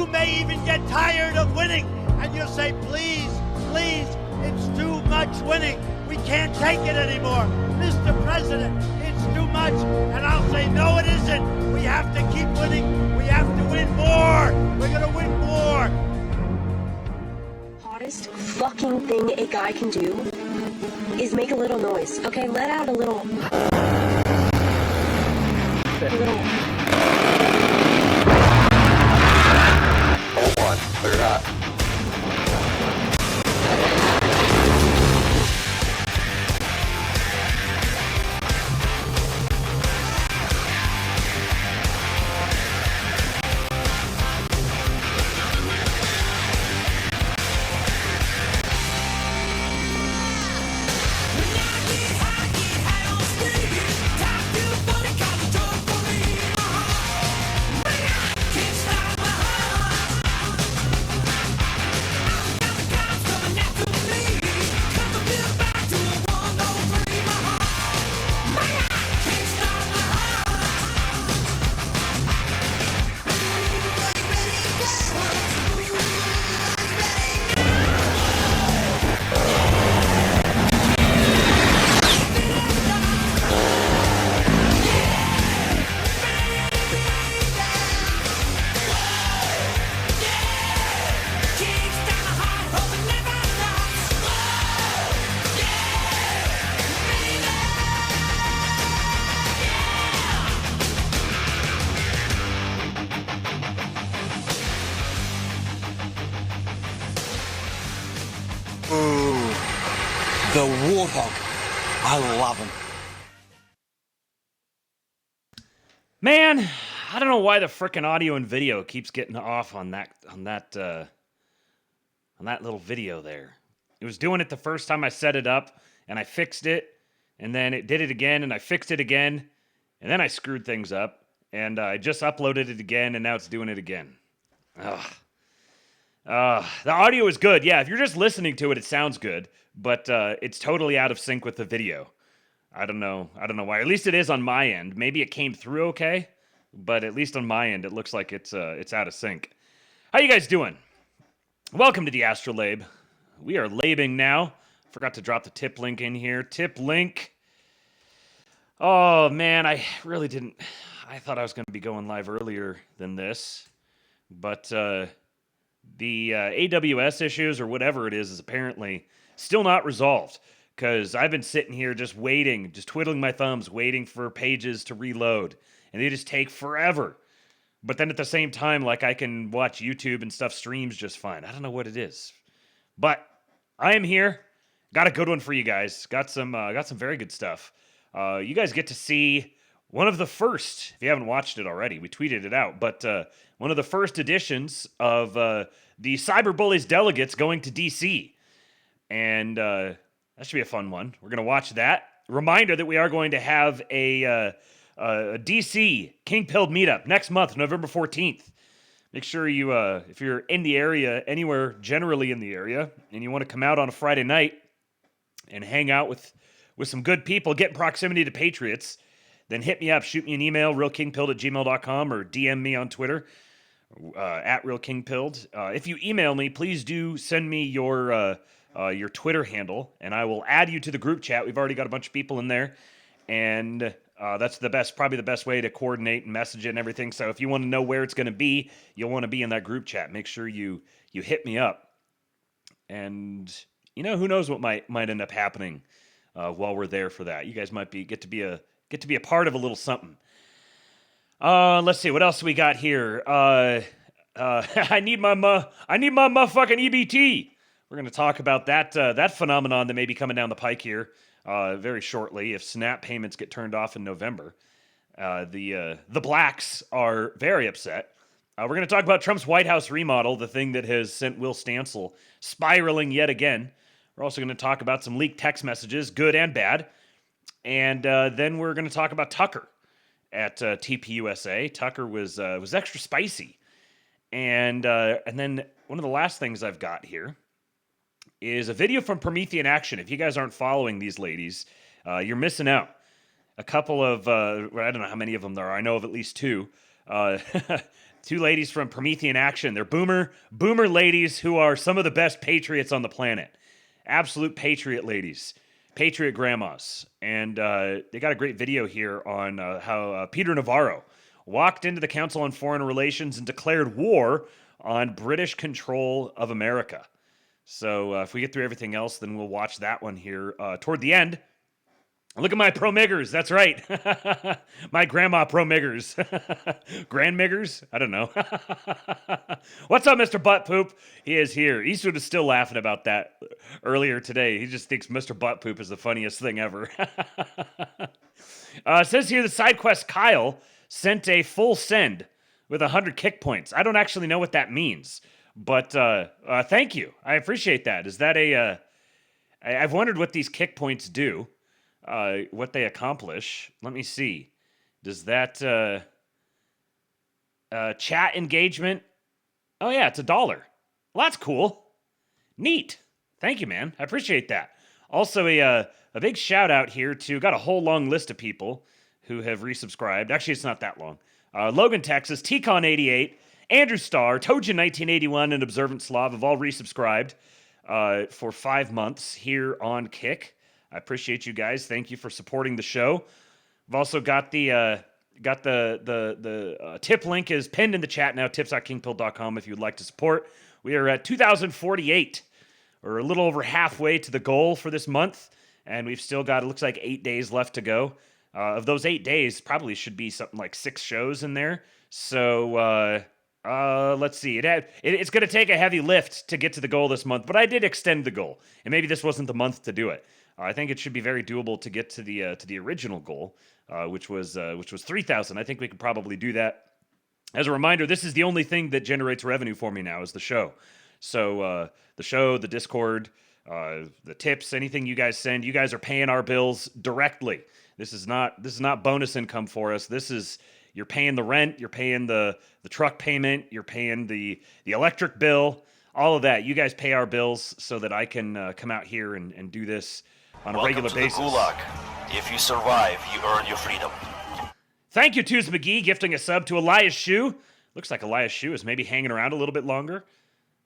may even get tired of winning, and you'll say, please, please, it's too much winning. We can't take it anymore. Mr. President, it's too much. And I'll say, no, it isn't. We have to keep winning. We have to win more. We're going to win more. Hottest fucking thing a guy can do is make a little noise. Okay, let out a little... Hold on, clear it out. The Warthog. I love him. Man, I don't know why the frickin' audio and video keeps getting off on that little video there. It was doing it the first time I set it up, and I fixed it, and then it did it again, and I fixed it again, and then I screwed things up, and I just uploaded it again, and now it's doing it again. Ugh. The audio is good. Yeah, if you're just listening to it, it sounds good, but it's totally out of sync with the video. I don't know why. At least it is on my end. Maybe it came through okay, but at least on my end, it looks like it's out of sync. How you guys doing? Welcome to the ASTROLABE. We are labing now. Forgot to drop the tip link in here. Tip link. Oh, man, I really didn't... I thought I was going to be going live earlier than this, but the AWS issues or whatever it is apparently still not resolved, because I've been sitting here just waiting, just twiddling my thumbs, waiting for pages to reload, and they just take forever. But then at the same time, like, I can watch YouTube and stuff streams just fine. I don't know what it is. But I am here. Got a good one for you guys. Got some very good stuff. You guys get to see one of the first, if you haven't watched it already, we tweeted it out, but one of the first editions of the Cyberbullies delegates going to DC. And that should be a fun one. We're going to watch that. Reminder that we are going to have a DC King Pilled meetup next month, November 14th. Make sure you, if you're in the area, anywhere generally in the area, and you want to come out on a Friday night and hang out with some good people, get in proximity to Patriots, then hit me up, shoot me an email, realkingpilled@gmail.com, or DM me on Twitter, at realkingpilled. If you email me, please do send me your Twitter handle, and I will add you to the group chat. We've already got a bunch of people in there, and that's probably the best way to coordinate and message it and everything. So if you want to know where it's going to be, you'll want to be in that group chat. Make sure you hit me up. And, who knows what might end up happening while we're there for that. You guys might get to be a part of a little something. Let's see, what else we got here? I need my motherfucking EBT. We're going to talk about that phenomenon that may be coming down the pike here very shortly if SNAP payments get turned off in November. The blacks are very upset. We're going to talk about Trump's White House remodel, the thing that has sent Will Stancil spiraling yet again. We're also going to talk about some leaked text messages, good and bad. And then we're going to talk about Tucker at TPUSA. Tucker was extra spicy. And then one of the last things I've got here is a video from Promethean Action. If you guys aren't following these ladies, you're missing out. A couple of, I don't know how many of them there are. I know of at least two. Two ladies from Promethean Action. They're boomer ladies who are some of the best patriots on the planet. Absolute patriot ladies. Patriot grandmas. And they got a great video here on how Peter Navarro walked into the Council on Foreign Relations and declared war on British control of America. So if we get through everything else, then we'll watch that one here toward the end. Look at my pro-miggers. That's right. My grandma pro-miggers. Grand-miggers? I don't know. What's up, Mr. Butt Poop? He is here. Eastwood is still laughing about that earlier today. He just thinks Mr. Butt Poop is the funniest thing ever. It says here the side quest Kyle sent a full send with 100 kick points. I don't actually know what that means, but thank you. I appreciate that. Is that a... I've wondered what these kick points do. What they accomplish. Let me see. Does that chat engagement? Oh yeah, it's $1. Well, that's cool. Neat. Thank you, man. I appreciate that. Also, a big shout out here to got a whole long list of people who have resubscribed. Actually, it's not that long. Logan, Texas, TCon88, Andrew Starr, Tojan1981, and Observant Slav have all resubscribed for 5 months here on Kick. I appreciate you guys. Thank you for supporting the show. I've also got the tip link is pinned in the chat now, tips.kingpill.com if you'd like to support. We are at 2,048. We're a little over halfway to the goal for this month, and we've still got, it looks like 8 days left to go. Of those 8 days, probably should be something like 6 shows in there. So, let's see. It's going to take a heavy lift to get to the goal this month, but I did extend the goal, and maybe this wasn't the month to do it. I think it should be very doable to get to the original goal, which was 3,000. I think we could probably do that. As a reminder, this is the only thing that generates revenue for me now is the show. So the show, the Discord, the tips, anything you guys send, you guys are paying our bills directly. This is not bonus income for us. This is you're paying the rent, you're paying the truck payment, you're paying the electric bill, all of that. You guys pay our bills so that I can come out here and do this on a regular basis. Welcome to the Gulag. If you survive, you earn your freedom. Thank you, Tuz McGee, gifting a sub to Elias Shu. Looks like Elias Shu is maybe hanging around a little bit longer.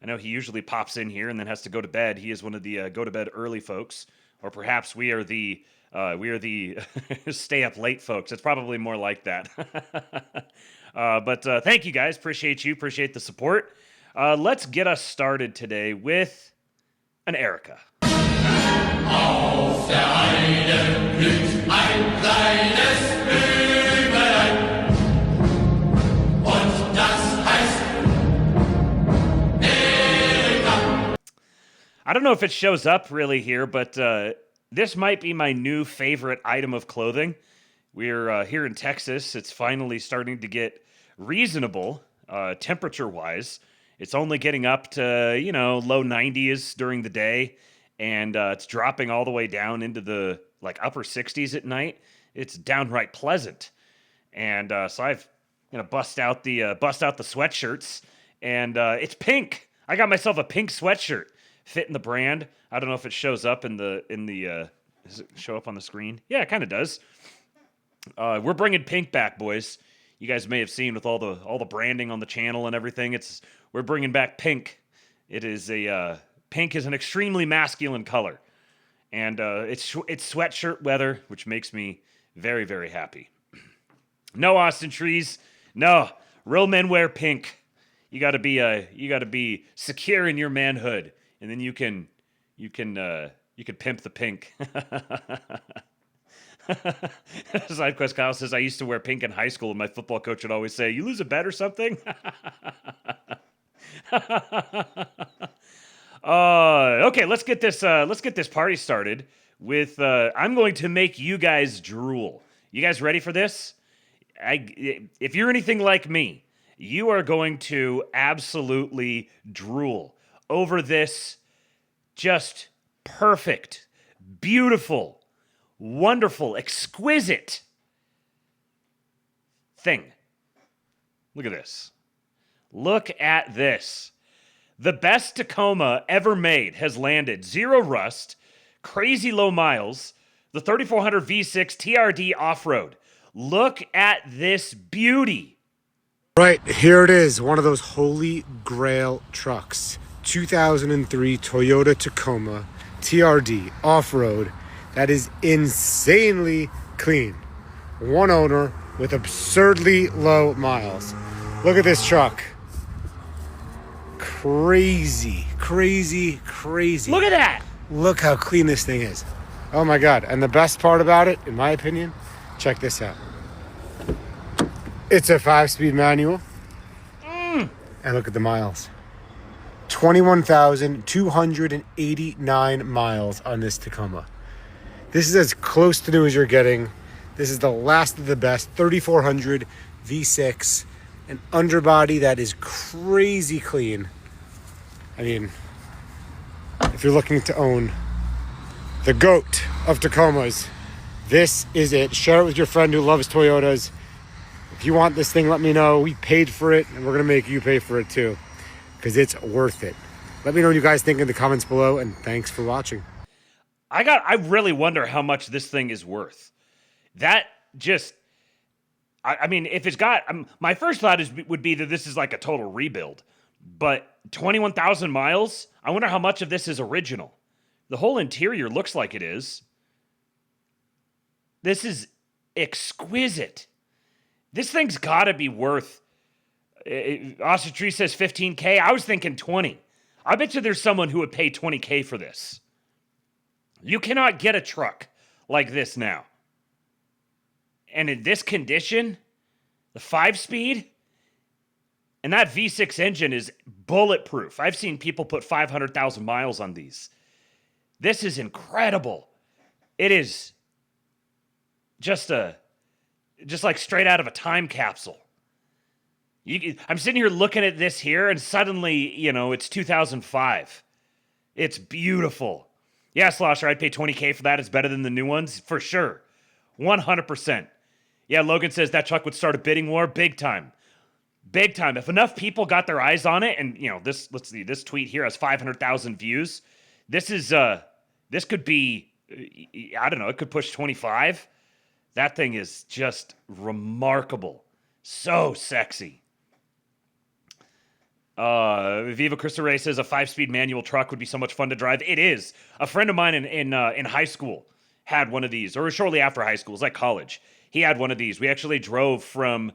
I know he usually pops in here and then has to go to bed. He is one of the go to bed early folks, or perhaps we are the stay up late folks. It's probably more like that. But thank you guys. Appreciate you. Appreciate the support. Let's get us started today with an Erica. Auf der Heide blüht ein kleines Blümelein und das heißt Erika. I don't know if it shows up really here, but this might be my new favorite item of clothing. We're here in Texas. It's finally starting to get reasonable temperature-wise. It's only getting up to, low 90s during the day. And it's dropping all the way down into the upper 60s at night. It's downright pleasant, and so I've bust out the sweatshirts, and it's pink. I got myself a pink sweatshirt, fitting the brand. I don't know if it shows up in the does it show up on the screen? Yeah, it kind of does. We're bringing pink back, boys. You guys may have seen with all the branding on the channel and everything. We're bringing back pink. It is pink is an extremely masculine color, and it's sweatshirt weather, which makes me very, very happy. No, Austin Trees, no. Real men wear pink. You got to be secure in your manhood, and then you can pimp the pink. SideQuest Kyle says, I used to wear pink in high school, and my football coach would always say, "You lose a bet or something." Okay, let's get this party started with I'm going to make you guys drool. You guys ready for this? If you're anything like me, you are going to absolutely drool over this just perfect, beautiful, wonderful, exquisite thing. Look at this. Look at this. The best Tacoma ever made has landed. 0 rust, crazy low miles, the 3400 V6 TRD off-road. Look at this beauty. Right, here it is, one of those holy grail trucks. 2003 Toyota Tacoma TRD off-road. That is insanely clean. One owner with absurdly low miles. Look at this truck. Crazy, crazy, crazy. Look at that. Look how clean this thing is. Oh my God. And the best part about it, in my opinion, check this out. It's a 5-speed manual. And look at the miles. 21,289 miles on this Tacoma. This is as close to new as you're getting. This is the last of the best. 3,400 V6. An underbody that is crazy clean. I mean, if you're looking to own the GOAT of Tacomas, this is it. Share it with your friend who loves Toyotas. If you want this thing, let me know. We paid for it, and we're going to make you pay for it too, because it's worth it. Let me know what you guys think in the comments below, and thanks for watching. I really wonder how much this thing is worth. That just, I mean, if it's got, my first thought would be that this is like a total rebuild, but 21,000 miles, I wonder how much of this is original. The whole interior looks like it is. This is exquisite. This thing's got to be worth, Austin Tree says 15K. I was thinking 20. I bet you there's someone who would pay 20K for this. You cannot get a truck like this now. And in this condition, the 5-speed, and that V6 engine is bulletproof. I've seen people put 500,000 miles on these. This is incredible. It is just like straight out of a time capsule. I'm sitting here looking at this here, and suddenly, it's 2005. It's beautiful. Yeah, Slosher, I'd pay 20K for that. It's better than the new ones, for sure. 100%. Yeah, Logan says that truck would start a bidding war. Big time. Big time. If enough people got their eyes on it, and, let's see, this tweet here has 500,000 views. This could be, I don't know, it could push 25. That thing is just remarkable. So sexy. Viva Crystal Ray says a 5-speed manual truck would be so much fun to drive. It is. A friend of mine in high school had one of these, or shortly after high school. It was like college. He had one of these. We actually drove from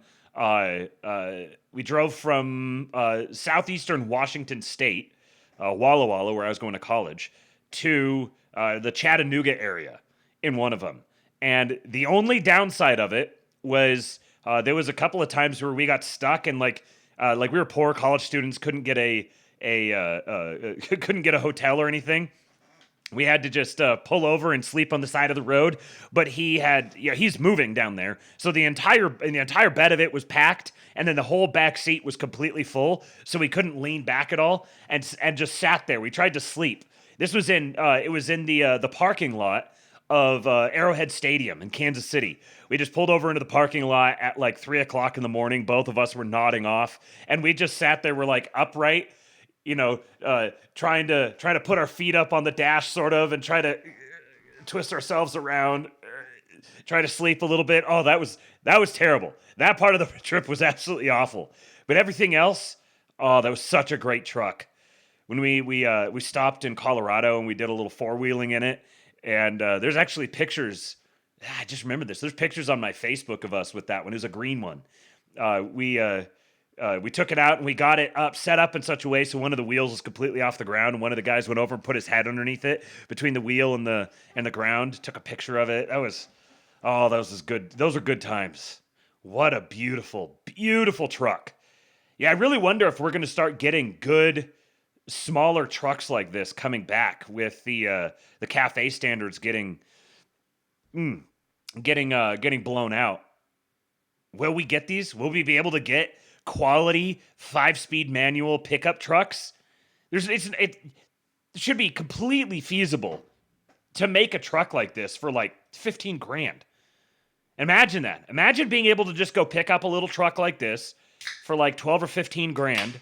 southeastern Washington State, Walla Walla, where I was going to college, to the Chattanooga area in one of them. And the only downside of it was there was a couple of times where we got stuck, and like we were poor college students, couldn't get a hotel or anything. We had to just pull over and sleep on the side of the road. But he's moving down there, so the entire bed of it was packed, and then the whole back seat was completely full, so we couldn't lean back at all, and just sat there. We tried to sleep. This was in the parking lot of Arrowhead Stadium in Kansas City. We just pulled over into the parking lot at like 3:00 in the morning. Both of us were nodding off, and we just sat there. We're like upright, trying to put our feet up on the dash, sort of, and try to twist ourselves around, try to sleep a little bit. Oh, that was terrible. That part of the trip was absolutely awful. But everything else, oh, that was such a great truck. When we stopped in Colorado and we did a little four-wheeling in it. And there's actually pictures. I just remember this. There's pictures on my Facebook of us with that one. It was a green one. We took it out and we got it set up in such a way so one of the wheels was completely off the ground, and one of the guys went over and put his head underneath it between the wheel and the ground. Took a picture of it. That was good. Those were good times. What a beautiful, beautiful truck. Yeah, I really wonder if we're going to start getting good smaller trucks like this coming back with the cafe standards getting blown out. Will we get these? Will we be able to get quality 5-speed manual pickup trucks? It should be completely feasible to make a truck like this for like 15 grand. Imagine that. Imagine being able to just go pick up a little truck like this for like 12 or 15 grand,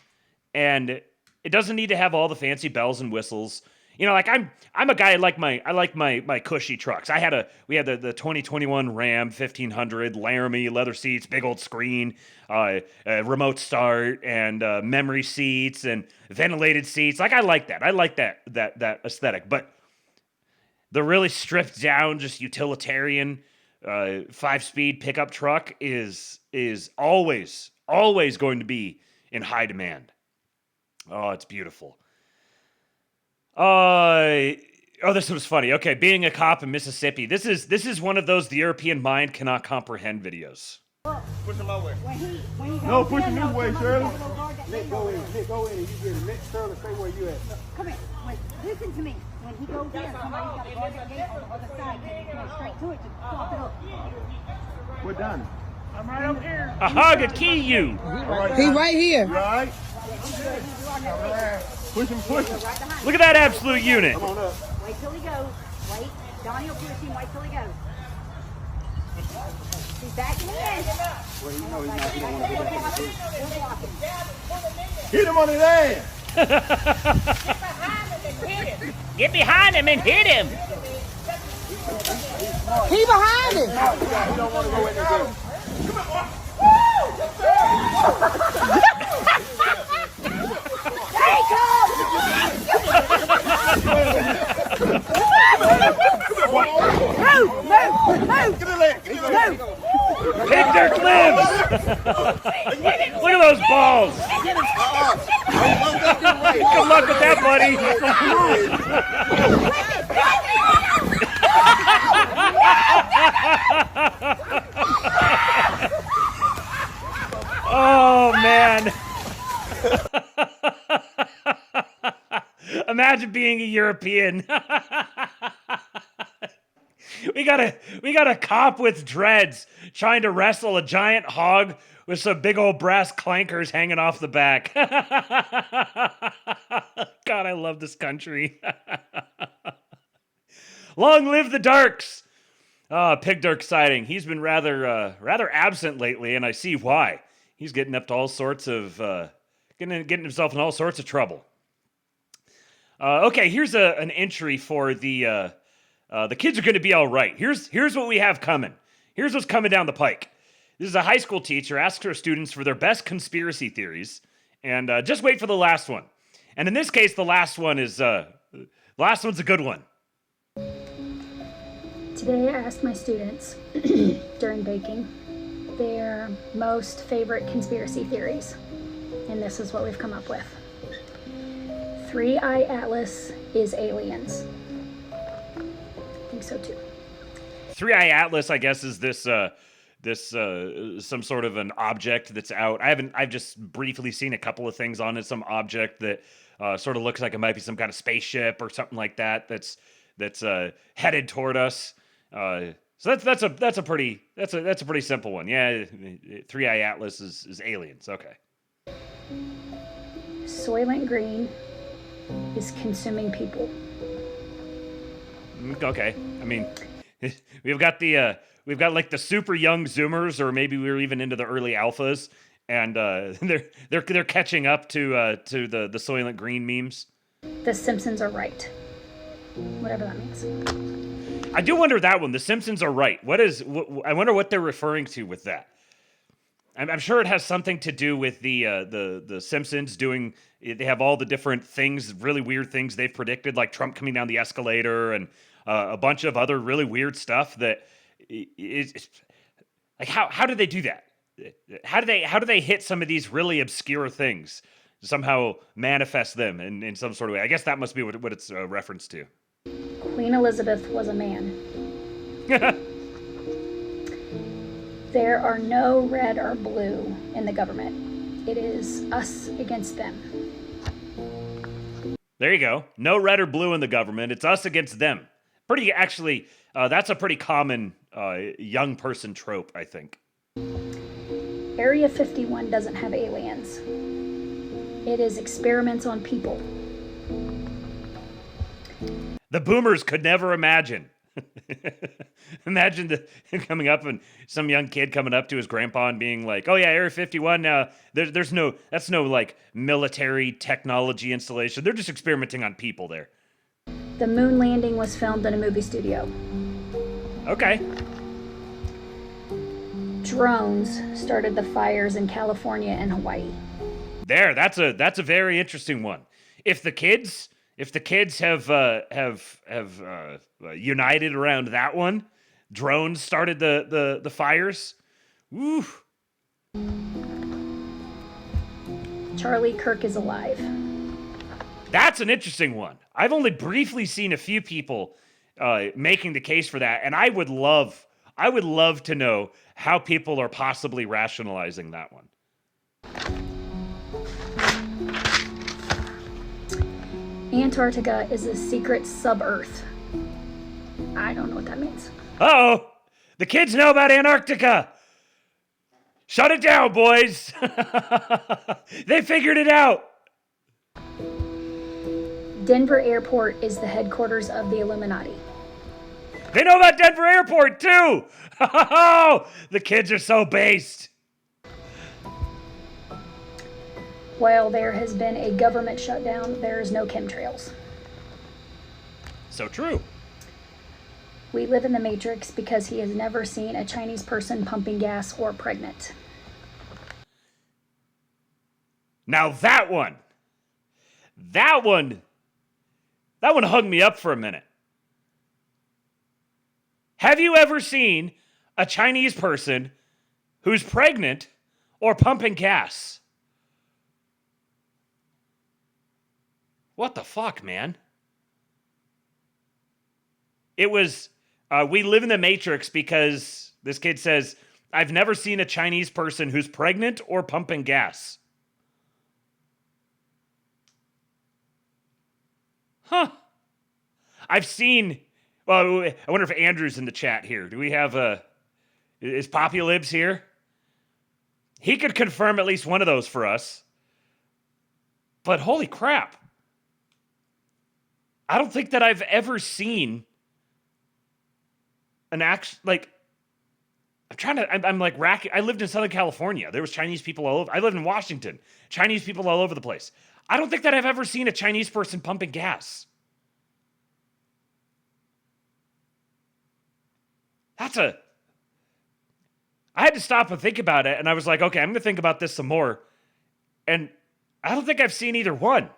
and it doesn't need to have all the fancy bells and whistles. You know, like I'm a guy. I like my cushy trucks. We had the 2021 Ram 1500, Laramie, leather seats, big old screen, remote start, and memory seats and ventilated seats. Like I like that. I like that aesthetic. But the really stripped down, just utilitarian 5-speed pickup truck is always going to be in high demand. Oh, it's beautiful. This was funny. Okay, being a cop in Mississippi. This is one of those the European mind cannot comprehend videos. Push him my way. No, push him this way, Shirley. Nick, go in. Nick, go in and you get it. Nick, Shirley, stay where you at. Come here. Listen to me. When he goes in, somebody's got to guard that gate on the other side. He can go straight to it to swap it up. We're done. I'm right up here. A hug a key you. He right here. Right. Push him. Look at that absolute unit. Wait till he goes. Wait. Donnie will push him. Wait till he goes. He's backing in. Well, you know he don't want to get Hit him on his ass. Get behind him and hit him. He behind him. He don't want to go in there. Pick their clips. Look at those balls. Good luck with that, buddy. Oh, man. Imagine being a European. We got a cop with dreads trying to wrestle a giant hog with some big old brass clankers hanging off the back. God, I love this country. Long live the Dirks. Pig Dirk sighting. He's been rather absent lately, and I see why. He's getting up to all sorts of getting himself in all sorts of trouble. Okay, here's an entry for the kids are going to be all right. Here's what we have coming. Here's what's coming down the pike. This is a high school teacher asks her students for their best conspiracy theories, and just wait for the last one. And in this case, the last one's a good one. Today I asked my students during baking their most favorite conspiracy theories, and this is what we've come up with. 3-Eye Atlas is aliens. I think so too. 3-Eye Atlas, I guess, is this some sort of an object that's out. I've just briefly seen a couple of things on it. Some object that sort of looks like it might be some kind of spaceship or something like that. That's headed toward us. So that's a pretty simple one. Yeah, 3-Eye Atlas is aliens. Okay. Soylent Green is consuming people. Okay. I mean, we've got like the super young Zoomers, or maybe we were even into the early alphas, and they're catching up to the Soylent Green memes. The Simpsons are right. Whatever that means. I do wonder that one. The Simpsons are right. I wonder what they're referring to with that. I'm sure it has something to do with the Simpsons doing. They have all the different things, really weird things they've predicted, like Trump coming down the escalator and a bunch of other really weird stuff. That is like how do they do that? How do they hit some of these really obscure things? Somehow manifest them in some sort of way. I guess that must be what it's a reference to. Queen Elizabeth was a man. There are no red or blue in the government. It is us against them. There you go. No red or blue in the government. It's us against them. That's a pretty common young person trope, I think. Area 51 doesn't have aliens. It is experiments on people. The boomers could never imagine. Imagine coming up and some young kid coming up to his grandpa and being like, "Oh yeah, Area 51. Now that's no like military technology installation. They're just experimenting on people there." The moon landing was filmed in a movie studio. Okay. Drones started the fires in California and Hawaii. That's a very interesting one. If the kids have united around that one, drones started the fires. Woo. Charlie Kirk is alive. That's an interesting one. I've only briefly seen a few people making the case for that, and I would love to know how people are possibly rationalizing that one. Antarctica is a secret sub-Earth. I don't know what that means. Uh-oh! The kids know about Antarctica! Shut it down, boys! They figured it out! Denver Airport is the headquarters of the Illuminati. They know about Denver Airport, too! The kids are so based! While there has been a government shutdown, there is no chemtrails. So true. We live in the Matrix because he has never seen a Chinese person pumping gas or pregnant. Now that one hung me up for a minute. Have you ever seen a Chinese person who's pregnant or pumping gas? What the fuck, man? It was, we live in the Matrix because this kid says, I've never seen a Chinese person who's pregnant or pumping gas. Huh. I've seen, well, I wonder if Andrew's in the chat here. Do we have is Poppy Libs here? He could confirm at least one of those for us. But holy crap. I don't think that I've ever seen an I'm like racking. I lived in Southern California. There was Chinese people all over. I lived in Washington. Chinese people all over the place. I don't think that I've ever seen a Chinese person pumping gas. I had to stop and think about it, and I was like, okay, I'm going to think about this some more. And I don't think I've seen either one.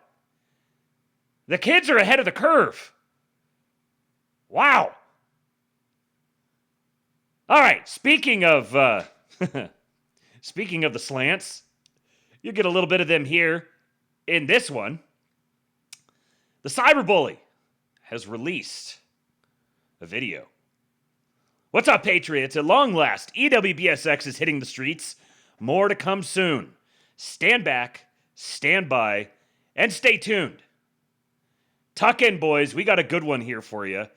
The kids are ahead of the curve. Wow. All right, speaking of the slants, you get a little bit of them here in this one. The cyberbully has released a video. What's up, Patriots? At long last, EWBSX is hitting the streets. More to come soon. Stand back, stand by, and stay tuned. Tuck in, boys. We got a good one here for you.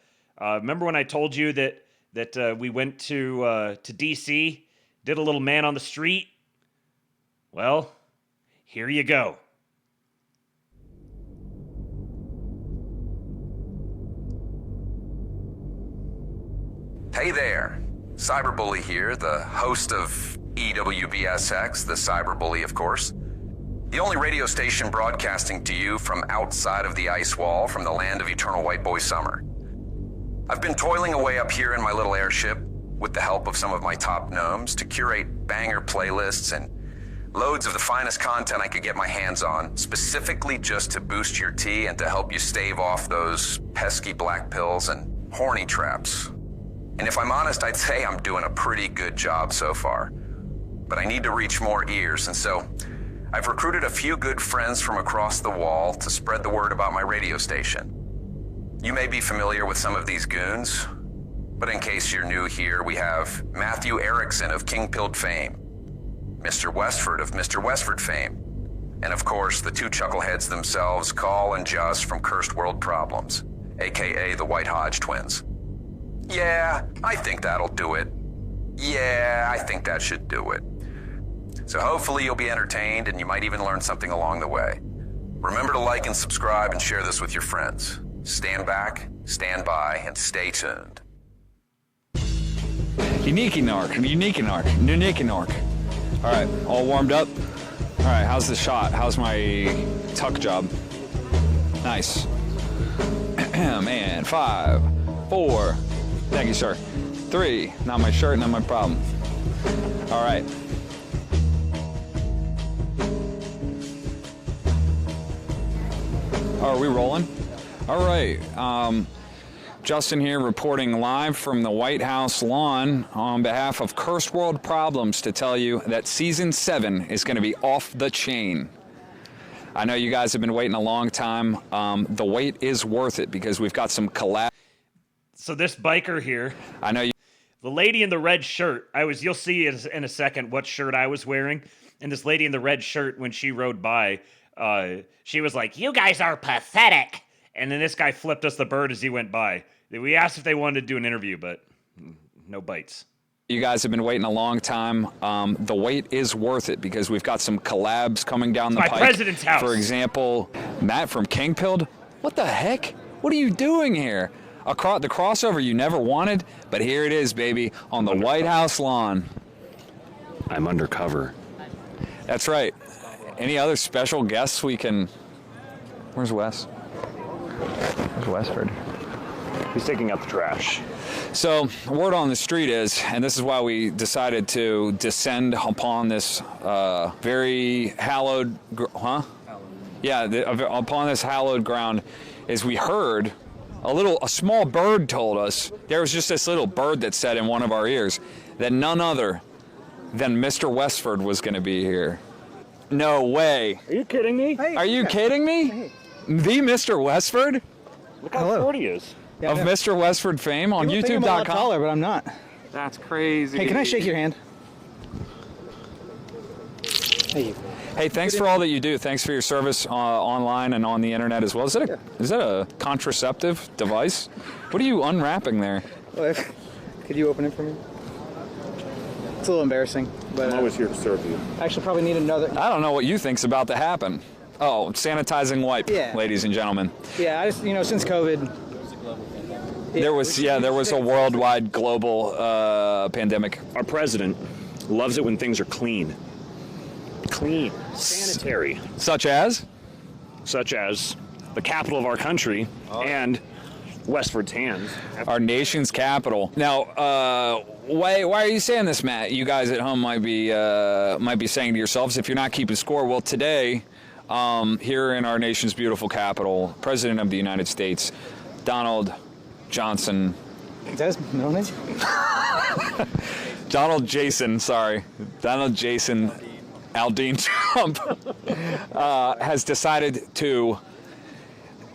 Remember when I told you that we went to D.C., did a little man on the street? Well, here you go. Hey there, Cyberbully here, the host of EWBSX, the Cyberbully, of course. The only radio station broadcasting to you from outside of the ice wall, from the land of eternal white boy summer. I've been toiling away up here in my little airship with the help of some of my top gnomes to curate banger playlists and loads of the finest content I could get my hands on, specifically just to boost your tea and to help you stave off those pesky black pills and horny traps. And if I'm honest, I'd say I'm doing a pretty good job so far. But I need to reach more ears, and so I've recruited a few good friends from across the wall to spread the word about my radio station. You may be familiar with some of these goons, but in case you're new here, we have Matthew Erickson of King Pilled fame, Mr. Westford of Mr. Westford fame, and of course the two chuckleheads themselves, Call and Just from Cursed World Problems, aka the White Hodge twins. Yeah, I think that'll do it. Yeah, I think that should do it. So hopefully you'll be entertained and you might even learn something along the way. Remember to like and subscribe and share this with your friends. Stand back, stand by, and stay tuned. Unique narc. All right, all warmed up? All right, how's the shot? How's my tuck job? Nice. him. And 5, 4. Thank you, sir. 3. Not my shirt, not my problem. All right. Are we rolling? All right. Justin here reporting live from the White House lawn on behalf of Cursed World Problems to tell you that Season 7 is going to be off the chain. I know you guys have been waiting a long time. The wait is worth it because we've got some collab. So this biker here, I know you. The lady in the red shirt, you'll see in a second what shirt I was wearing. And this lady in the red shirt, when she rode by, she was like, "You guys are pathetic." And then this guy flipped us the bird as he went by. We asked if they wanted to do an interview, but no bites. You guys have been waiting a long time. The wait is worth it because we've got some collabs coming down the pike. My president's house. For example, Matt from Kingpilled. What the heck? What are you doing here? The crossover you never wanted, but here it is, baby, on the White House lawn. I'm undercover. That's right. Any other special guests we can... Where's Wes? Where's Westford? He's taking out the trash. So, word on the street is, and this is why we decided to descend upon this very hallowed... upon this hallowed ground, is we heard a small bird told us, there was just this little bird that said in one of our ears that none other than Mr. Westford was going to be here. No way. Are you kidding me? Hey, are you kidding me? Hey. The Mr. Westford? Look how short he is. Of Mr. Westford fame on YouTube.com. I'm a lot taller, but I'm not. That's crazy. Hey, can I shake your hand? Hey. Hey, thanks for all that you do. Thanks for your service online and on the internet as well. Is that a contraceptive device? What are you unwrapping there? Could you open it for me? It's a little embarrassing, but I'm always here to serve you. I actually probably need another. I don't know what you think's about to happen. Oh, sanitizing wipe, ladies and gentlemen. Yeah, I just, since COVID. There was a worldwide global pandemic. Our president loves it when things are clean. Clean, sanitary. Such as the capital of our country and Westford's hands. Our nation's capital. Now, why are you saying this, Matt? You guys at home might be saying to yourselves, if you're not keeping score, well, today, here in our nation's beautiful capital, President of the United States, Donald Johnson. That's middle name? Donald Jason Aldine Trump has decided to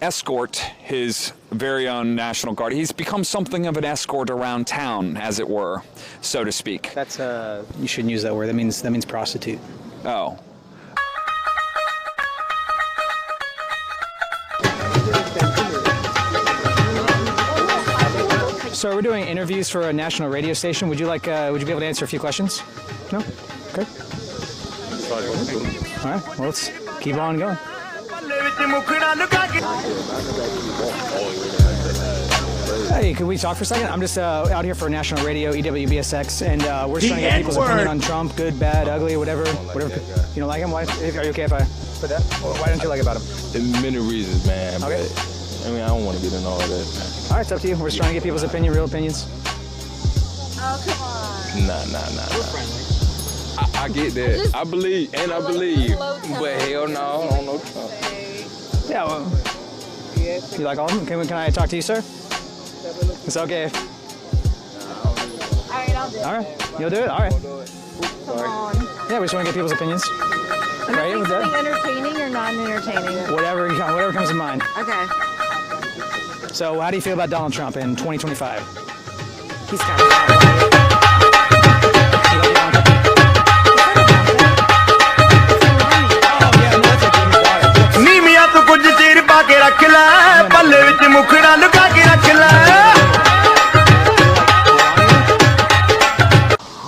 escort his very own National Guard. He's become something of an escort around town, as it were, so to speak. That's you shouldn't use that word. That means prostitute. Oh. So we're doing interviews for a national radio station. Would you be able to answer a few questions? No? Okay. All right, well, let's keep on going. Hey, could we talk for a second? I'm just out here for national radio, EWBSX, and we're just trying to get people's opinion on Trump, good, bad, ugly, whatever. You don't like him? Why? Are you okay if I put that? Why don't you like about him? There's many reasons, man. Okay. But, I don't want to get into all of that. All right, it's up to you. We're just trying to get people's opinion, real opinions. Oh, come on. Nah. We're friendly. I get that. I believe, but hell no, I don't know Trump. Yeah, well, you like all of them? Can I talk to you, sir? It's okay. All right, I'll do it. All right, you'll do it? All right. Come on. Yeah, we just want to get people's opinions. Right, with that? Entertaining or non-entertaining? Whatever comes to mind. Okay. So, how do you feel about Donald Trump in 2025? He's kind of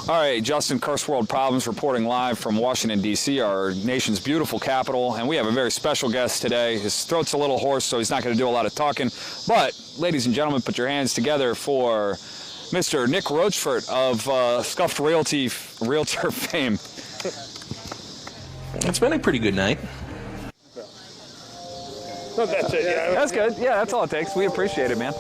Alright, Justin, Cursed World Problems reporting live from Washington, D.C., our nation's beautiful capital, and we have a very special guest today. His throat's a little hoarse, so he's not going to do a lot of talking, but, ladies and gentlemen, put your hands together for Mr. Nick Rochford of Scuffed Realtor fame. It's been a pretty good night. That's it, yeah. That's good. Yeah, that's all it takes. We appreciate it, man.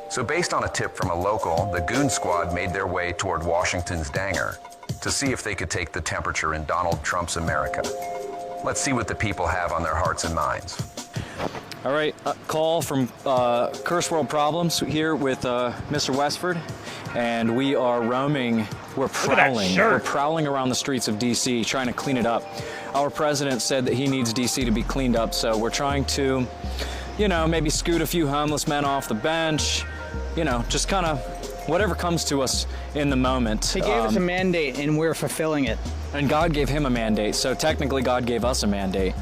So based on a tip from a local, the Goon Squad made their way toward Washington's Danger to see if they could take the temperature in Donald Trump's America. Let's see what the people have on their hearts and minds. All right, call from Curse World Problems here with Mr. Westford, and we are roaming. We're prowling. We're prowling around the streets of D.C. trying to clean it up. Our president said that he needs D.C. to be cleaned up, so we're trying to, you know, maybe scoot a few homeless men off the bench. You know, just kind of whatever comes to us in the moment. He gave us a mandate, and we're fulfilling it. And God gave him a mandate, so technically God gave us a mandate.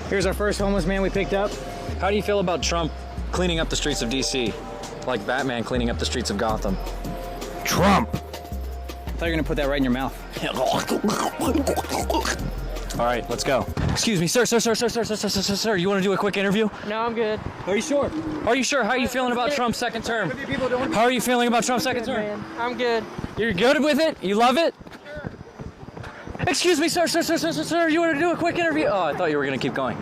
Here's our first homeless man we picked up. How do you feel about Trump cleaning up the streets of D.C. like Batman cleaning up the streets of Gotham? Trump! I thought you were gonna put that right in your mouth. All right, let's go. Excuse me, sir, you wanna do a quick interview? No, I'm good. Are you sure? Are you sure? How are you feeling about Trump's second term? How are you feeling about Trump's second term? I'm good. You're good with it? You love it? Excuse me, sir, you want to do a quick interview? Oh, I thought you were going to keep going.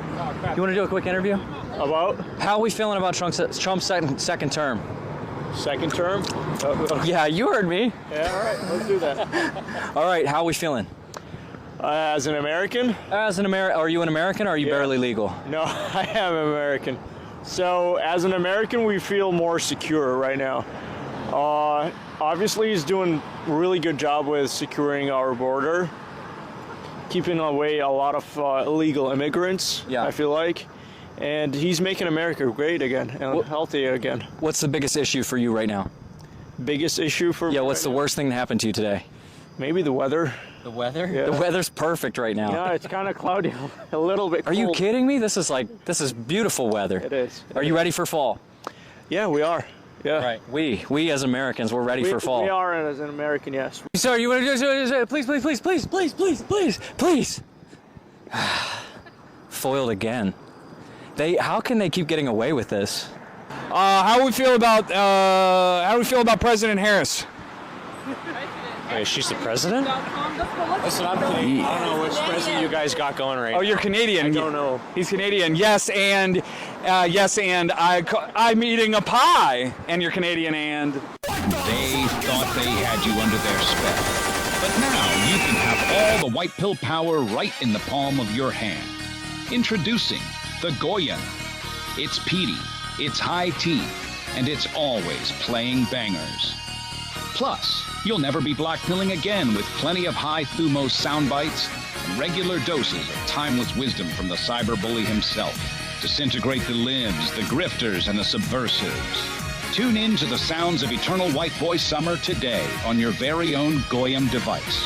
You want to do a quick interview? About? How are we feeling about Trump's second term? Second term? Yeah, you heard me. Yeah, all right, let's do that. All right, how are we feeling? As an American? As an American, are you an American or are you barely legal? No, I am American. So, as an American, we feel more secure right now. Obviously, he's doing a really good job with securing our border, keeping away a lot of illegal immigrants, I feel like. And he's making America great again and healthy again. What's the biggest issue for you right now? Biggest issue for Yeah, what's the worst thing that happened to you today? Maybe the weather. The weather? Yeah. The weather's perfect right now. Yeah, it's kind of cloudy, a little bit cold. Are you kidding me? This is beautiful weather. It is. Are you ready for fall? Yeah, we are. Yeah. Right. We as Americans, we're ready for fall. We are as an American, yes. Sir, you want to do please. Foiled again. How can they keep getting away with this? How do we feel about President Harris? Wait, she's the president? Listen, I'm Canadian. I don't know which president you guys got going right now. Oh, you're Canadian. I don't know. He's Canadian. Yes, and I'm eating a pie, and you're Canadian, and they thought they had you under their spell. But now you can have all the white pill power right in the palm of your hand. Introducing the Goyen. It's peaty, it's high tea, and it's always playing bangers. Plus, you'll never be blackpilling again with plenty of high thumos sound bites and regular doses of timeless wisdom from the cyberbully himself. Disintegrate the libs, the grifters, and the subversives. Tune in to the sounds of Eternal White Boy Summer today on your very own Goyim device.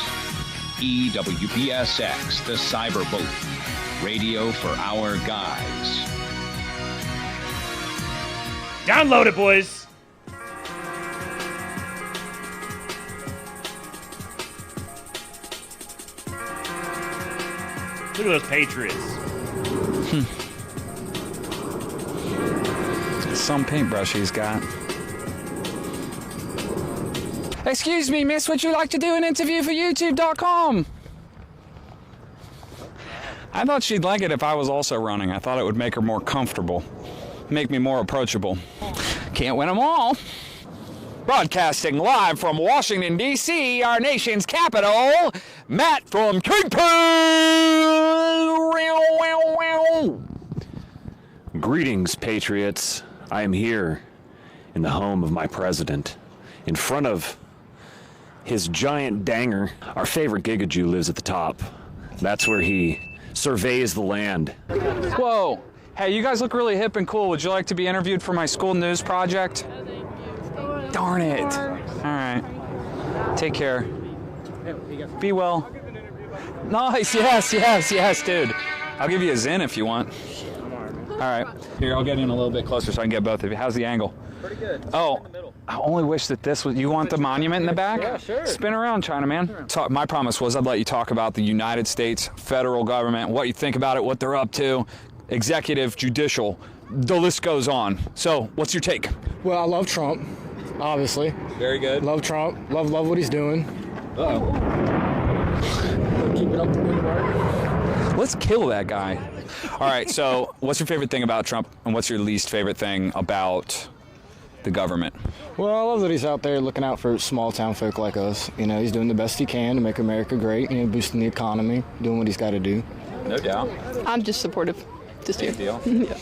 EWBSX, the cyberbully. Radio for our guys. Download it, boys. Look at those Patriots. Some paintbrush he's got. Excuse me, miss, would you like to do an interview for YouTube.com? I thought she'd like it if I was also running. I thought it would make her more comfortable, make me more approachable. Can't win them all. Broadcasting live from Washington, D.C., our nation's capital, Matt from Kingpin. Greetings, Patriots. I am here in the home of my president, in front of his giant danger. Our favorite Giga Jew lives at the top. That's where he surveys the land. Whoa. Hey, you guys look really hip and cool. Would you like to be interviewed for my school news project? Darn it. All right. Take care. Be well. Nice. Yes, dude. I'll give you a Zen if you want. All right. Here, I'll get in a little bit closer so I can get both of you. How's the angle? Pretty good. Oh, I only wish that this was... You want the monument in the back? Yeah, sure. Spin around, Chinaman. Sure. My promise was I'd let you talk about the United States federal government, what you think about it, what they're up to, executive, judicial. The list goes on. So, what's your take? Well, I love Trump, obviously. Very good. Love Trump. Love what he's doing. Uh-oh. keep it up the good work. Let's kill that guy. All right, so what's your favorite thing about Trump, and what's your least favorite thing about the government? Well, I love that he's out there looking out for small town folk like us. You know, he's doing the best he can to make America great, you know, boosting the economy, doing what he's got to do. No doubt. I'm just supportive. Just here. Deal. Yeah.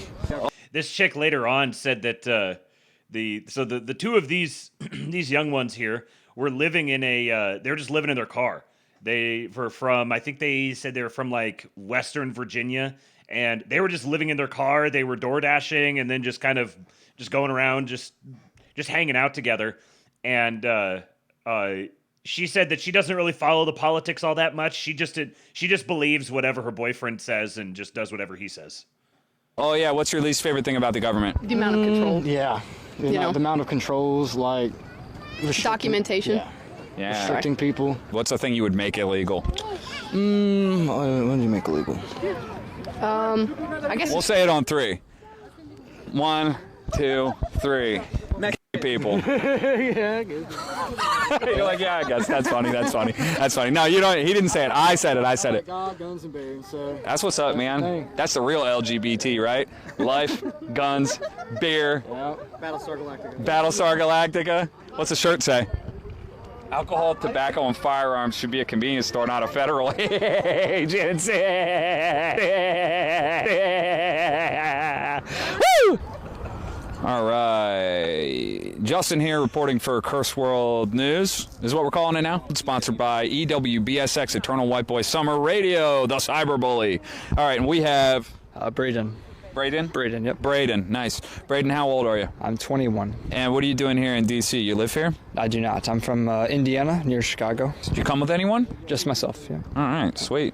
This chick later on said that the two of these these young ones here were living in they're just living in their car. They were from, I think they said they were from like Western Virginia, and they were just living in their car. They were door dashing and then just kind of just going around, just hanging out together. And she said that she doesn't really follow the politics all that much. She just believes whatever her boyfriend says and just does whatever he says. Oh yeah, what's your least favorite thing about the government? The amount of control. Yeah, the amount of controls, like documentation. Yeah. Restricting people. What's the thing you would make illegal? What do you make illegal? I guess We'll say it on 3. 1, 2, 3. People. Yeah, You're like, yeah, I guess that's funny. That's funny. No, you don't. He didn't say it. I said it. God, guns, and beer. So That's what's up, man. That's the real LGBT, right? Life, guns, beer. Yep. Battlestar Galactica. Battlestar Galactica. What's the shirt say? Alcohol, tobacco, and firearms should be a convenience store, not a federal agency. Woo! All right. Justin here reporting for Curse World News. This is what we're calling it now. It's sponsored by EWBSX, Eternal White Boy Summer Radio, the Cyberbully. All right, and we have... Braden. Braden? Braden, yep. Braden, nice. Braden, how old are you? I'm 21. And what are you doing here in D.C.? You live here? I do not. I'm from Indiana, near Chicago. Did you come with anyone? Just myself, yeah. All right, sweet.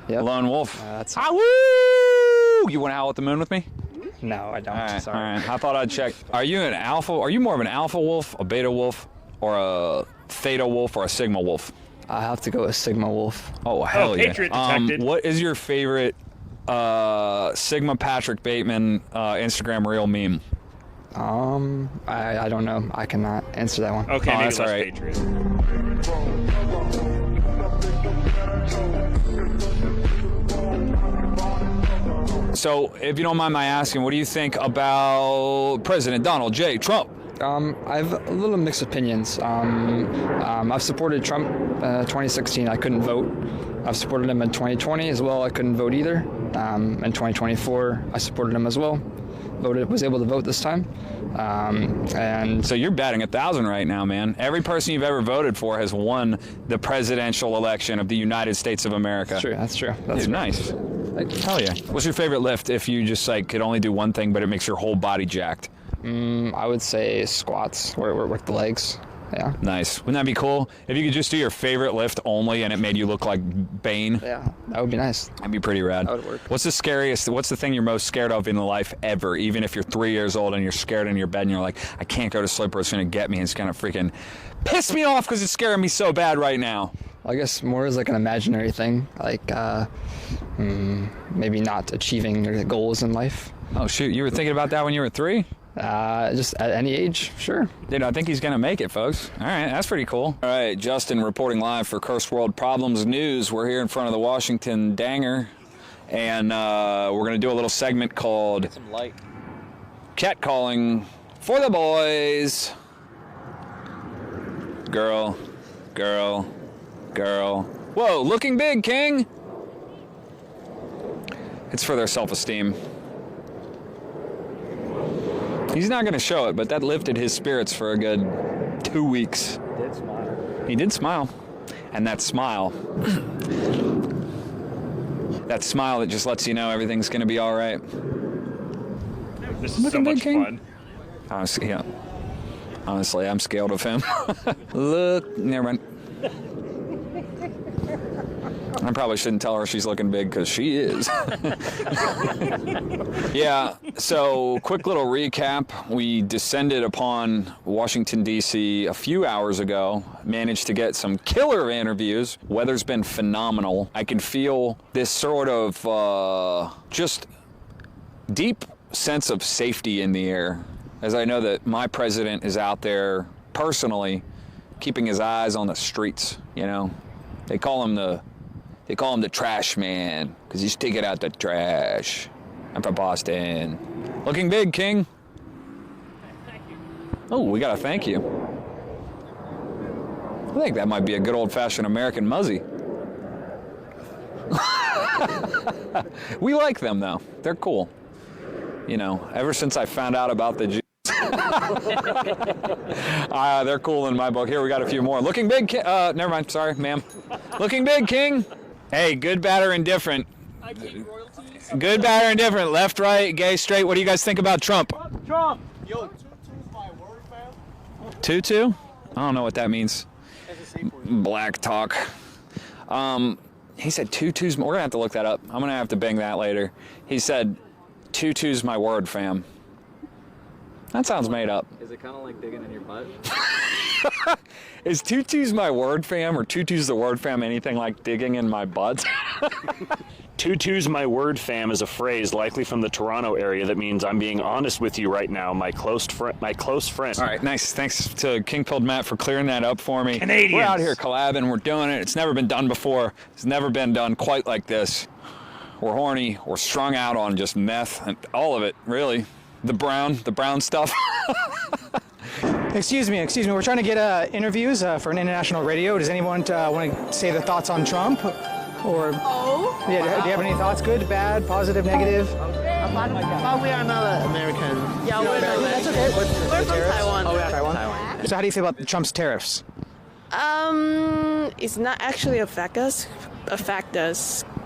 Yep. Lone wolf. That's... Woo! You want to howl at the moon with me? No, I don't. Sorry. All right. I thought I'd check. Are you an alpha? Are you more of an alpha wolf, a beta wolf, or a theta wolf, or a sigma wolf? I have to go with sigma wolf. Oh, hell yeah. Patriot detected. What is your favorite Sigma Patrick Bateman Instagram reel meme? I don't know. I cannot answer that one. Okay, maybe that's all right. Patriot. So, if you don't mind my asking, what do you think about President Donald J. Trump? I have a little mixed opinions. I've supported Trump 2016. I couldn't vote. I've supported him in 2020 as well. I couldn't vote either. In 2024, I supported him as well. Was able to vote this time. And so you're batting 1,000 right now, man. Every person you've ever voted for has won the presidential election of the United States of America. That's true. That's Dude, nice. Hell yeah. What's your favorite lift if you just could only do one thing, but it makes your whole body jacked? I would say squats, where work the legs. Yeah. Nice. Wouldn't that be cool? If you could just do your favorite lift only and it made you look like Bane? Yeah, that would be nice. That'd be pretty rad. That would work. What's the thing you're most scared of in life ever? Even if you're 3 years old and you're scared in your bed and you're like, I can't go to sleep or it's going to get me. And it's going to freaking piss me off because it's scaring me so bad right now. I guess more is like an imaginary thing, like maybe not achieving your goals in life. Oh, shoot. You were thinking about that when you were 3? Just at any age, sure. Dude, I think he's going to make it, folks. All right, that's pretty cool. All right, Justin reporting live for Curse World Problems News. We're here in front of the Washington Danger, and we're going to do a little segment called Some light. Catcalling for the Boys. Girl, girl, girl. Whoa, looking big, King. It's for their self-esteem. He's not going to show it, but that lifted his spirits for a good 2 weeks. He did smile. He did smile. And that smile, that smile that just lets you know everything's going to be all right. This is so much fun. Honestly, yeah. Honestly, I'm scared of him. Look, never mind. I probably shouldn't tell her she's looking big because she is. Yeah, so quick little recap. We descended upon Washington, D.C. a few hours ago, managed to get some killer interviews. Weather's been phenomenal. I can feel this sort of just deep sense of safety in the air, as I know that my president is out there personally keeping his eyes on the streets, you know. They call him the They call him the trash man because he's taking out the trash. I'm from Boston. Looking big, King. Oh, we got a thank you. I think that might be a good old-fashioned American muzzy. We like them, though. They're cool. You know, ever since I found out about the Jews. They're cool in my book. Here, we got a few more. Looking big, never mind. Sorry, ma'am. Looking big, King. Hey, good, bad, or indifferent. Good, bad, or indifferent. Left, right, gay, straight. What do you guys think about Trump? Trump. Yo, tutu's my word, fam. Tutu? I don't know what that means. Black talk. He said tutu's. We're gonna have to look that up. I'm gonna have to bang that later. He said, tutu's my word, fam. That sounds made up. Is it kind of like digging in your butt? Is tutu's my word, fam, or tutu's the word, fam, anything like digging in my butt? Tutu's my word, fam, is a phrase likely from the Toronto area that means I'm being honest with you right now, my close friend. All right, nice. Thanks to King Pilled Matt for clearing that up for me. Canadians. We're out here collabing. We're doing it. It's never been done before. It's never been done quite like this. We're horny. We're strung out on just meth and all of it, really. The brown stuff. Excuse me. We're trying to get interviews for an international radio. Does anyone want to say their thoughts on Trump? Or yeah, do you have any thoughts? Good, bad, positive, negative? But we are not American. Yeah, we're not. That's okay. We're from Taiwan. Oh, yeah, Taiwan. So how do you feel about Trump's tariffs? It's not actually affect us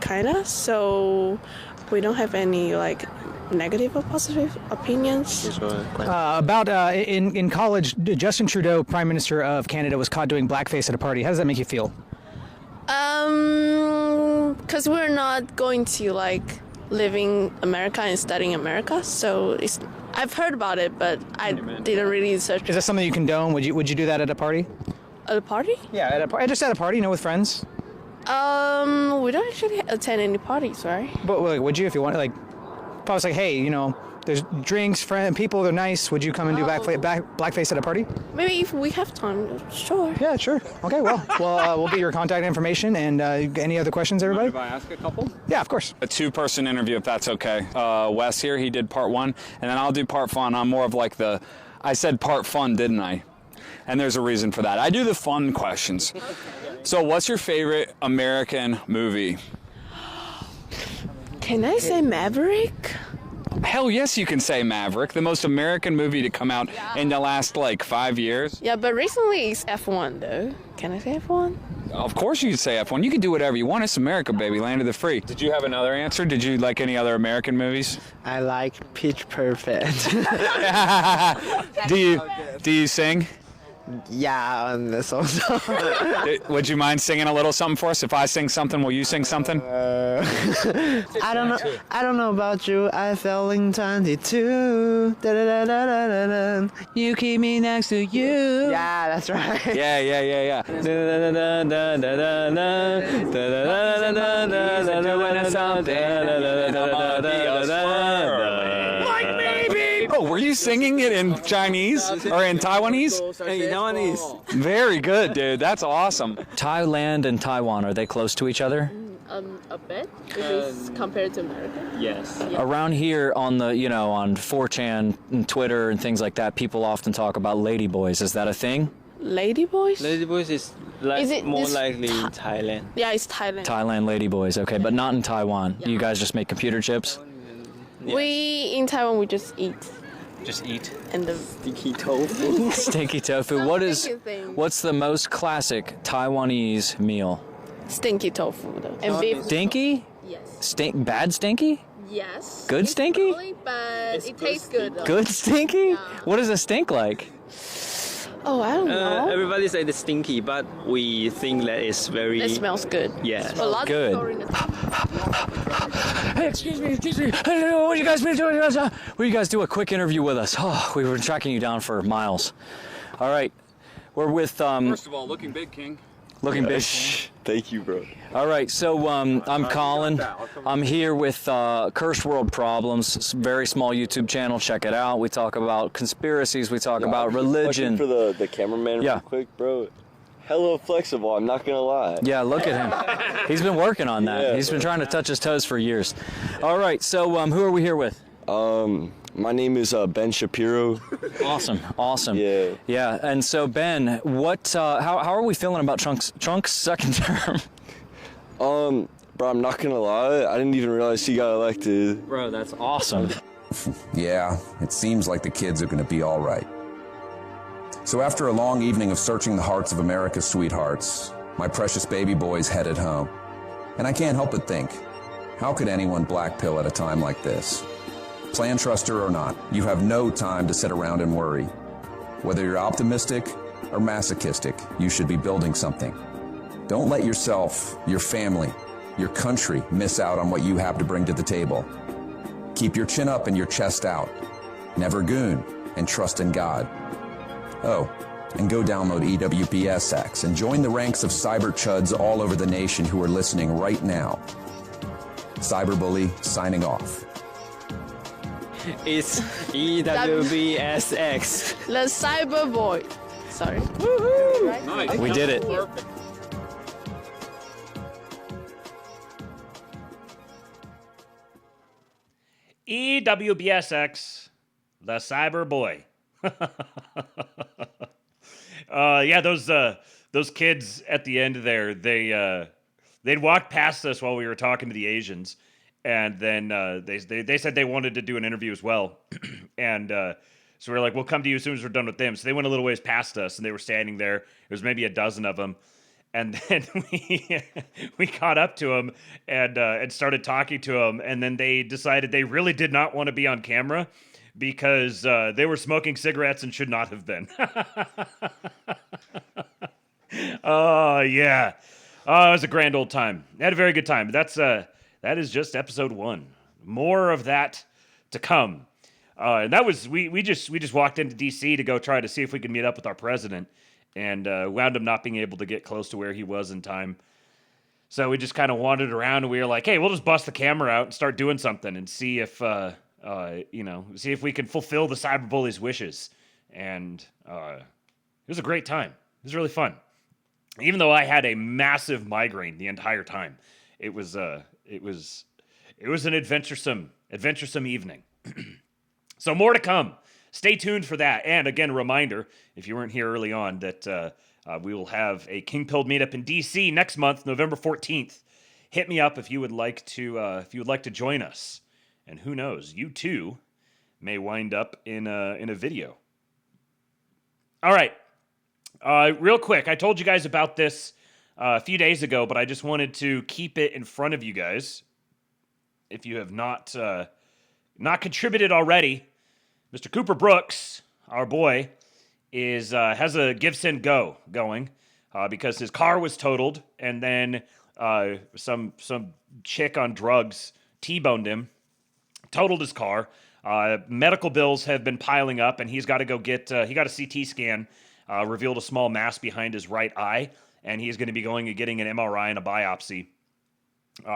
kinda. So we don't have any like negative or positive opinions. About in college, Justin Trudeau, Prime Minister of Canada, was caught doing blackface at a party. How does that make you feel? Because we're not going to like living America and studying America, so I've heard about it, but I didn't really search. Is that something you condone? Would you do that at a party? At a party? Yeah, just at a party, with friends. We don't actually attend any parties, right? But would you if you want? Like, if I was like, hey, there's drinks, people, they're nice. Would you come and do blackface at a party? Maybe if we have time, sure. Yeah, sure. Okay, well, we'll get your contact information. And any other questions, everybody? If I ask a couple? Yeah, of course. A two-person interview, if that's okay. Wes here, he did part one, and then I'll do part fun. I'm more of like I said part fun, didn't I? And there's a reason for that. I do the fun questions. So what's your favorite American movie? Can I say Maverick? Hell yes, you can say Maverick, the most American movie to come out in the last, 5 years. Yeah, but recently it's F1, though. Can I say F1? Of course you can say F1. You can do whatever you want. It's America, baby. Land of the free. Did you have another answer? Did you like any other American movies? I like Pitch Perfect. Do you sing? Yeah, on this also. Would you mind singing a little something for us? If I sing something, will you sing something? I don't know about you. I fell in 22. Da-da-da-da-da-da. You keep me next to you. Yeah, that's right. Yeah. Like me, baby. Oh, were you singing it in Chinese or in Taiwanese? Taiwanese. Very good, dude. That's awesome. Thailand and Taiwan, are they close to each other? A bit. If it's compared to America. Yes. Yeah. Around here on the, on 4chan and Twitter and things like that, people often talk about ladyboys. Is that a thing? Ladyboys? Ladyboys is more likely in Thailand. Yeah, it's Thailand. Thailand ladyboys, okay, but not in Taiwan. Yeah. You guys just make computer chips? Yeah. In Taiwan, we just eat. Just eat? And the stinky tofu. Stinky tofu. What's the most classic Taiwanese meal? Stinky tofu, though. And beef. Stinky? Yes. Bad stinky? Yes. Good it's stinky? Probably, but it tastes good, though. Good stinky? Yeah. What does a stink like? Oh, I don't know. Everybody say it's stinky, but we think that it's very... It smells good. Yeah. A lot good. Hey, excuse me. What you guys been doing? Will you guys do a quick interview with us? Oh, we were tracking you down for miles. All right. We're with... First of all, looking big, King. Looking big. Thank you, bro. All right, so I'm Colin. I'm here with Cursed World Problems. It's a very small YouTube channel. Check it out. We talk about conspiracies. We talk about religion. For the cameraman real quick, bro. hella flexible, I'm not gonna lie. Yeah, look at him. He's been working on that. Yeah, He's been trying to touch his toes for years. All right, so who are we here with? My name is Ben Shapiro. Awesome. Yeah. And so Ben, what? How are we feeling about Trunk's second term? Bro, I'm not gonna lie. I didn't even realize he got elected. Bro, that's awesome. Yeah, it seems like the kids are going to be all right. So after a long evening of searching the hearts of America's sweethearts, my precious baby boys headed home. And I can't help but think, how could anyone black pill at a time like this? Plan truster or not, you have no time to sit around and worry. Whether you're optimistic or masochistic, you should be building something. Don't let yourself, your family, your country miss out on what you have to bring to the table. Keep your chin up and your chest out. Never goon and trust in God. Oh, and go download EWBSX and join the ranks of cyber chuds all over the nation who are listening right now. Cyberbully signing off. It's EWBSX. The cyber boy. Sorry. Woohoo! Right? We did it. EWBSX, the cyber boy. Yeah, those kids at the end there, they'd walked past us while we were talking to the Asians, and then they said they wanted to do an interview as well, and so we were like, we'll come to you as soon as we're done with them. So they went a little ways past us, and they were standing there. There was maybe a dozen of them. And then we caught up to them and started talking to them. And then they decided they really did not want to be on camera because they were smoking cigarettes and should not have been. Oh, yeah. Oh, it was a grand old time. I had a very good time. That is just episode 1. More of that to come. And that was we just walked into DC to go try to see if we could meet up with our president, and wound up not being able to get close to where he was in time. So we just kind of wandered around, and we were like, hey, we'll just bust the camera out and start doing something and see if see if we can fulfill the cyberbully's wishes. And it was a great time. It was really fun. Even though I had a massive migraine the entire time, it was an adventuresome evening. So more to come. Stay tuned for that. And again, a reminder, if you weren't here early on, that we will have a King Pilled meetup in DC next month, November 14th. Hit me up if you would like to join us. And who knows, you too may wind up in a video. All right. Real quick, I told you guys about this a few days ago, but I just wanted to keep it in front of you guys. If you have not contributed already, Mr. Cooper Brooks, our boy, has a Give Send Go going because his car was totaled, and then some chick on drugs T-boned him, totaled his car. Medical bills have been piling up, and he's got to go get he got a CT scan, revealed a small mass behind his right eye, and he's going to be going and getting an MRI and a biopsy.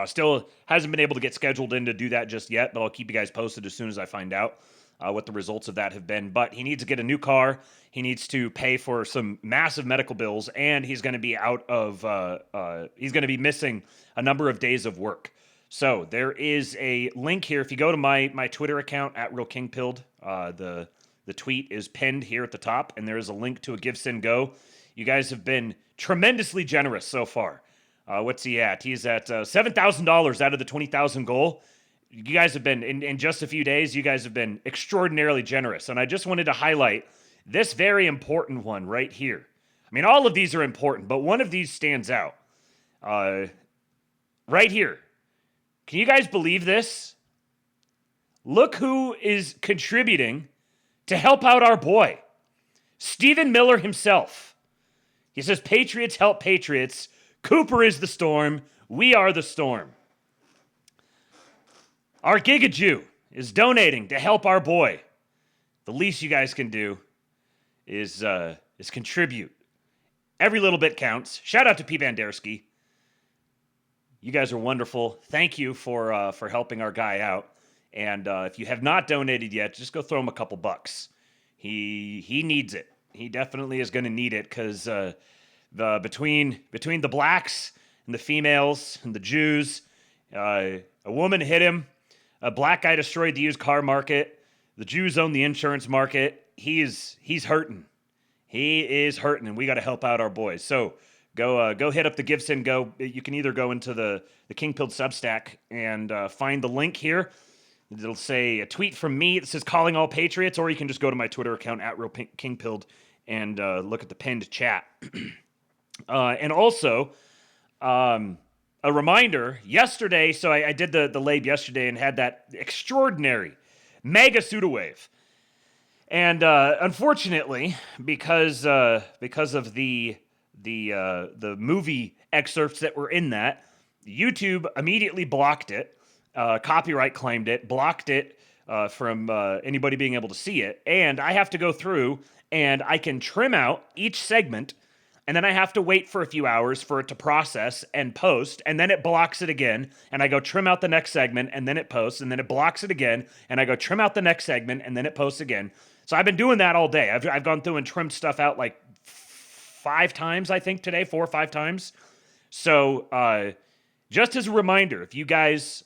Still hasn't been able to get scheduled in to do that just yet, but I'll keep you guys posted as soon as I find out what the results of that have been. But he needs to get a new car. He needs to pay for some massive medical bills, and he's going to be he's going to be missing a number of days of work. So there is a link here. If you go to my Twitter account at RealKingPilled, the tweet is pinned here at the top, and there is a link to a Give Send Go. You guys have been tremendously generous so far. What's he at? He's at $7,000 out of the $20,000 goal. You guys have been, in just a few days, you guys have been extraordinarily generous. And I just wanted to highlight this very important one right here. I mean, all of these are important, but one of these stands out. Right here. Can you guys believe this? Look who is contributing to help out our boy. Stephen Miller himself. He says, Patriots help Patriots. Cooper is the storm. We are the storm. Our Giga-Jew is donating to help our boy. The least you guys can do is contribute. Every little bit counts. Shout out to P. Bandersky. You guys are wonderful. Thank you for helping our guy out. And if you have not donated yet, just go throw him a couple bucks. He needs it. He definitely is going to need it because between the blacks and the females and the Jews, a woman hit him. A black guy destroyed the used car market. The Jews own the insurance market. He's hurting. He is hurting, and we got to help out our boys. So go hit up the Gibson. You can either go into the King Pilled Substack and find the link here. It'll say a tweet from me that says calling all patriots, or you can just go to my Twitter account @RealKingPilled and look at the pinned chat. And also, a reminder, yesterday, so I did the lab yesterday and had that extraordinary mega pseudowave. And unfortunately, because of the movie excerpts that were in that, YouTube immediately blocked it, copyright claimed it, blocked it from anybody being able to see it. And I have to go through and I can trim out each segment, and then I have to wait for a few hours for it to process and post, and then it blocks it again, and I go trim out the next segment, and then it posts, and then it blocks it again, and I go trim out the next segment, and then it posts again. So I've been doing that all day. I've gone through and trimmed stuff out like 5 times, I think, today, 4 or 5 times. So just as a reminder, if you guys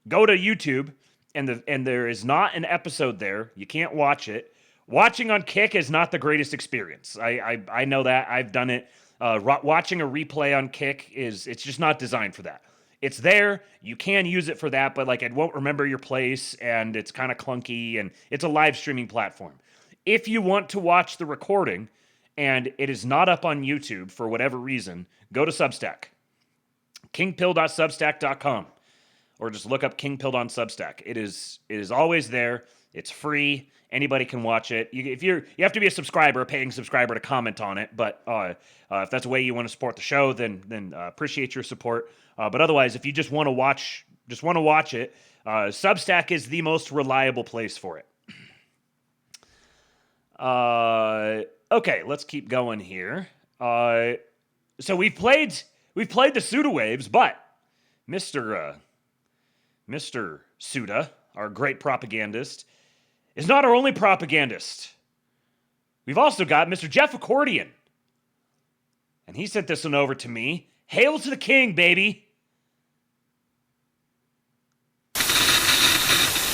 go to YouTube and there is not an episode there, you can't watch it. Watching on Kick is not the greatest experience. I know that. I've done it. Watching a replay on Kick it's just not designed for that. It's there. You can use it for that, but like it won't remember your place, and it's kind of clunky, and it's a live streaming platform. If you want to watch the recording and it is not up on YouTube for whatever reason, go to Substack. kingpill.substack.com, or just look up King Pilled on Substack. It is always there. It's free. Anybody can watch it. You have to be a subscriber, a paying subscriber, to comment on it. But if that's a way you want to support the show, then appreciate your support. But otherwise, if you just want to watch it, Substack is the most reliable place for it. Okay, let's keep going here. So we've played the pseudowaves, but Mr. Suda, our great propagandist, is not our only propagandist. We've also got Mr. Jeff Accordion. And he sent this one over to me. Hail to the king, baby.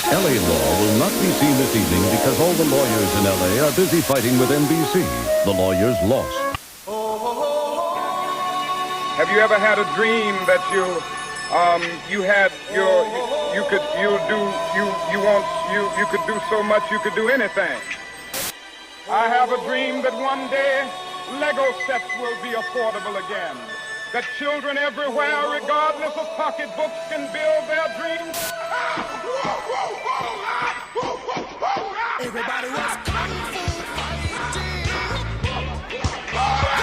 LA Law will not be seen this evening because all the lawyers in LA are busy fighting with NBC. The lawyers lost. Have you ever had a dream that you could do so much, you could do anything? I have a dream that one day Lego sets will be affordable again. That children everywhere, regardless of pocketbooks, can build their dreams. Everybody was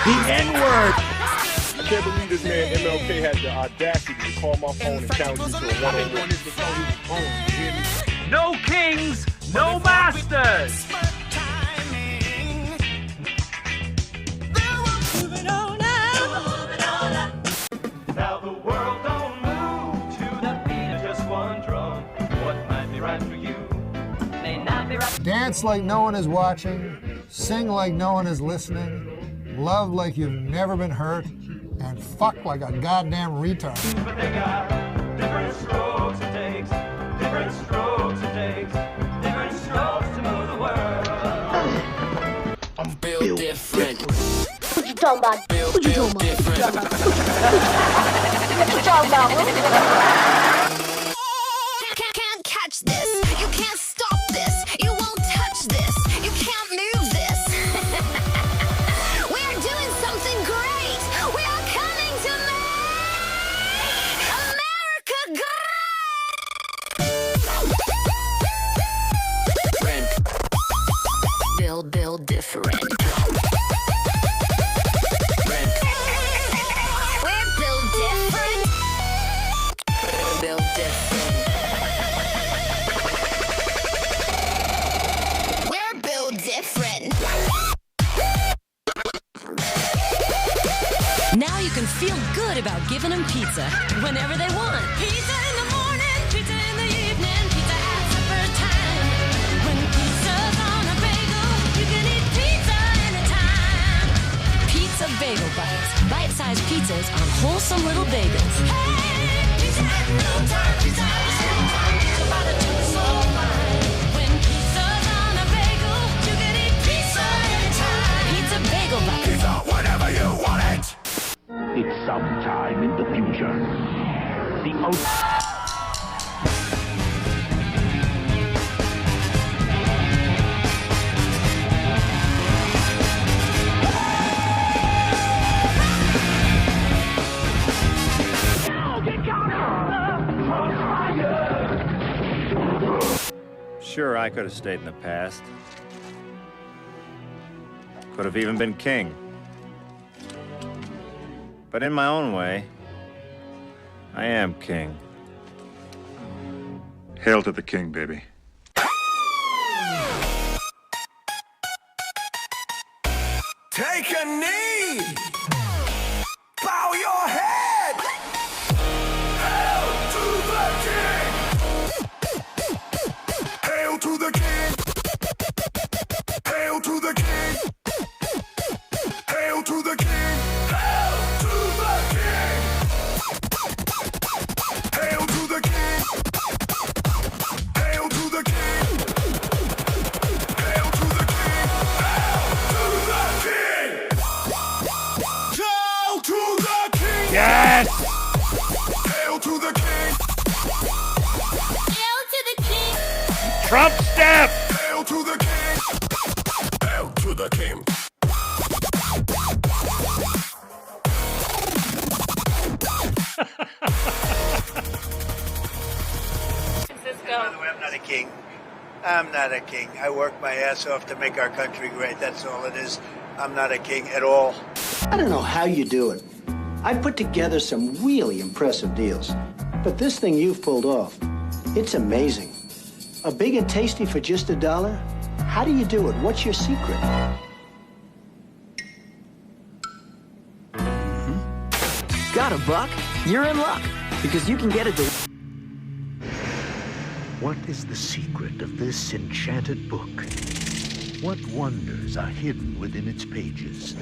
the N-word. I can't believe this man MLK had the audacity to call my phone and challenge me to a one-on-one. No kings, no masters. Now the world don't move to the beat of just one drum. What might be right for you may not be right. Dance like no one is watching, sing like no one is listening, love like you've never been hurt, and fuck like a goddamn retard. But they got different strokes it takes, different strokes it takes, different strokes to move the world. I'm built different. What you talking about? What you talking about? What you talking about? Can't catch this. You can't stop this. You won't touch this. You can't move this. We are doing something great. We are coming to make America great. Build different. Now you can feel good about giving them pizza whenever they want. Pizza in the morning, pizza in the evening, pizza at supper time. When pizza's on a bagel, you can eat pizza anytime. Pizza Pizza Bagel Bites. Bite-sized pizzas on wholesome little bagels. Hey, pizza at noontime, pizza at noontime. Pizza by the two so fine. When pizza's on a bagel, you can eat pizza anytime. Pizza Bagel Bites. Pizza whenever you want it. It's sometime in the future. The Sure, I could have stayed in the past. Could have even been king. But in my own way, I am king. Hail to the king, baby. Take a knee. Bow your head. Hail to the king. Hail to the king. Hail to the king. Hail to the king. Hail to the king. Hail to the king. Hail to the king. Hail to the king. Hail to the king. Hail to the king. Yes. Hail to the king. Hail to the king. Trump step. Hail to the king. Hail to the king. By the way, I'm not a king. I'm not a king. I work my ass off to make our country great. That's all it is. I'm not a king at all. I don't know how you do it. I put together some really impressive deals. But this thing you've pulled off, it's amazing. A big and tasty for just $1? How do you do it? What's your secret? Got a buck? You're in luck, because you can get it to... What is the secret of this enchanted book? What wonders are hidden within its pages?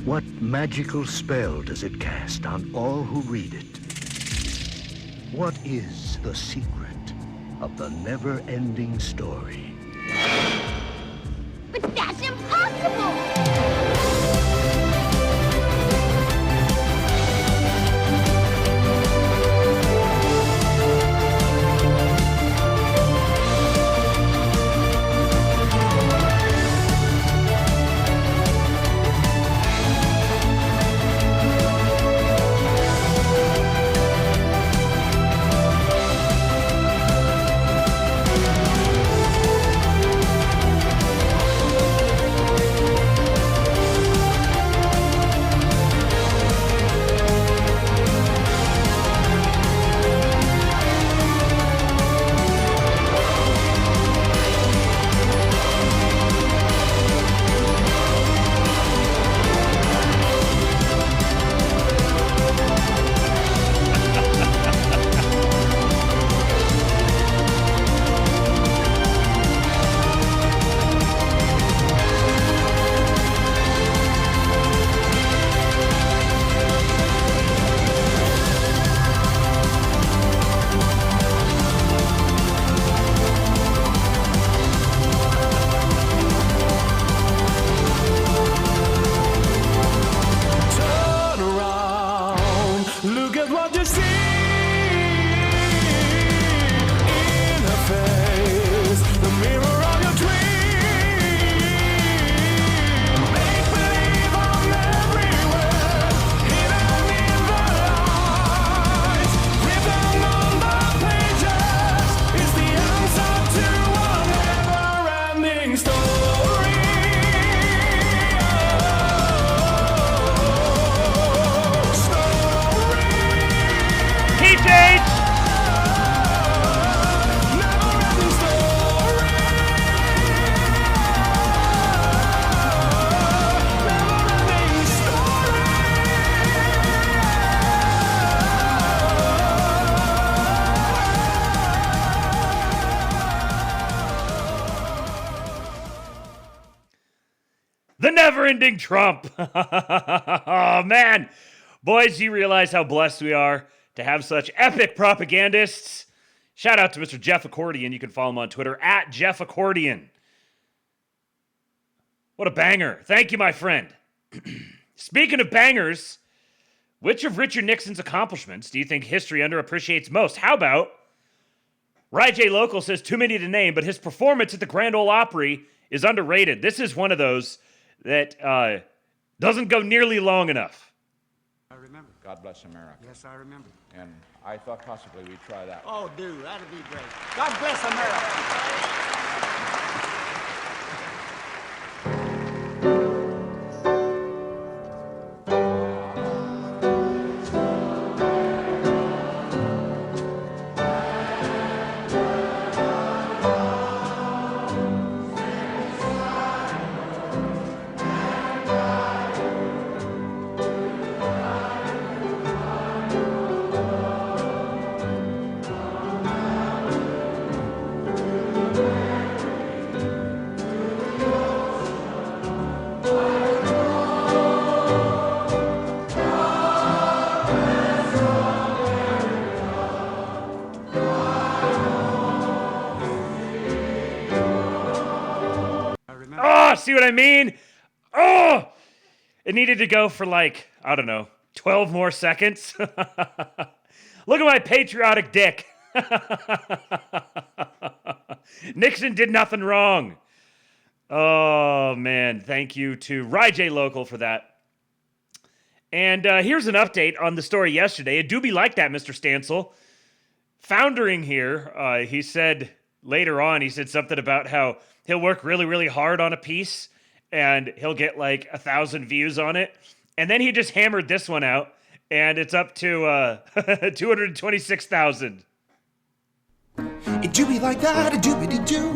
What magical spell does it cast on all who read it? What is the secret of the never-ending story? But that's impossible! never-ending Trump. Oh, man. Boys, do you realize how blessed we are to have such epic propagandists? Shout out to Mr. Jeff Accordion. You can follow him on Twitter, at Jeff Accordion. What a banger. Thank you, my friend. Speaking of bangers, which of Richard Nixon's accomplishments do you think history underappreciates most? How about Ry J. Local says too many to name, but his performance at the Grand Ole Opry is underrated. This is one of those that doesn't go nearly long enough. I remember. God bless America. Yes, I remember. And I thought possibly we'd try that. Oh, dude, that'd be great. God bless America. Oh, see what I mean? Oh, it needed to go for like, I don't know, 12 more seconds. Look at my patriotic dick. Nixon did nothing wrong. Oh, man. Thank you to Ry J. Local for that. And here's an update on the story yesterday. It do be like that, Mr. Stansel. Foundering here, he said later on, he said something about how he'll work really, really hard on a piece and he'll get like 1,000 views on it. And then he just hammered this one out and it's up to 226,000. It do be like that, it do be do.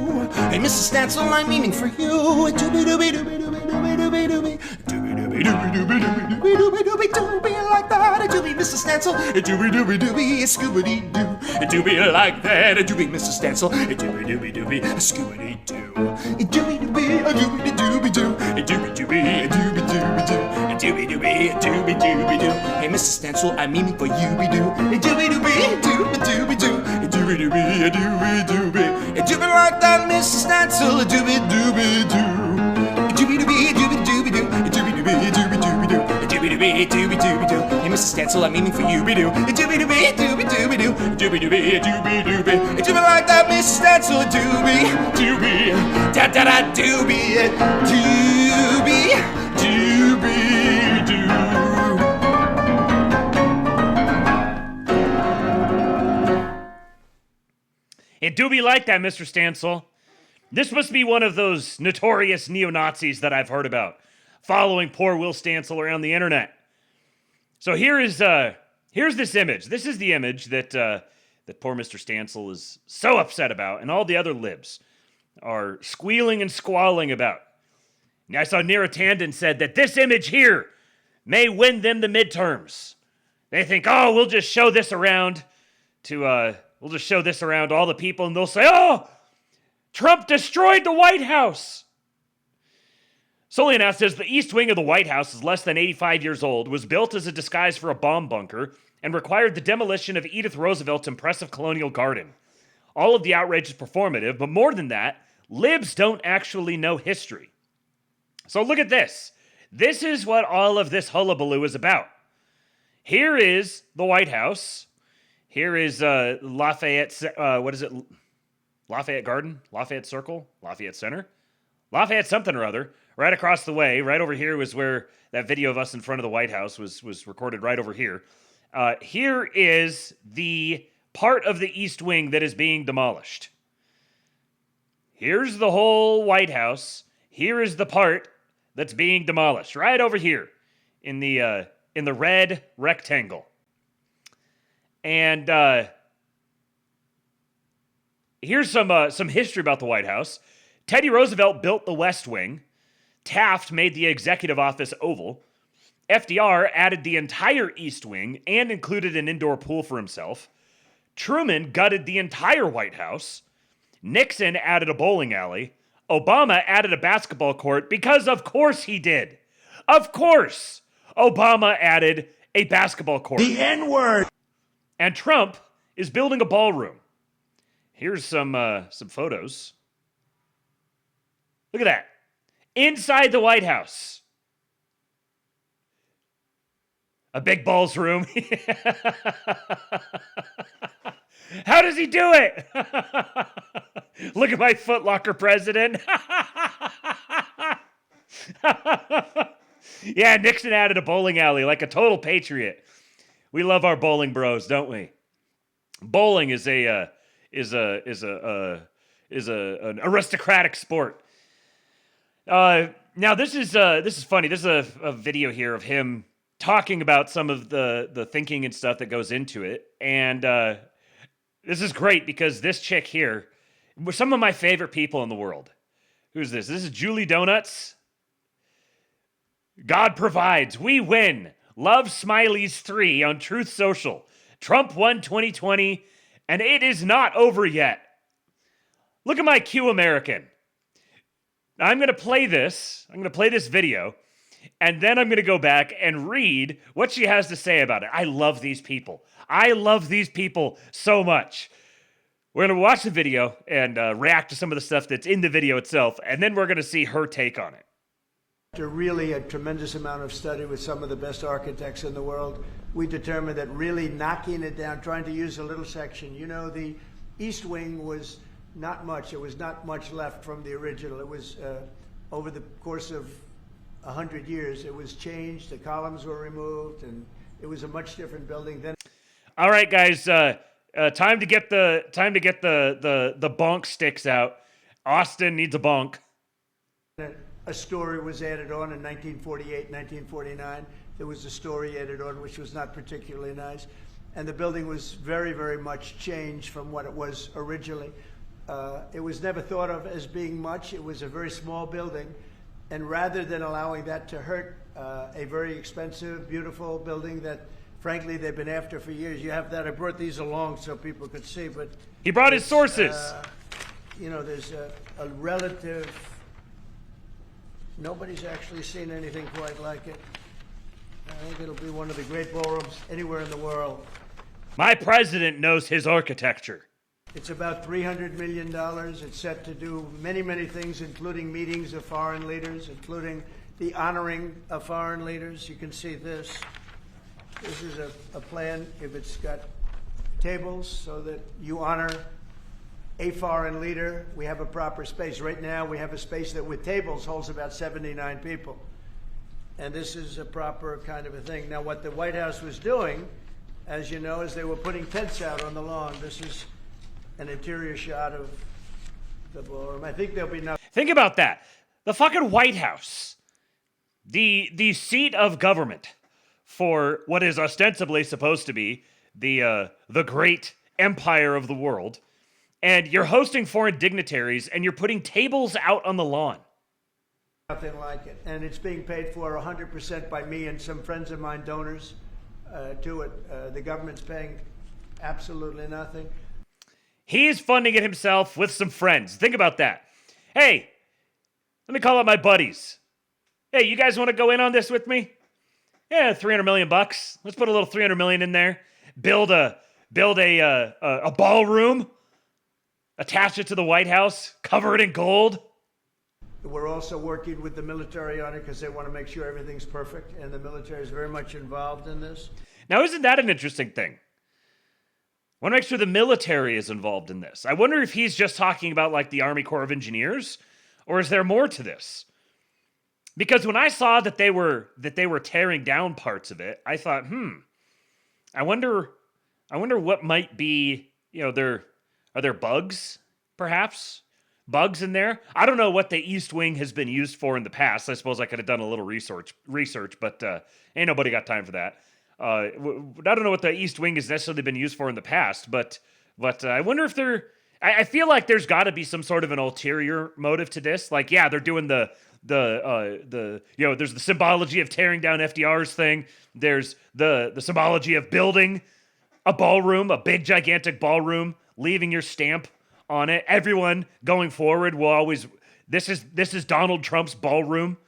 Hey, Mrs. Stansel, I'm aiming for you. It do be do be do be do be do be do be do be. Do be do be do be do be do be do be do be do be do be like that. It do be Mrs. Stansel. It do be do be do be Scooby Doo. It do be like that. It do be Mrs. Stansel. It do be Scooby Doo. It do be do be a do be do be do. It do be do be a do be do be do. It do be do be a do be do be do. Hey, Mrs. Stansel, I'm aiming for you be do. It do be do be do be do be do. It do be do be a do be do be. It do be like that, Mrs. Stansel. It do be do be do. It do be do be do be do be do. It do be do be do be do be do. It do be do be do be do be do. Hey, Mrs. Stansel, I'm aiming for you be do. It do be do be do be do be do. It do be do be do be do be. It do be like that, Mrs. Stansel. It do be da da da do be do be do be do. It do be like that, Mr. Stansel. This must be one of those notorious neo-Nazis that I've heard about, following poor Will Stansel around the internet. So here's this image. This is the image that poor Mr. Stansel is so upset about, and all the other libs are squealing and squalling about. Now, I saw Neera Tanden said that this image here may win them the midterms. They think, oh, we'll just show this around to all the people, and they'll say, oh, Trump destroyed the White House. Soliana says the East Wing of the White House is less than 85 years old, was built as a disguise for a bomb bunker, and required the demolition of Edith Roosevelt's impressive colonial garden. All of the outrage is performative, but more than that, libs don't actually know history. So look at this. This is what all of this hullabaloo is about. Here is the White House. Here is Lafayette, Lafayette Garden? Lafayette Circle? Lafayette Center? Lafayette something or other. Right across the way, right over here was where that video of us in front of the White House was recorded right over here. Here is the part of the East Wing that is being demolished. Here's the whole White House. Here is the part that's being demolished, right over here in the red rectangle. And here's some history about the White House. Teddy Roosevelt built the West Wing. Taft made the executive office oval. FDR added the entire East Wing and included an indoor pool for himself. Truman gutted the entire White House. Nixon added a bowling alley. Obama added a basketball court because of course he did. Of course, Obama added a basketball court. The N-word. And Trump is building a ballroom. Here's some photos. Look at that. Inside the White House. A big balls room. How does he do it? Look at my Foot Locker president. Yeah, Nixon added a bowling alley like a total patriot. We love our bowling bros, don't we? Bowling is an aristocratic sport. Now this is funny. This is a video here of him talking about some of the thinking and stuff that goes into it, and this is great because this chick here was some of my favorite people in the world. Who's this? This is Julie Donuts. God provides. We win. Love Smileys 3 on Truth Social. Trump won 2020, and it is not over yet. Look at my Q American. I'm going to play this. I'm going to play this video, and then I'm going to go back and read what she has to say about it. I love these people. I love these people so much. We're going to watch the video and react to some of the stuff that's in the video itself, and then we're going to see her take on it. After really a tremendous amount of study with some of the best architects in the world, we determined that really knocking it down, trying to use a little section. You know, the East Wing was not much. There was not much left from the original. It was, over the course of 100 years, it was changed. The columns were removed, and it was a much different building then. All right, guys, time to get the bonk sticks out. Austin needs a bonk. A story was added on in 1948, 1949. There was a story added on, which was not particularly nice. And the building was very, very much changed from what it was originally. It was never thought of as being much. It was a very small building. And rather than allowing that to hurt a very expensive, beautiful building that, frankly, they've been after for years. You have that. I brought these along so people could see. But he brought his sources. You know, there's a relative... Nobody's actually seen anything quite like it. I think it'll be one of the great ballrooms anywhere in the world. My president knows his architecture. It's about $300 million. It's set to do many, many things, including meetings of foreign leaders, including the honoring of foreign leaders. You can see this. This is a plan. If it's got tables so that you honor a foreign leader, we have a proper space. Right now, we have a space that with tables holds about 79 people. And this is a proper kind of a thing. Now, what the White House was doing, as you know, is they were putting tents out on the lawn. This is an interior shot of the ballroom. I think there'll be nothing. Think about that. The fucking White House. The seat of government for what is ostensibly supposed to be the great empire of the world. And you're hosting foreign dignitaries, and you're putting tables out on the lawn. Nothing like it. And it's being paid for 100% by me and some friends of mine, donors to it. The government's paying absolutely nothing. He's funding it himself with some friends. Think about that. Hey, let me call up my buddies. Hey, you guys want to go in on this with me? Yeah, $300 million bucks. Let's put a little $300 million in there. Build a ballroom. Attach it to the White House, cover it in gold. We're also working with the military on it because they want to make sure everything's perfect, and the military is very much involved in this. Now, isn't that an interesting thing? I want to make sure the military is involved in this. I wonder if he's just talking about like the Army Corps of Engineers, or is there more to this? Because when I saw that they were tearing down parts of it, I thought, I wonder what might be, are there bugs, perhaps? Bugs in there? I don't know what the East Wing has been used for in the past. I suppose I could have done a little research, but ain't nobody got time for that. I don't know what the East Wing has necessarily been used for in the past, but I wonder if I feel like there's got to be some sort of an ulterior motive to this. Like, yeah, they're doing there's the symbology of tearing down FDR's thing. There's the symbology of building a ballroom, a big gigantic ballroom, leaving your stamp on it. Everyone going forward will always, this is Donald Trump's ballroom.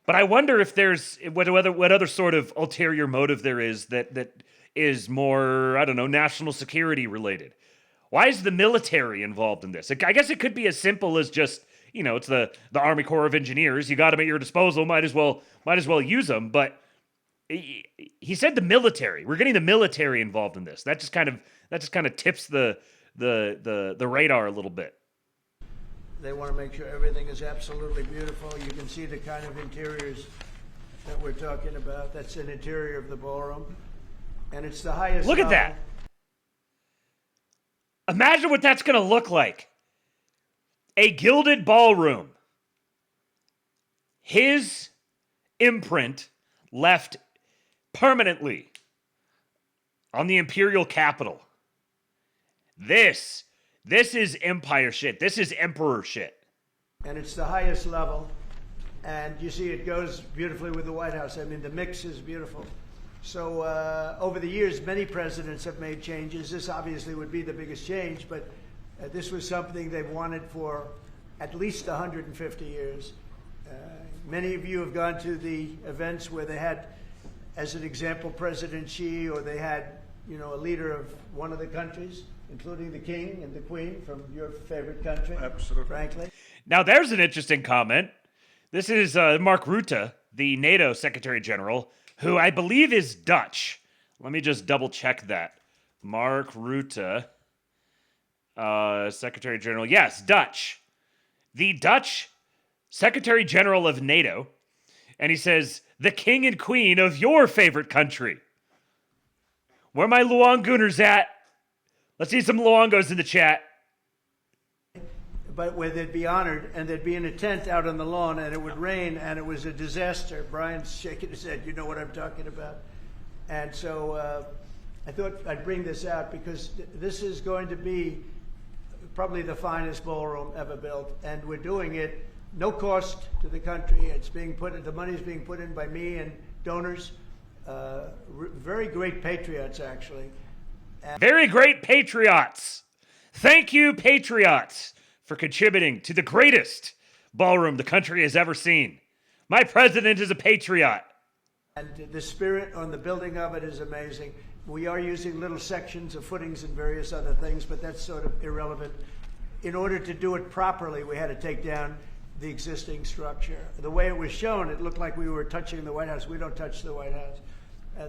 But I wonder if there's what other sort of ulterior motive there is that is more, I don't know, national security related. Why is the military involved in this? I guess it could be as simple as just, you know, it's the Army Corps of Engineers. You got them at your disposal. Might as well use them. But he said the military. We're getting the military involved in this. That just kind of tips the radar a little bit. They want to make sure everything is absolutely beautiful. You can see the kind of interiors that we're talking about. That's an interior of the ballroom. And it's the highest Look at that. Imagine what that's going to look like. A gilded ballroom. His imprint left permanently on the imperial capital. This is empire shit. This is emperor shit. And it's the highest level. And you see it goes beautifully with the White House. I mean, the mix is beautiful. So over the years, many presidents have made changes. This obviously would be the biggest change, but this was something they've wanted for at least 150 years. Many of you have gone to the events where they had, as an example, President Xi, or they had, you know, a leader of one of the countries, including the king and the queen from your favorite country. Absolutely. Frankly. Now, there's an interesting comment. This is Mark Rutte, the NATO Secretary General, who I believe is Dutch. Let me just double check that. Mark Rutte, Secretary General. Yes, Dutch. The Dutch Secretary General of NATO. And he says, the king and queen of your favorite country. Where my Luangooners at? Let's see some Luangos in the chat. But where they'd be honored, and they'd be in a tent out on the lawn, and it would rain, and it was a disaster. Brian's shaking his head. You know what I'm talking about. And so I thought I'd bring this out because this is going to be probably the finest ballroom ever built, and we're doing it no cost to the country. It's being the money's being put in by me and donors, very great patriots, actually. Very great patriots. Thank you, patriots, for contributing to the greatest ballroom the country has ever seen. My president is a patriot. And the spirit on the building of it is amazing. We are using little sections of footings and various other things, but that's sort of irrelevant. In order to do it properly, we had to take down the existing structure. The way it was shown, it looked like we were touching the White House. We don't touch the White House.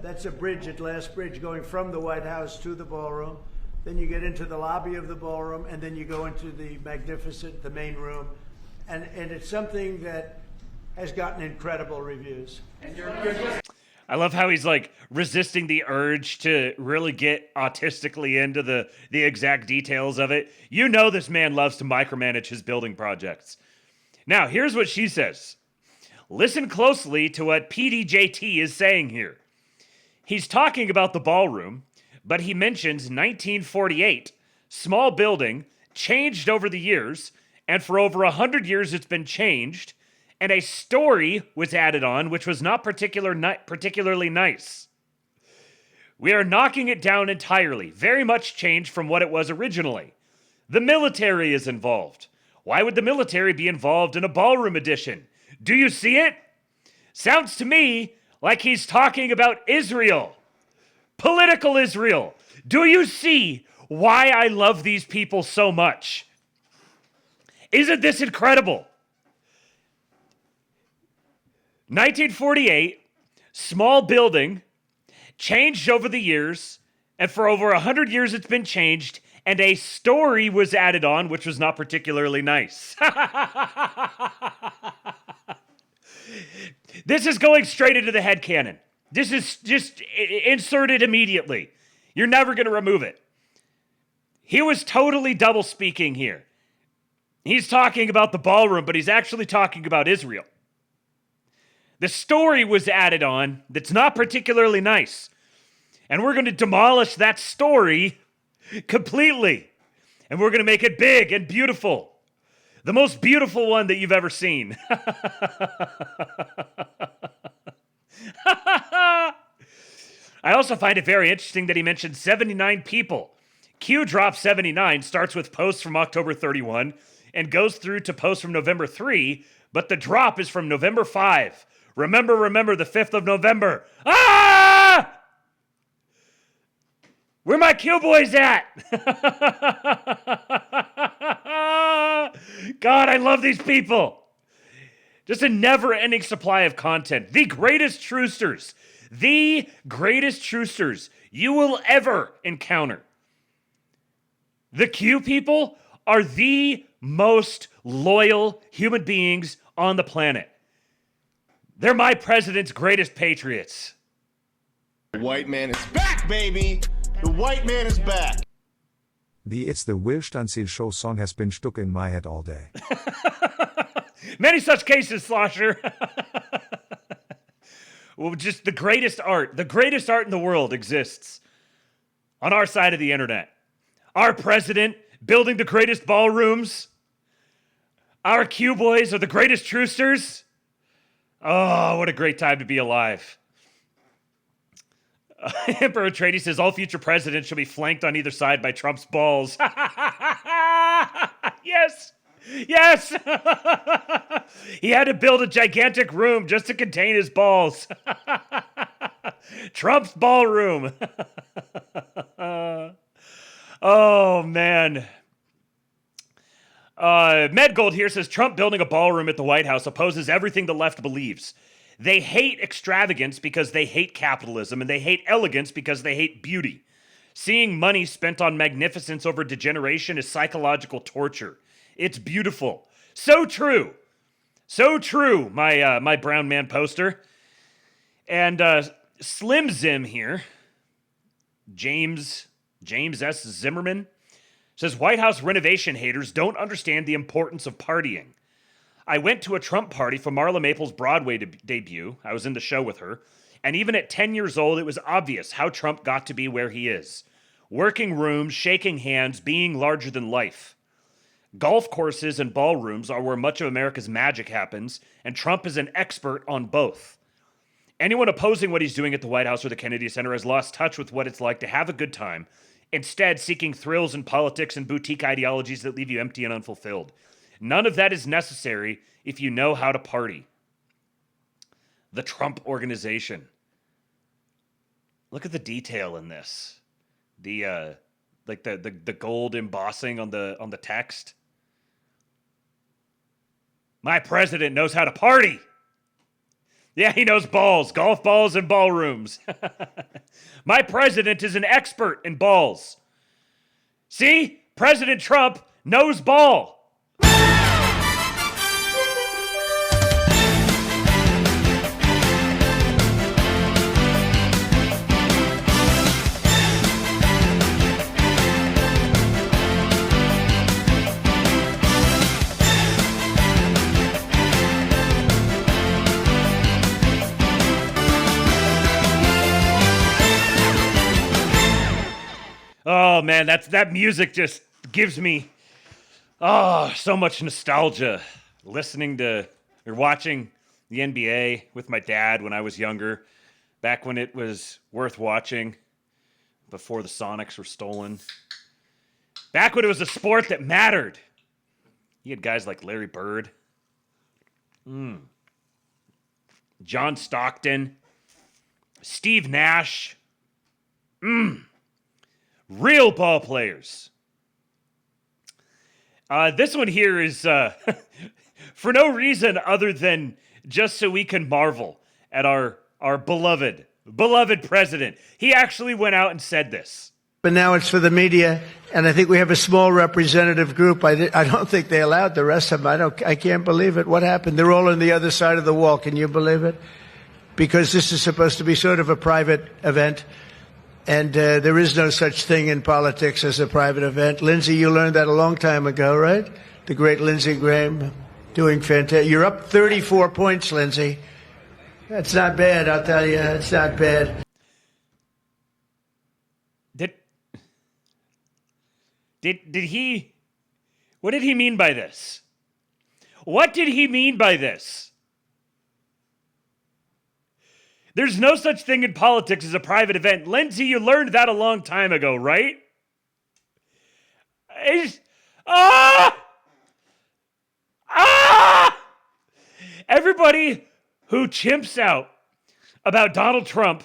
That's a bridge, a glass bridge, going from the White House to the ballroom. Then you get into the lobby of the ballroom, and then you go into the magnificent, the main room. And it's something that has gotten incredible reviews. And you're just... I love how he's like resisting the urge to really get autistically into the exact details of it. You know this man loves to micromanage his building projects. Now, here's what she says. Listen closely to what PDJT is saying here. He's talking about the ballroom, but he mentions 1948, small building, changed over the years, and for over 100 years it's been changed, and a story was added on, which was not particularly nice. We are knocking it down entirely, very much changed from what it was originally. The military is involved. Why would the military be involved in a ballroom edition? Do you see it? Sounds to me like he's talking about Israel. Political Israel. Do you see why I love these people so much? Isn't this incredible? 1948, small building, changed over the years, and for over 100 years it's been changed, and a story was added on, which was not particularly nice. This is going straight into the headcanon. This is just inserted immediately. You're never going to remove it. He was totally double speaking here. He's talking about the ballroom, but he's actually talking about Israel. The story was added on that's not particularly nice. And we're going to demolish that story completely. And we're going to make it big and beautiful. The most beautiful one that you've ever seen. I also find it very interesting that he mentioned 79 people. Q Drop 79 starts with posts from October 31 and goes through to posts from November 3, but the drop is from November 5, Remember the 5th of November. Ah! Where my Q boys at? God, I love these people. Just a never-ending supply of content. The greatest truthsters you will ever encounter. The Q people are the most loyal human beings on the planet. They're my president's greatest patriots. The white man is back, baby! The white man is back! The It's the Will Stanziel Show song has been stuck in my head all day. Many such cases, Slosher. Well, just the greatest art in the world exists on our side of the internet. Our president building the greatest ballrooms. Our Q boys are the greatest truthsters. Oh, what a great time to be alive. Emperor Trady says all future presidents shall be flanked on either side by Trump's balls. Yes. Yes. He had to build a gigantic room just to contain his balls. Trump's ballroom. Oh, man. Medgold here says Trump building a ballroom at the White House opposes everything the left believes. They hate extravagance because they hate capitalism, and they hate elegance because they hate beauty. Seeing money spent on magnificence over degeneration is psychological torture. It's beautiful. So true. So true, my brown man poster. And Slim Zim here, James S. Zimmerman, says White House renovation haters don't understand the importance of partying. I went to a Trump party for Marla Maples' Broadway debut. I was in the show with her. And even at 10 years old, it was obvious how Trump got to be where he is. Working rooms, shaking hands, being larger than life. Golf courses and ballrooms are where much of America's magic happens, and Trump is an expert on both. Anyone opposing what he's doing at the White House or the Kennedy Center has lost touch with what it's like to have a good time, instead seeking thrills in politics and boutique ideologies that leave you empty and unfulfilled. None of that is necessary if you know how to party. The Trump Organization. Look at the detail in this. The gold embossing on the text. My president knows how to party. Yeah, he knows balls, golf balls, and ballrooms. My president is an expert in balls. See? President Trump knows ball. Oh man, that music just gives me so much nostalgia. Listening to or watching the NBA with my dad when I was younger, back when it was worth watching, before the Sonics were stolen. Back when it was a sport that mattered. You had guys like Larry Bird, John Stockton, Steve Nash. Real ball players. This one here is for no reason other than just so we can marvel at our beloved president. He actually went out and said this. But now it's for the media, and I think we have a small representative group. I don't think they allowed the rest of them. I can't believe it. What happened? They're all on the other side of the wall. Can you believe it? Because this is supposed to be sort of a private event. And there is no such thing in politics as a private event. Lindsey, you learned that a long time ago, right? The great Lindsey Graham doing fantastic. You're up 34 points, Lindsey. That's not bad, I'll tell you. It's not bad. Did he... What did he mean by this? What did he mean by this? There's no such thing in politics as a private event. Lindsay, you learned that a long time ago, right? Everybody who chimps out about Donald Trump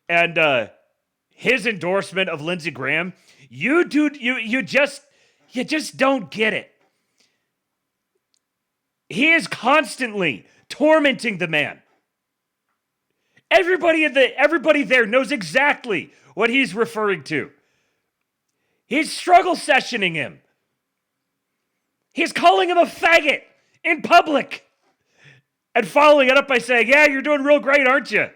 and his endorsement of Lindsey Graham, you just don't get it. He is constantly tormenting the man. Everybody there knows exactly what he's referring to. He's struggle sessioning him. He's calling him a faggot in public. And following it up by saying, yeah, you're doing real great, aren't you?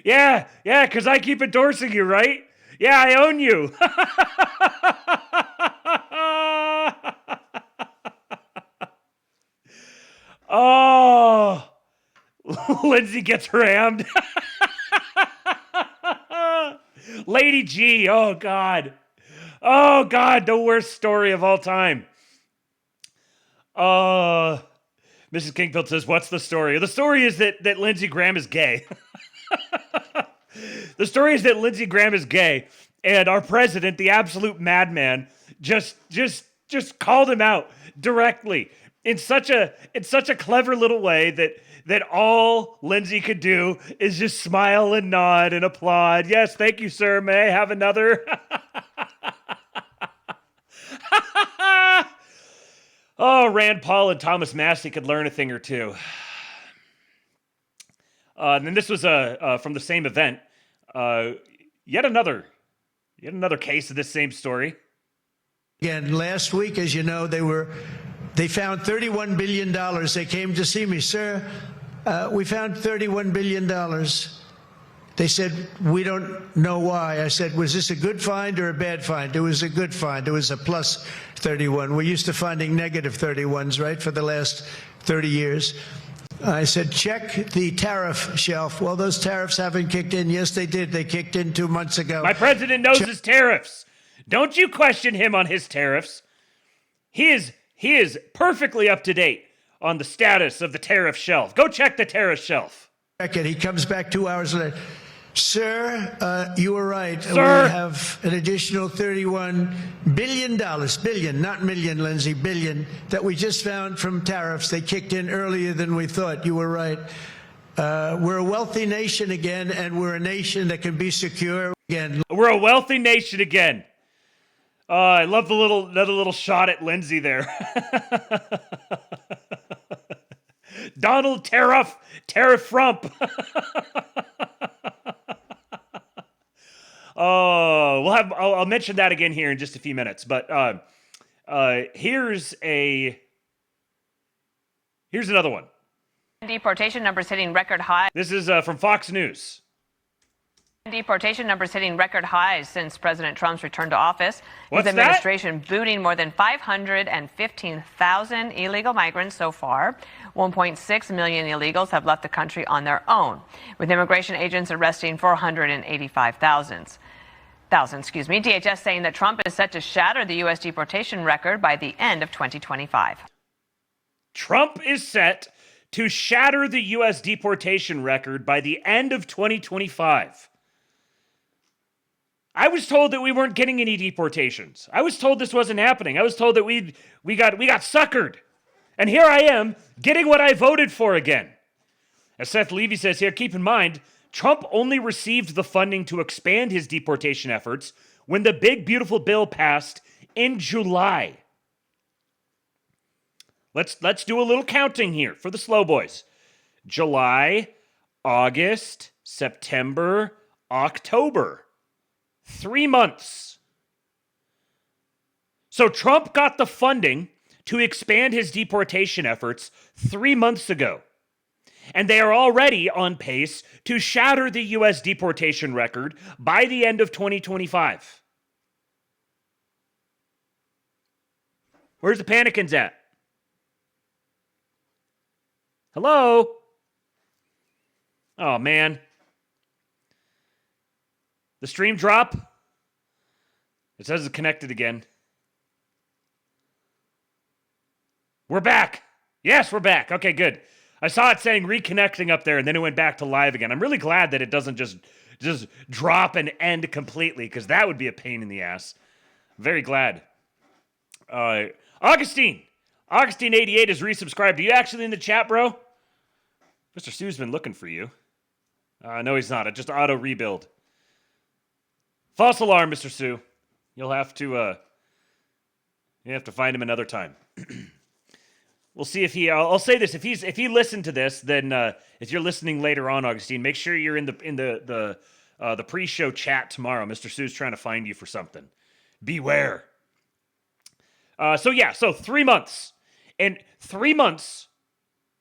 Yeah, because I keep endorsing you, right? Yeah, I own you. Oh, Lindsay gets rammed. Lady G, oh God, the worst story of all time. Mrs. Kingfield says, what's the story? The story is that Lindsey Graham is gay. The story is that Lindsey Graham is gay, and our president, the absolute madman, just called him out directly in such a clever little way that all Lindsey could do is just smile and nod and applaud. Yes, thank you, sir. May I have another? Oh, Rand Paul and Thomas Massey could learn a thing or two. And then this was from the same event. Yet another case of this same story. Again, last week, as you know, they found $31 billion. They came to see me, sir. We found $31 billion. They said, we don't know why. I said, was this a good find or a bad find? It was a good find. It was a plus 31. We're used to finding negative 31s, right, for the last 30 years. I said, check the tariff shelf. Well, those tariffs haven't kicked in. Yes, they did. They kicked in 2 months ago. My president knows his tariffs. Don't you question him on his tariffs. He is perfectly up to date on the status of the tariff shelf. Go check the tariff shelf. He comes back 2 hours later. Sir, you were right. Sir. We have an additional $31 billion, billion, not million, Lindsay, billion, that we just found from tariffs. They kicked in earlier than we thought. You were right. We're a wealthy nation again, and we're a nation that can be secure again. We're a wealthy nation again. I love the little shot at Lindsay there. Donald Tariff Trump. Oh, I'll mention that again here in just a few minutes. But here's another one. Deportation numbers hitting record highs. This is from Fox News. Deportation numbers hitting record highs since President Trump's return to office. What's His administration booting more than 515,000 illegal migrants so far. 1.6 million illegals have left the country on their own, with immigration agents arresting 485,000. DHS saying that Trump is set to shatter the U.S. deportation record by the end of 2025. Trump is set to shatter the U.S. deportation record by the end of 2025. I was told that we weren't getting any deportations. I was told this wasn't happening. I was told that we got suckered. And here I am, getting what I voted for again. As Seth Levy says here, keep in mind, Trump only received the funding to expand his deportation efforts when the big, beautiful bill passed in July. Let's do a little counting here for the slow boys. July, August, September, October. 3 months. So Trump got the funding to expand his deportation efforts 3 months ago. And they are already on pace to shatter the U.S. deportation record by the end of 2025. Where's the Panicans at? Hello? Oh, man. The stream drop? It says it's connected again. We're back. Yes, we're back. Okay, good. I saw it saying reconnecting up there, and then it went back to live again. I'm really glad that it doesn't just drop and end completely, because that would be a pain in the ass. Very glad. Augustine 88 is resubscribed. Are you actually in the chat, bro? Mr. Sue's been looking for you. No, he's not. It just auto rebuild. False alarm, Mr. Sue. You'll have to find him another time. We'll see if he. I'll say this: if he listened to this, then if you're listening later on, Augustine, make sure you're in the pre-show chat tomorrow. Mr. Sue's trying to find you for something. Beware. So 3 months, and 3 months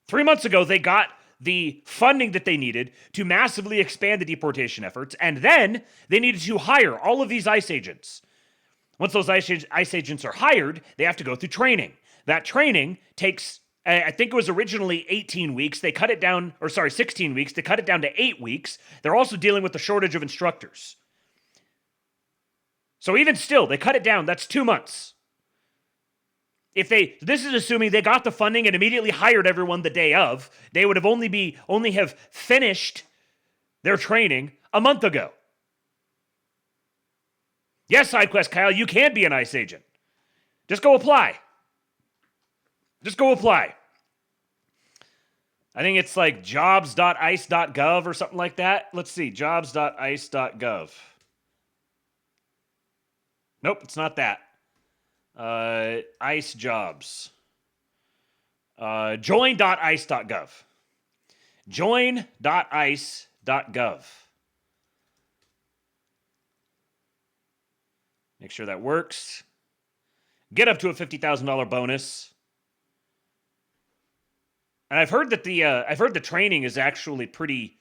ago they got the funding that they needed to massively expand the deportation efforts, and then they needed to hire all of these ICE agents. Once those ICE agents are hired, they have to go through training. That training takes, I think it was originally 18 weeks. They cut it down, 16 weeks. They cut it down to 8 weeks. They're also dealing with the shortage of instructors. So even still, they cut it down. That's 2 months. This is assuming they got the funding and immediately hired everyone the day of. They would have only have finished their training a month ago. Yes, SideQuest Kyle, you can be an ICE agent. Just go apply. I think it's like jobs.ice.gov or something like that. Let's see, jobs.ice.gov. Nope, it's not that. ICE jobs. Join.ice.gov. Join.ice.gov. Make sure that works. Get up to a $50,000 bonus. And I've heard that the training is actually pretty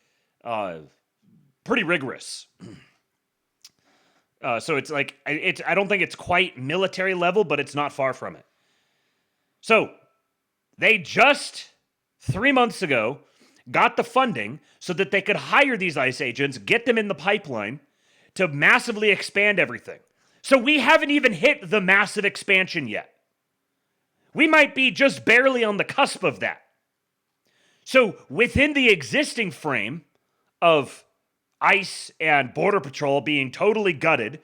rigorous. So it's like I don't think it's quite military level, but it's not far from it. So they just 3 months ago got the funding so that they could hire these ICE agents, get them in the pipeline to massively expand everything. So we haven't even hit the massive expansion yet. We might be just barely on the cusp of that. So within the existing frame of ICE and Border Patrol being totally gutted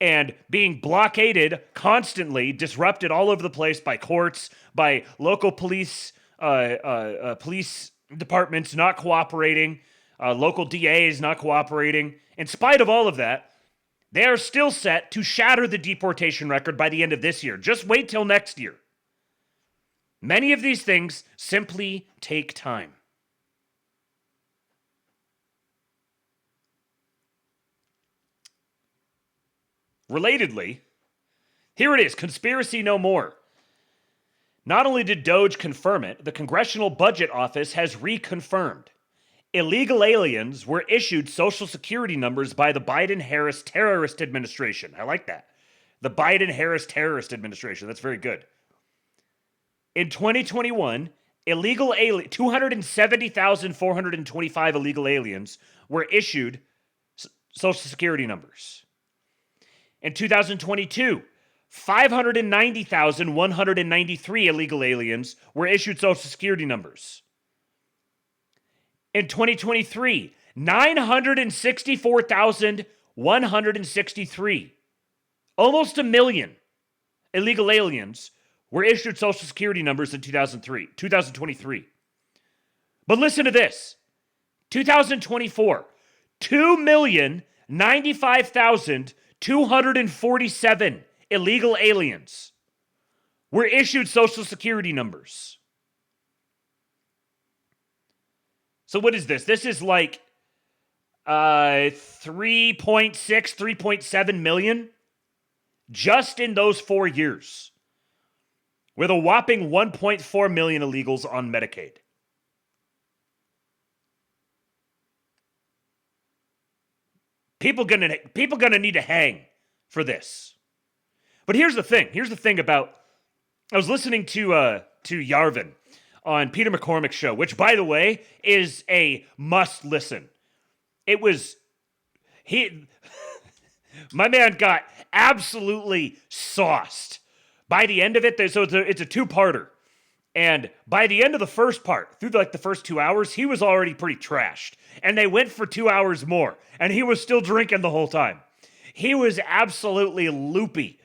and being blockaded constantly, disrupted all over the place by courts, by local police departments not cooperating, local DAs not cooperating. In spite of all of that, they are still set to shatter the deportation record by the end of this year. Just wait till next year. Many of these things simply take time. Relatedly, here it is, conspiracy no more. Not only did Doge confirm it, the Congressional Budget Office has reconfirmed. Illegal aliens were issued Social Security numbers by the Biden-Harris terrorist administration. I like that. The Biden-Harris terrorist administration. That's very good. In 2021, 270,425 illegal aliens were issued Social Security numbers. In 2022, 590,193 illegal aliens were issued Social Security numbers. In 2023, 964,163, almost a million illegal aliens were issued Social Security numbers in 2023. But listen to this. 2024, 2,095,247 illegal aliens were issued Social Security numbers. So what is this? This is like 3.6, 3.7 million just in those 4 years, with a whopping 1.4 million illegals on Medicaid. People gonna need to hang for this. But here's the thing. Here's the thing about. I was listening to Yarvin on Peter McCormick's show, which, by the way, is a must listen. My man got absolutely sauced by the end of it. So it's a two-parter. And by the end of the first part, through the first 2 hours, he was already pretty trashed. And they went for 2 hours more, and he was still drinking the whole time. He was absolutely loopy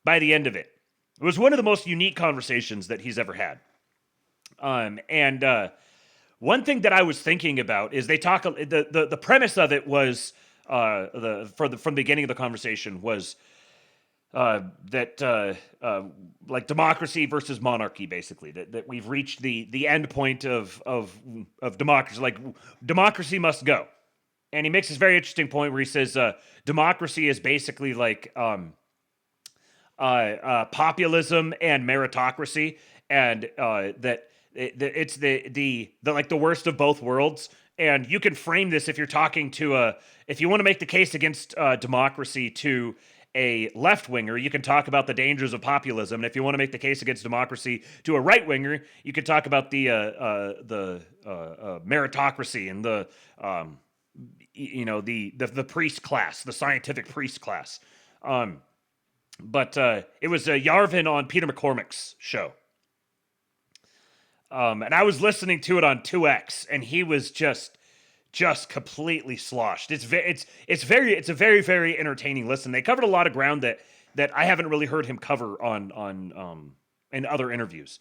by the end of it. It was one of the most unique conversations that he's ever had. one thing that I was thinking about is they talk. The premise of it was from the beginning of the conversation was that like democracy versus monarchy, basically that we've reached the end point of democracy. Like democracy must go, and he makes this very interesting point where he says democracy is basically like populism and meritocracy, and that it's the like the worst of both worlds. And you can frame this if you're talking to if you want to make the case against democracy to a left-winger, you can talk about the dangers of populism. And if you want to make the case against democracy to a right-winger, you can talk about the meritocracy and the the priest class, the scientific priest class. But it was Yarvin on Peter McCormick's show. And I was listening to it on 2X, and he was just completely sloshed. It's a very, very entertaining listen. They covered a lot of ground that I haven't really heard him cover on in other interviews.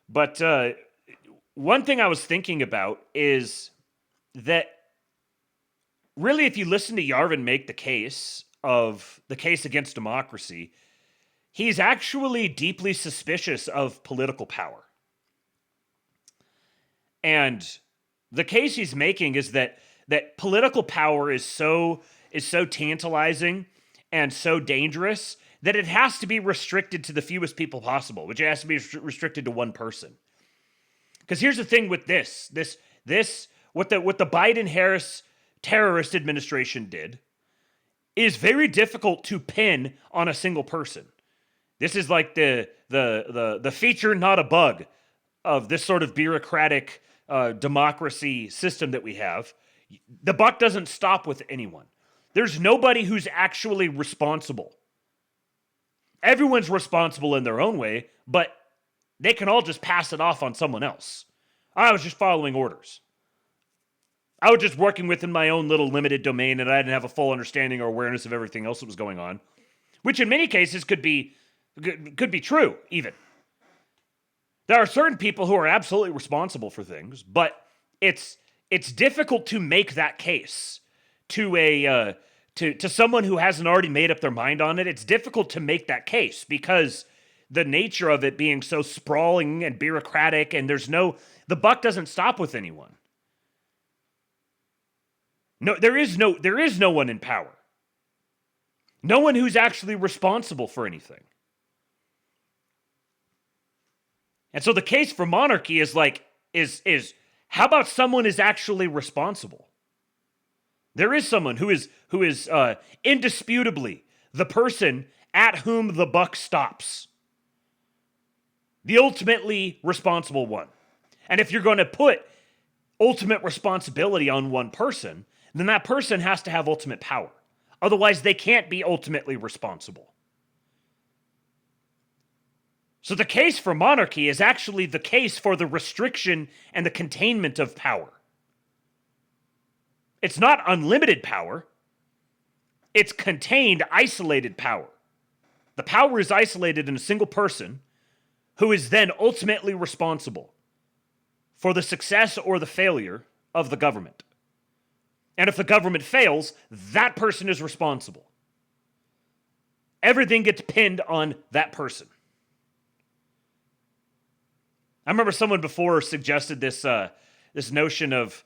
But one thing I was thinking about is that really, if you listen to Yarvin make the case against democracy, he's actually deeply suspicious of political power. And the case he's making is that political power is so tantalizing and so dangerous that it has to be restricted to the fewest people possible, which it has to be restricted to one person. Because here's the thing with this what the Biden-Harris terrorist administration did is very difficult to pin on a single person. This is like the feature, not a bug, of this sort of bureaucratic democracy system that we have. The buck doesn't stop with anyone. There's nobody who's actually responsible. Everyone's responsible in their own way, but they can all just pass it off on someone else. I was just following orders. I was just working within my own little limited domain, and I didn't have a full understanding or awareness of everything else that was going on, which in many cases could be true, even. There are certain people who are absolutely responsible for things, but it's difficult to make that case to someone who hasn't already made up their mind on it. It's difficult to make that case because the nature of it being so sprawling and bureaucratic, and the buck doesn't stop with anyone. No, there is no one in power. No one who's actually responsible for anything. And so the case for monarchy is how about someone is actually responsible? There is someone who is indisputably the person at whom the buck stops. The ultimately responsible one. And if you're going to put ultimate responsibility on one person, then that person has to have ultimate power. Otherwise, they can't be ultimately responsible. So the case for monarchy is actually the case for the restriction and the containment of power. It's not unlimited power. It's contained, isolated power. The power is isolated in a single person who is then ultimately responsible for the success or the failure of the government. And if the government fails, that person is responsible. Everything gets pinned on that person. I remember someone before suggested this notion of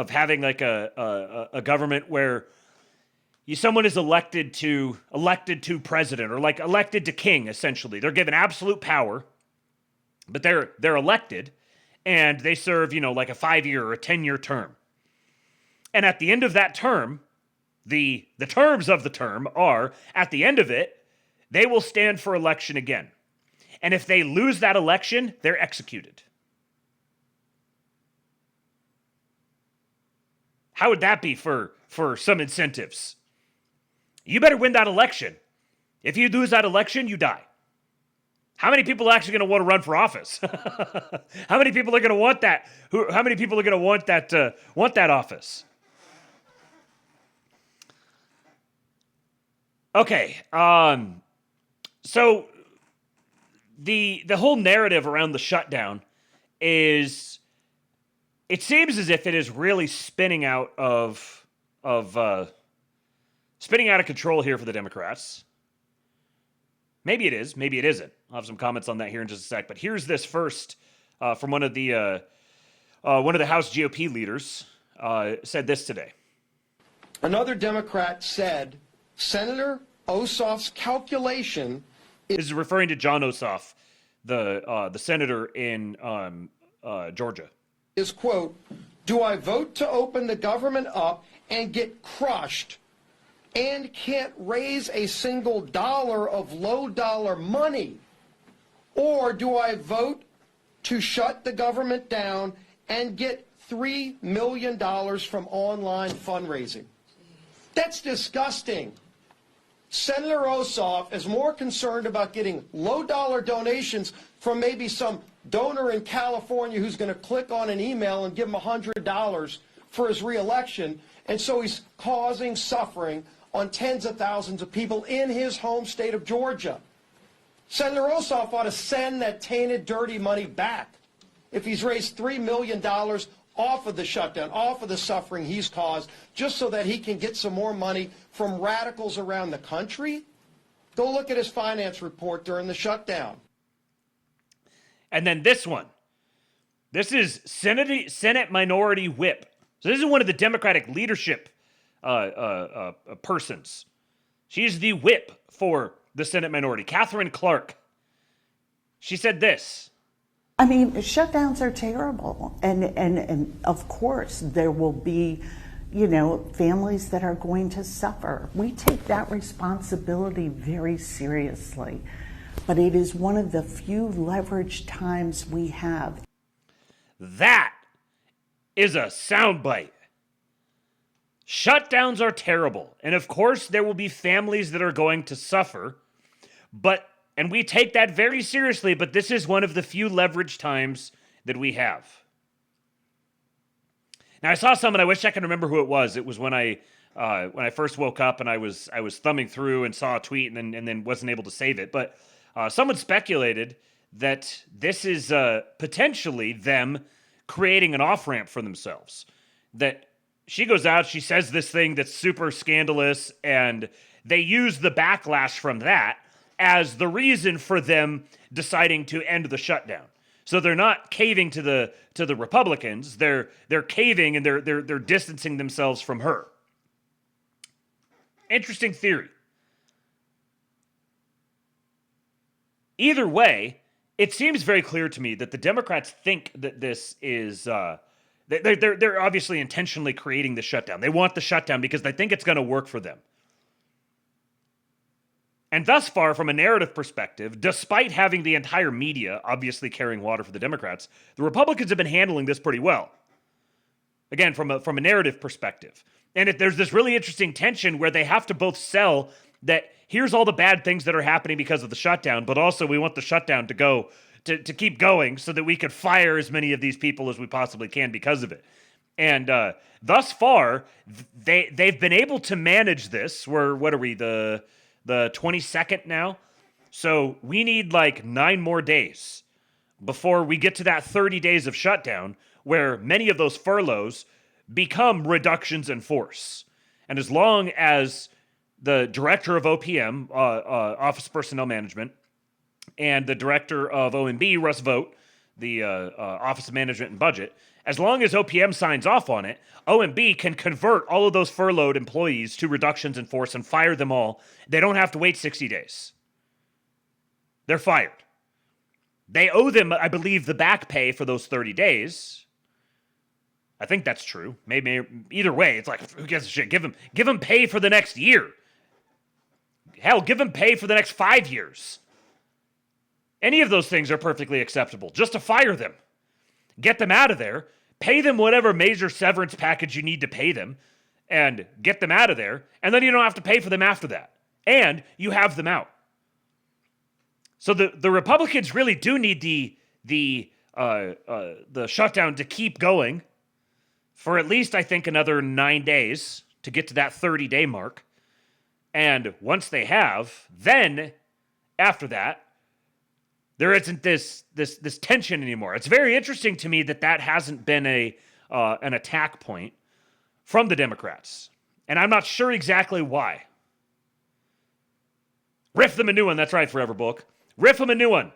having like a government where someone is elected to president, or like elected to king. Essentially, they're given absolute power, but they're elected, and they serve like a 5-year or a 10-year term. And at the end of that term, the terms of the term are, at the end of it, they will stand for election again. And if they lose that election, they're executed. How would that be for some incentives? You better win that election. If you lose that election, you die. How many people are actually going to want to run for office? How many people are going to want that? How many people are going to want that office? Okay. So the whole narrative around the shutdown is it seems as if it is really spinning out of control here for the Democrats. Maybe it is, maybe it isn't. I'll have some comments on that here in just a sec. But here's this first from one of the House GOP leaders said this today. Another Democrat said Senator Ossoff's calculation is referring to John Ossoff, the senator in Georgia. Is, quote, do I vote to open the government up and get crushed and can't raise a single dollar of low dollar money? Or do I vote to shut the government down and get $3 million from online fundraising? That's disgusting. Senator Ossoff is more concerned about getting low-dollar donations from maybe some donor in California who's going to click on an email and give him $100 for his reelection, and so he's causing suffering on tens of thousands of people in his home state of Georgia. Senator Ossoff ought to send that tainted, dirty money back if he's raised $3 million off of the shutdown, off of the suffering he's caused, just so that he can get some more money from radicals around the country. Go look at his finance report during the shutdown. And then this one. This is Senate Minority Whip. So this is one of the Democratic leadership persons. She's the whip for the Senate minority, Catherine Clark. She said this. I mean, shutdowns are terrible. And of course, there will be, families that are going to suffer. We take that responsibility very seriously. But it is one of the few leveraged times we have. That is a soundbite. Shutdowns are terrible. And of course, there will be families that are going to suffer. And we take that very seriously, but this is one of the few leverage times that we have. Now, I saw some, and I wish I could remember who it was. It was when I first woke up and I was thumbing through and saw a tweet and then wasn't able to save it. But someone speculated that this is potentially them creating an off-ramp for themselves. That she goes out, she says this thing that's super scandalous, and they use the backlash from that as the reason for them deciding to end the shutdown. So they're not caving to the Republicans. They're caving and they're distancing themselves from her. Interesting theory. Either way, it seems very clear to me that the Democrats think that this is they're obviously intentionally creating the shutdown. They want the shutdown because they think it's going to work for them. And thus far, from a narrative perspective, despite having the entire media obviously carrying water for the Democrats, the Republicans have been handling this pretty well. Again, from a narrative perspective. And there's this really interesting tension where they have to both sell that here's all the bad things that are happening because of the shutdown, but also we want the shutdown to keep going so that we could fire as many of these people as we possibly can because of it. And thus far, they've been able to manage this. What are we, the 22nd now? So we need like 9 more days before we get to that 30 days of shutdown where many of those furloughs become reductions in force. And as long as the director of OPM, Office Personnel Management, and the director of OMB, Russ Vogt, the Office of Management and Budget, as long as OPM signs off on it, OMB can convert all of those furloughed employees to reductions in force and fire them all. They don't have to wait 60 days. They're fired. They owe them, I believe, the back pay for those 30 days. I think that's true. Maybe either way, it's like, who gives a shit? Give them pay for the next year. Hell, give them pay for the next 5 years. Any of those things are perfectly acceptable. Just to fire them. Get them out of there. Pay them whatever major severance package you need to pay them. And get them out of there. And then you don't have to pay for them after that. And you have them out. So the Republicans really do need the shutdown to keep going for at least, I think, another 9 days to get to that 30-day mark. And once they have, then after that, there isn't this tension anymore. It's very interesting to me that hasn't been a an attack point from the Democrats. And I'm not sure exactly why. Riff them a new one. That's right, Forever Book. Riff them a new one.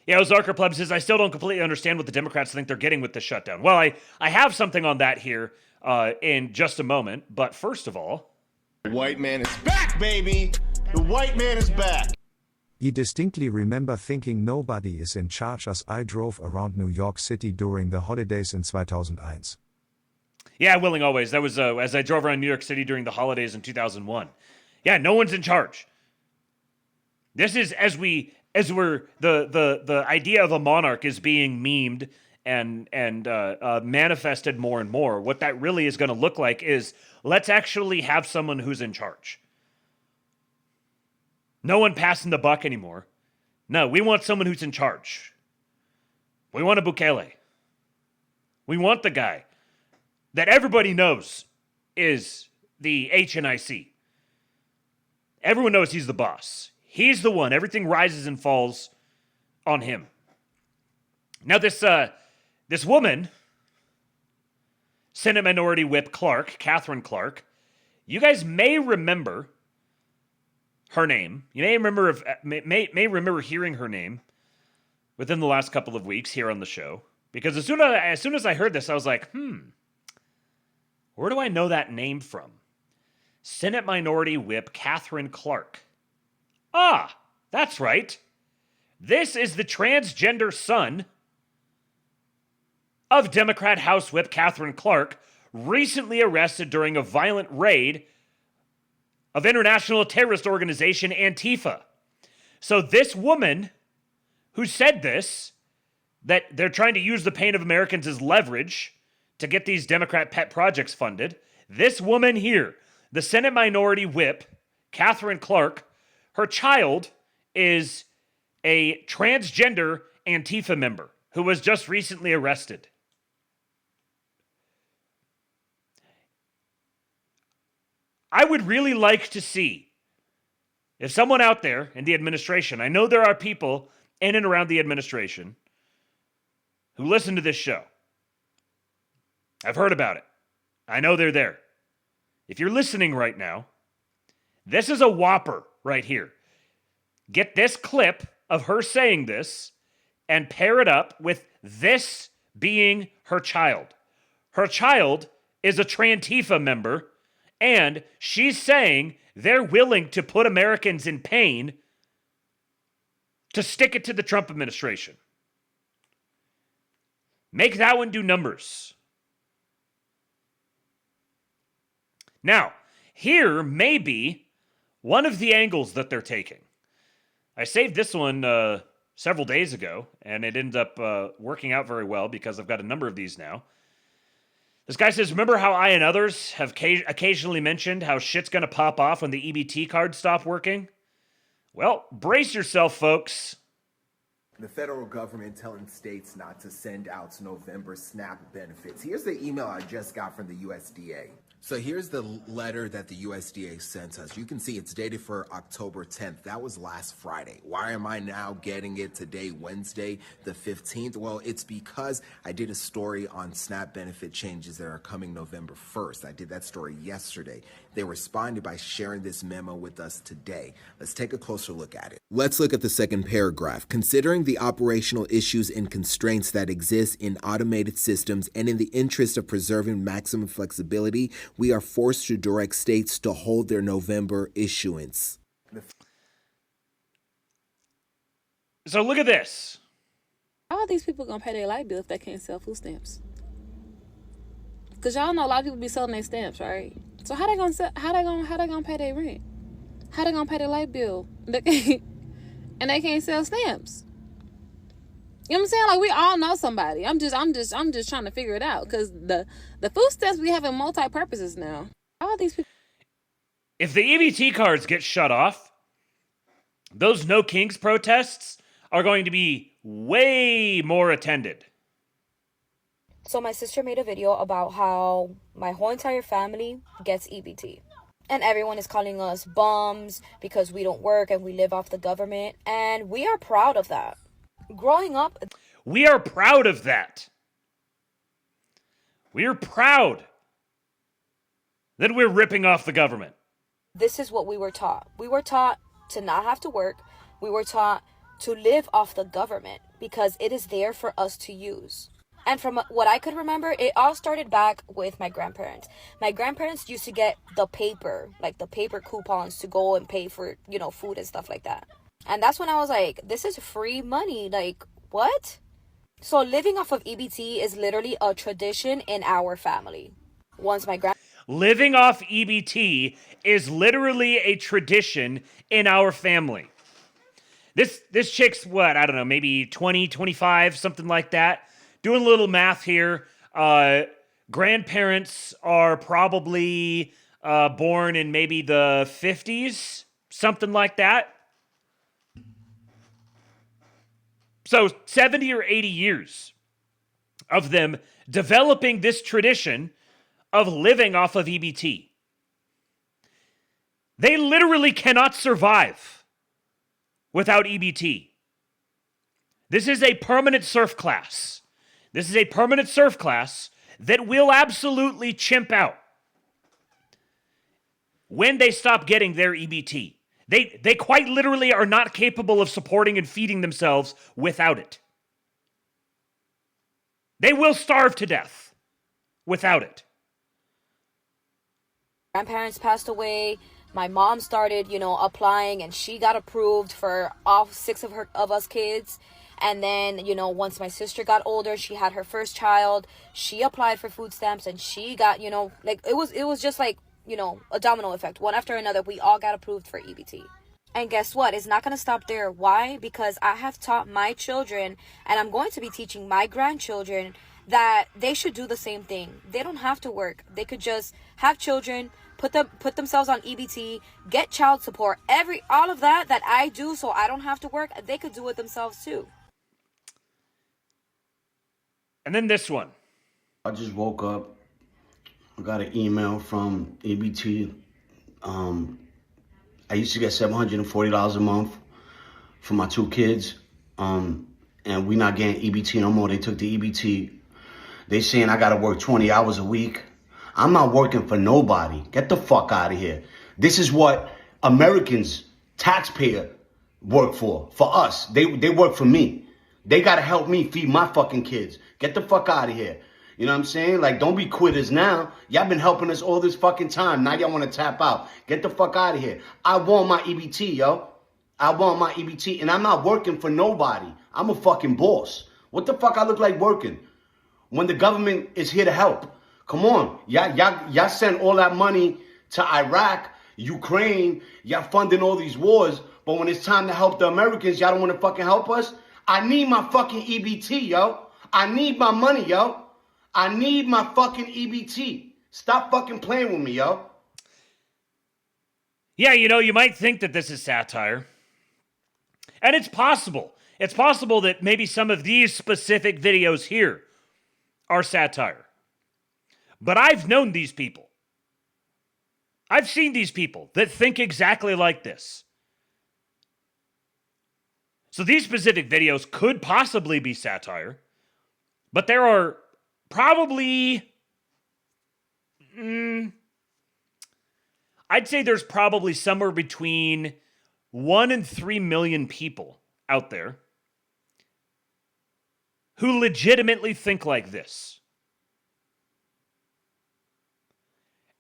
Yeah, Ozarker Pleb says, I still don't completely understand what the Democrats think they're getting with this shutdown. Well, I have something on that here in just a moment. But first of all... The white man is back, baby! The white man is back! I distinctly remember thinking nobody is in charge as I drove around New York City during the holidays in 2001. Yeah, willing always. That was as I drove around New York City during the holidays in 2001. Yeah, no one's in charge. This is as we're the idea of a monarch is being memed and manifested more and more. What that really is going to look like is let's actually have someone who's in charge. No one passing the buck anymore. No, we want someone who's in charge. We want a Bukele. We want the guy that everybody knows is the HNIC. Everyone knows he's the boss. He's the one. Everything rises and falls on him. Now this woman, Senate Minority Whip Clark, Catherine Clark, you guys may remember her name. You may remember hearing her name within the last couple of weeks here on the show. Because as soon as I heard this, I was like, where do I know that name from? Senate Minority Whip Catherine Clark. Ah, that's right. This is the transgender son of Democrat House Whip Catherine Clark, recently arrested during a violent raid of international terrorist organization Antifa. So this woman who said this, that they're trying to use the pain of Americans as leverage to get these Democrat pet projects funded, this woman here, the Senate Minority Whip, Catherine Clark, her child is a transgender Antifa member who was just recently arrested. I would really like to see if someone out there in the administration, I know there are people in and around the administration who listen to this show. I've heard about it. I know they're there. If you're listening right now, this is a whopper right here. Get this clip of her saying this and pair it up with this being her child. Her child is a Trantifa member, and she's saying they're willing to put Americans in pain to stick it to the Trump administration. Make that one do numbers. Now, here may be one of the angles that they're taking. I saved this one several days ago, and it ended up working out very well because I've got a number of these now. This guy says, remember how I and others have occasionally mentioned how shit's going to pop off when the EBT cards stop working? Well, brace yourself, folks. The federal government telling states not to send out November SNAP benefits. Here's the email I just got from the USDA. So here's the letter that the USDA sent us. You can see it's dated for October 10th. That was last Friday. Why am I now getting it today, Wednesday, the 15th? Well, it's because I did a story on SNAP benefit changes that are coming November 1st. I did that story yesterday. They responded by sharing this memo with us today. Let's take a closer look at it. Let's look at the second paragraph. Considering the operational issues and constraints that exist in automated systems and in the interest of preserving maximum flexibility, we are forced to direct states to hold their November issuance. So look at this. How are these people gonna pay their light bill if they can't sell food stamps? Cause y'all know a lot of people be selling their stamps, right? So how they gonna pay their rent? How they gonna pay their light bill? And they can't sell stamps. You know what I'm saying? Like, we all know somebody. I'm just trying to figure it out. Cause the food stamps we have in multi-purposes now. All these people. If the EBT cards get shut off, those No Kings protests are going to be way more attended. So my sister made a video about how my whole entire family gets EBT. And everyone is calling us bums because we don't work and we live off the government. And we are proud of that. Growing up... We are proud of that. We are proud that we're ripping off the government. This is what we were taught. We were taught to not have to work. We were taught to live off the government because it is there for us to use. And from what I could remember, it all started back with my grandparents. My grandparents used to get the paper, like the paper coupons to go and pay for, you know, food and stuff like that. And that's when I was like, this is free money. Like, what? So living off of EBT is literally a tradition in our family. Once my Living off EBT is literally a tradition in our family. This chick's what? I don't know, maybe 20, 25, something like that. Doing a little math here. Grandparents are probably born in maybe the 50s, something like that. So 70 or 80 years of them developing this tradition of living off of EBT. They literally cannot survive without EBT. This is a permanent serf class. This is a permanent serf class that will absolutely chimp out when they stop getting their EBT. They quite literally are not capable of supporting and feeding themselves without it. They will starve to death without it. grandparents passed away. My mom started, you know, applying, and she got approved for all 6 of us kids. And then, you know, once my sister got older, she had her first child. She applied for food stamps, and she got, you know, like it was just like, you know, a domino effect. One after another, we all got approved for EBT. And guess what? It's not going to stop there. Why? Because I have taught my children, and I'm going to be teaching my grandchildren, that they should do the same thing. They don't have to work. They could just have children, put themselves on EBT, get child support, all of that I do so I don't have to work. They could do it themselves too. And then this one. I just woke up. I got an email from EBT. I used to get $740 a month for my 2 kids. And we not getting EBT no more. They took the EBT. They saying I gotta work 20 hours a week. I'm not working for nobody. Get the fuck out of here. This is what Americans, taxpayer, work for us. They work for me. They gotta help me feed my fucking kids. Get the fuck out of here. You know what I'm saying? Like, don't be quitters now. Y'all been helping us all this fucking time. Now y'all want to tap out. Get the fuck out of here. I want my EBT, yo. I want my EBT, and I'm not working for nobody. I'm a fucking boss. What the fuck I look like working when the government is here to help? Come on. Y'all send all that money to Iraq, Ukraine. Y'all funding all these wars. But when it's time to help the Americans, y'all don't want to fucking help us? I need my fucking EBT, yo. I need my money, yo. I need my fucking EBT. Stop fucking playing with me, yo. Yeah, you know, you might think that this is satire. And it's possible. It's possible that maybe some of these specific videos here are satire. But I've known these people. I've seen these people that think exactly like this. So these specific videos could possibly be satire. But there are probably, I'd say there's probably somewhere between 1 and 3 million people out there who legitimately think like this.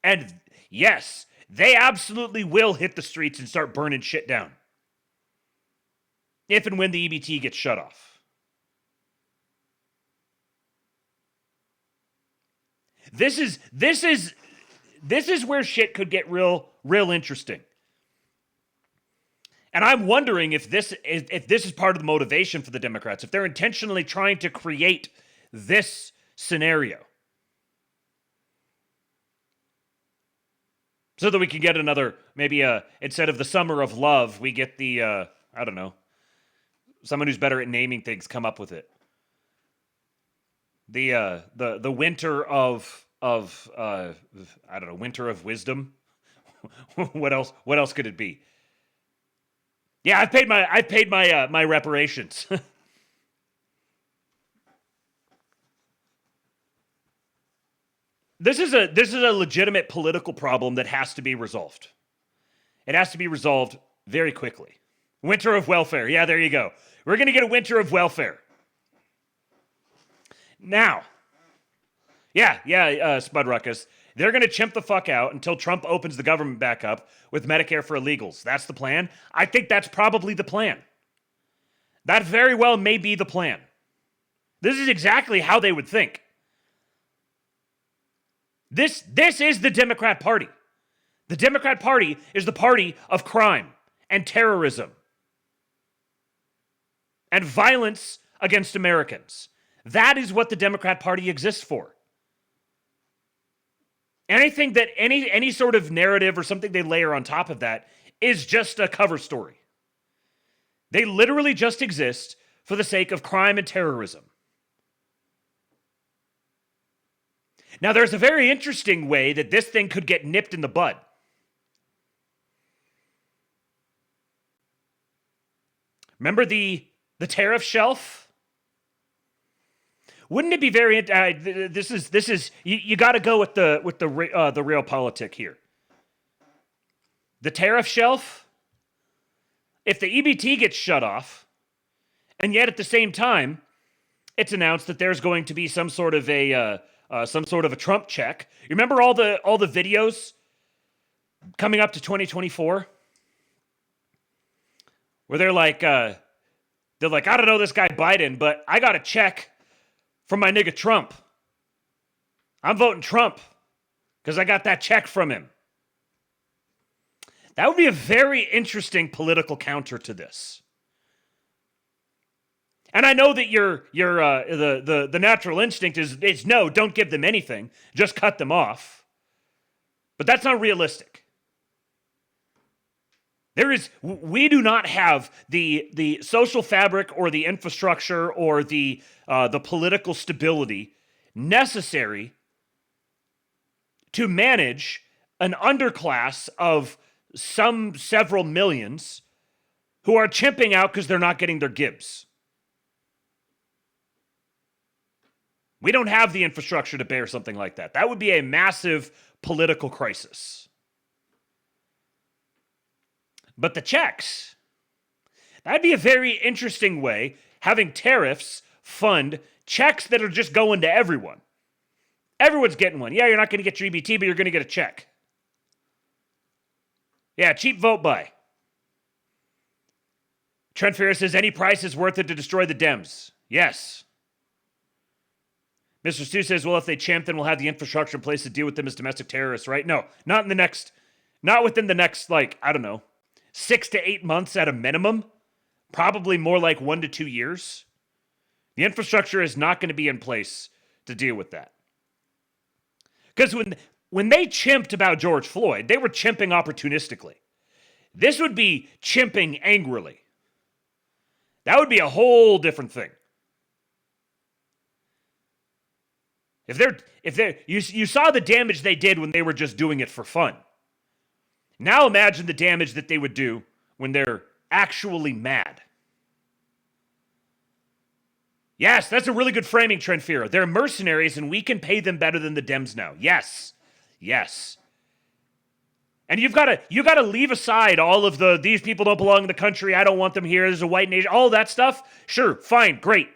And yes, they absolutely will hit the streets and start burning shit down if and when the EBT gets shut off. This is where shit could get real interesting. And I'm wondering if this is part of the motivation for the Democrats, if they're intentionally trying to create this scenario so that we can get another, maybe instead of the summer of love, we get the I don't know, someone who's better at naming things come up with it. The winter of I don't know, winter of wisdom. What else could it be? Yeah, I've paid my reparations. This is a legitimate political problem that has to be resolved. It has to be resolved very quickly. Winter of welfare. Yeah, there you go. We're going to get a winter of welfare. Now, Spud Ruckus. They're going to chimp the fuck out until Trump opens the government back up with Medicare for illegals. That's the plan. I think that's probably the plan. That very well may be the plan. This is exactly how they would think. This is the Democrat Party. The Democrat Party is the party of crime and terrorism and violence against Americans. That is what the Democrat Party exists for. Anything that any sort of narrative or something they layer on top of that is just a cover story. They literally just exist for the sake of crime and terrorism. Now, there's a very interesting way that this thing could get nipped in the bud. Remember the tariff shelf? Wouldn't it be very? This is you got to go with the real politic here. The tariff shelf. If the EBT gets shut off, and yet at the same time, it's announced that there's going to be some sort of a Trump check. You remember all the videos coming up to 2024, where they're like, I don't know this guy Biden, but I got a check from my nigga Trump. I'm voting Trump because I got that check from him. That would be a very interesting political counter to this. And I know that the natural instinct is no, don't give them anything, just cut them off. But that's not realistic. We do not have the social fabric or the infrastructure or the political stability necessary to manage an underclass of several millions who are chimping out because they're not getting their gibs. We don't have the infrastructure to bear something like that. That would be a massive political crisis. But the checks, that'd be a very interesting way, having tariffs fund checks that are just going to everyone. Everyone's getting one. Yeah, you're not going to get your EBT, but you're going to get a check. Yeah, cheap vote buy. Trent Ferris says, any price is worth it to destroy the Dems. Yes. Mr. Stu says, well, if they chimp, then we'll have the infrastructure in place to deal with them as domestic terrorists, right? No, not within the next, 6 to 8 months at a minimum. Probably more like 1 to 2 years. The infrastructure is not going to be in place to deal with that. Because when they chimped about George Floyd, they were chimping opportunistically. This would be chimping angrily. That would be a whole different thing. You saw the damage they did when they were just doing it for fun. Now imagine the damage that they would do when they're actually mad. Yes, that's a really good framing, Trent Fira. They're mercenaries and we can pay them better than the Dems now. Yes. And you've got to leave aside all of these people don't belong in the country, I don't want them here, there's a white nation, all that stuff. Sure, fine, great.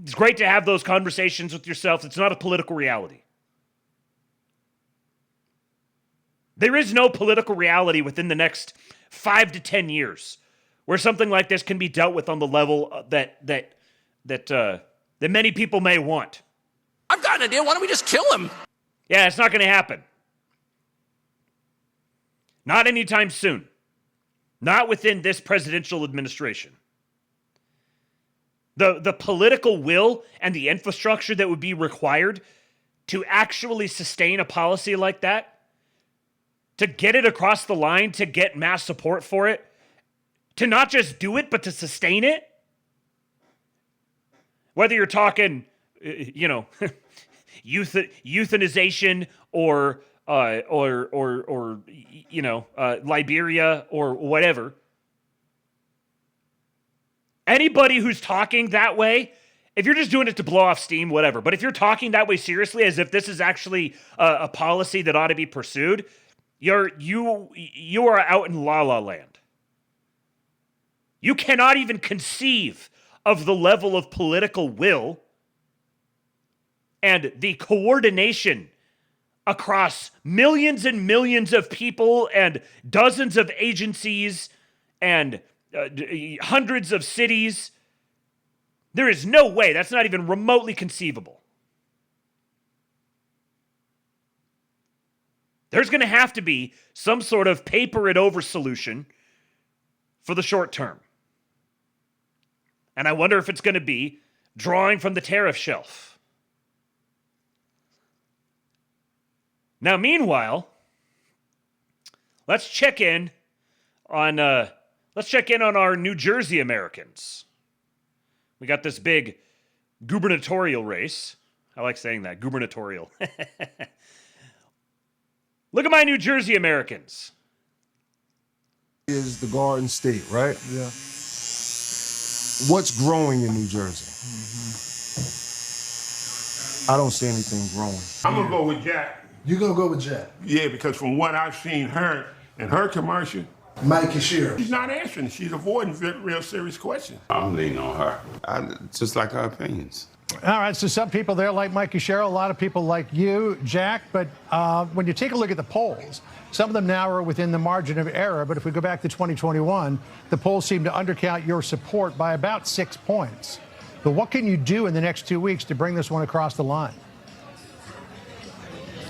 It's great to have those conversations with yourself. It's not a political reality. There is no political reality within the next 5 to 10 years where something like this can be dealt with on the level that many people may want. I've got an idea. Why don't we just kill him? Yeah, it's not going to happen. Not anytime soon. Not within this presidential administration. The political will and the infrastructure that would be required to actually sustain a policy like that, to get it across the line, to get mass support for it, to not just do it, but to sustain it. Whether you're talking, euthanization or Liberia or whatever. Anybody who's talking that way if you're just doing it to blow off steam, whatever. But if you're talking that way seriously, as if this is actually a policy that ought to be pursued, you are out in la la land. You cannot even conceive of the level of political will and the coordination across millions and millions of people and dozens of agencies and hundreds of cities. There is no way. That's not even remotely conceivable. There's going to have to be some sort of paper it over solution for the short term. And I wonder if it's going to be drawing from the tariff shelf. Now, meanwhile, let's check in on our New Jersey Americans. We got this big gubernatorial race. I like saying that, gubernatorial. Look at my New Jersey Americans. Is the Garden State, right? Yeah. What's growing in New Jersey? I don't see anything growing. I'm gonna go with Jack. You're gonna go with Jack? Yeah, because from what I've seen her in her commercial, Mike Kashir. She's not answering. She's avoiding real serious questions. I'm leaning on her. I just like her opinions. All right, so some people there like Mike Kashir, a lot of people like you, Jack, but when you take a look at the polls, some of them now are within the margin of error, but if we go back to 2021, the polls seem to undercount your support by about 6 points. But what can you do in the next 2 weeks to bring this one across the line?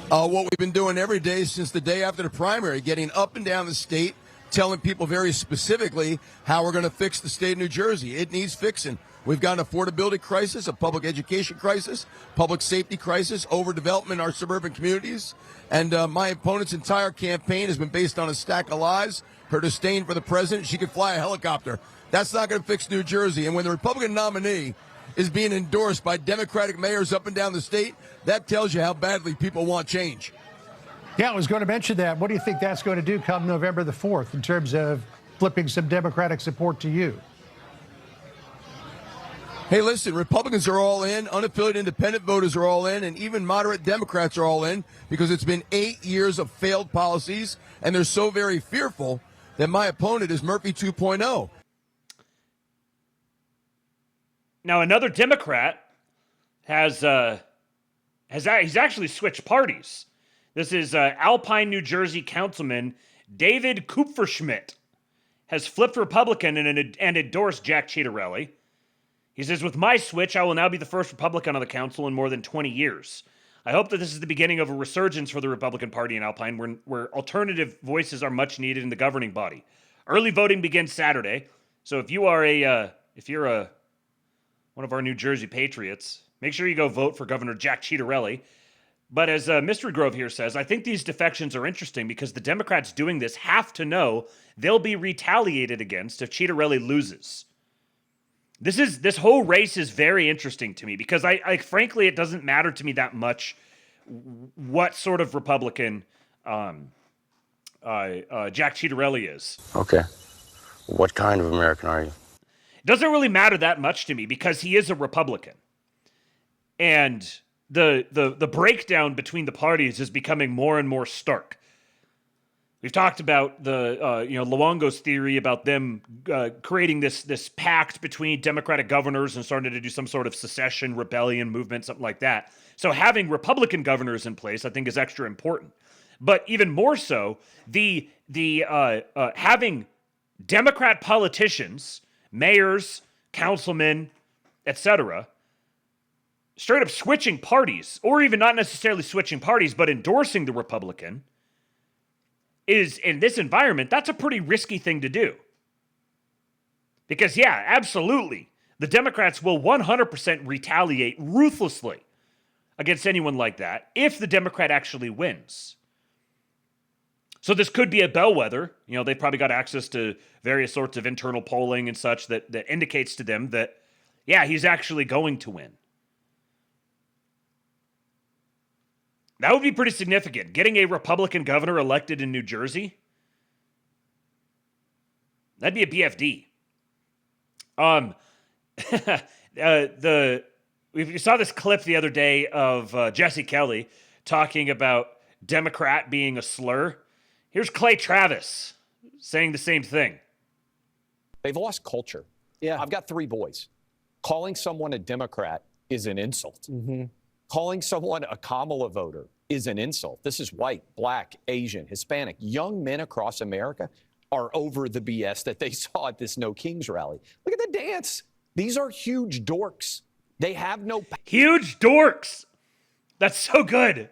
What we've been doing every day since the day after the primary, getting up and down the state, telling people very specifically how we're going to fix the state of New Jersey. It needs fixing. We've got an affordability crisis, a public education crisis, public safety crisis, overdevelopment in our suburban communities. And my opponent's entire campaign has been based on a stack of lies, her disdain for the president. She could fly a helicopter. That's not going to fix New Jersey. And when the Republican nominee is being endorsed by Democratic mayors up and down the state, that tells you how badly people want change. Yeah, I was going to mention that. What do you think that's going to do come November the 4th in terms of flipping some Democratic support to you? Hey, listen, Republicans are all in, unaffiliated independent voters are all in, and even moderate Democrats are all in because it's been 8 years of failed policies, and they're so very fearful that my opponent is Murphy 2.0. Now, another Democrat he's actually switched parties. This is Alpine, New Jersey Councilman David Kupferschmidt has flipped Republican and endorsed Jack Ciattarelli. He says, with my switch, I will now be the first Republican on the council in more than 20 years. I hope that this is the beginning of a resurgence for the Republican Party in Alpine, where alternative voices are much needed in the governing body. Early voting begins Saturday, so if you're one of our New Jersey patriots, make sure you go vote for Governor Jack Ciattarelli. But as Mystery Grove here says, I think these defections are interesting because the Democrats doing this have to know they'll be retaliated against if Ciattarelli loses. This whole race is very interesting to me because I frankly, it doesn't matter to me that much what sort of Republican Jack Ciattarelli is. Okay. What kind of American are you? It doesn't really matter that much to me because he is a Republican. And the breakdown between the parties is becoming more and more stark. We've talked about the Luongo's theory about them creating this pact between Democratic governors and starting to do some sort of secession, rebellion movement, something like that. So having Republican governors in place, I think, is extra important. But even more so, the having Democrat politicians, mayors, councilmen, etc., straight up switching parties, or even not necessarily switching parties, but endorsing the Republican, is, in this environment, that's a pretty risky thing to do. Because, yeah, absolutely, the Democrats will 100% retaliate ruthlessly against anyone like that if the Democrat actually wins. So this could be a bellwether. They've probably got access to various sorts of internal polling and such that indicates to them that, yeah, he's actually going to win. That would be pretty significant. Getting a Republican governor elected in New Jersey, that'd be a BFD. We saw this clip the other day of Jesse Kelly talking about Democrat being a slur. Here's Clay Travis saying the same thing. They've lost culture. Yeah. I've got 3 boys. Calling someone a Democrat is an insult. Calling someone a Kamala voter is an insult. This is white, black, Asian, Hispanic. Young men across America are over the BS that they saw at this No Kings rally. Look at the dance. These are huge dorks. They have no... Huge dorks. That's so good.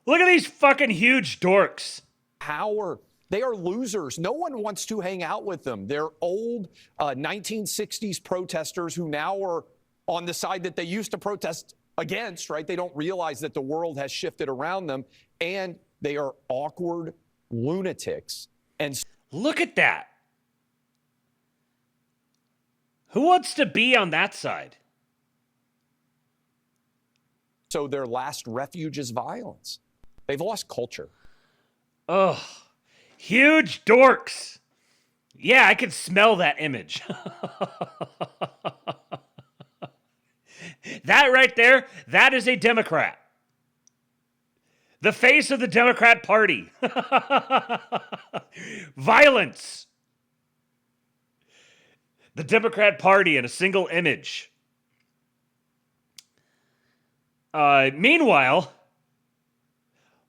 Look at these fucking huge dorks. Power. They are losers. No one wants to hang out with them. They're old 1960s protesters who now are on the side that they used to protest against, right? They don't realize that the world has shifted around them, and they are awkward lunatics. And look at that. Who wants to be on that side? So their last refuge is violence. They've lost culture. Ugh. Huge dorks. Yeah, I can smell that image. That right there, that is a Democrat. The face of the Democrat Party. Violence. The Democrat Party in a single image. Meanwhile,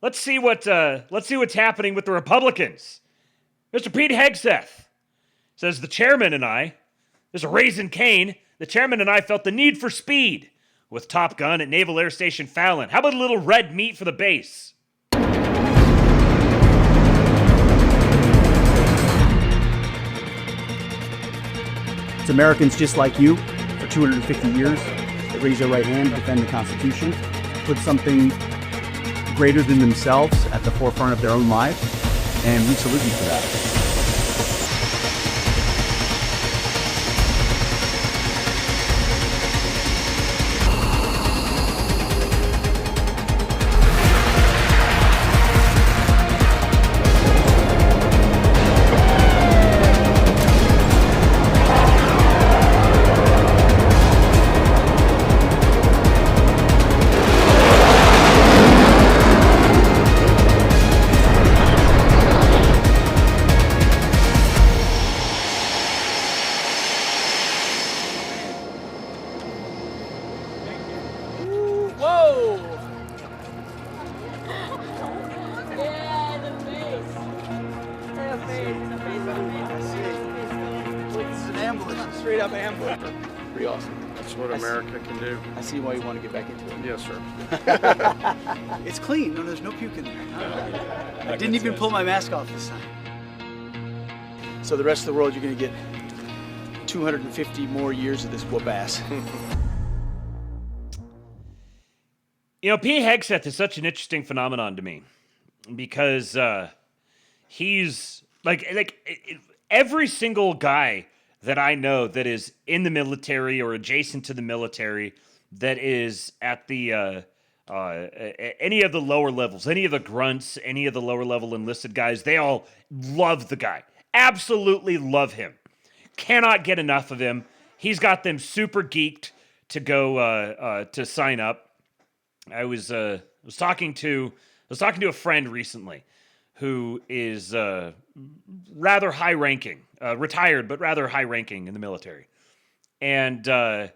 let's see what's happening with the Republicans. Mr. Pete Hegseth says the chairman and I, there's a Raising Cane, the chairman and I felt the need for speed with Top Gun at Naval Air Station Fallon. How about a little red meat for the base? It's Americans just like you for 250 years that raise their right hand, defend the Constitution, put something greater than themselves at the forefront of their own lives, and we salute you for that. Straight up ambush. Pretty awesome. That's what America can do. I see why you want to get back into it. Yes, sir. It's clean. No, there's no puke in there. I didn't even pull my mask off this time. So the rest of the world, you're going to get 250 more years of this whoop ass. You know, Pete Hegseth is such an interesting phenomenon to me because he's like every single guy that I know that is in the military or adjacent to the military, that is at the any of the lower levels, any of the grunts, any of the lower level enlisted guys, they all love the guy. Absolutely love him. Cannot get enough of him. He's got them super geeked to go to sign up. I was talking to a friend recently who is rather high ranking, retired but rather high ranking in the military, and this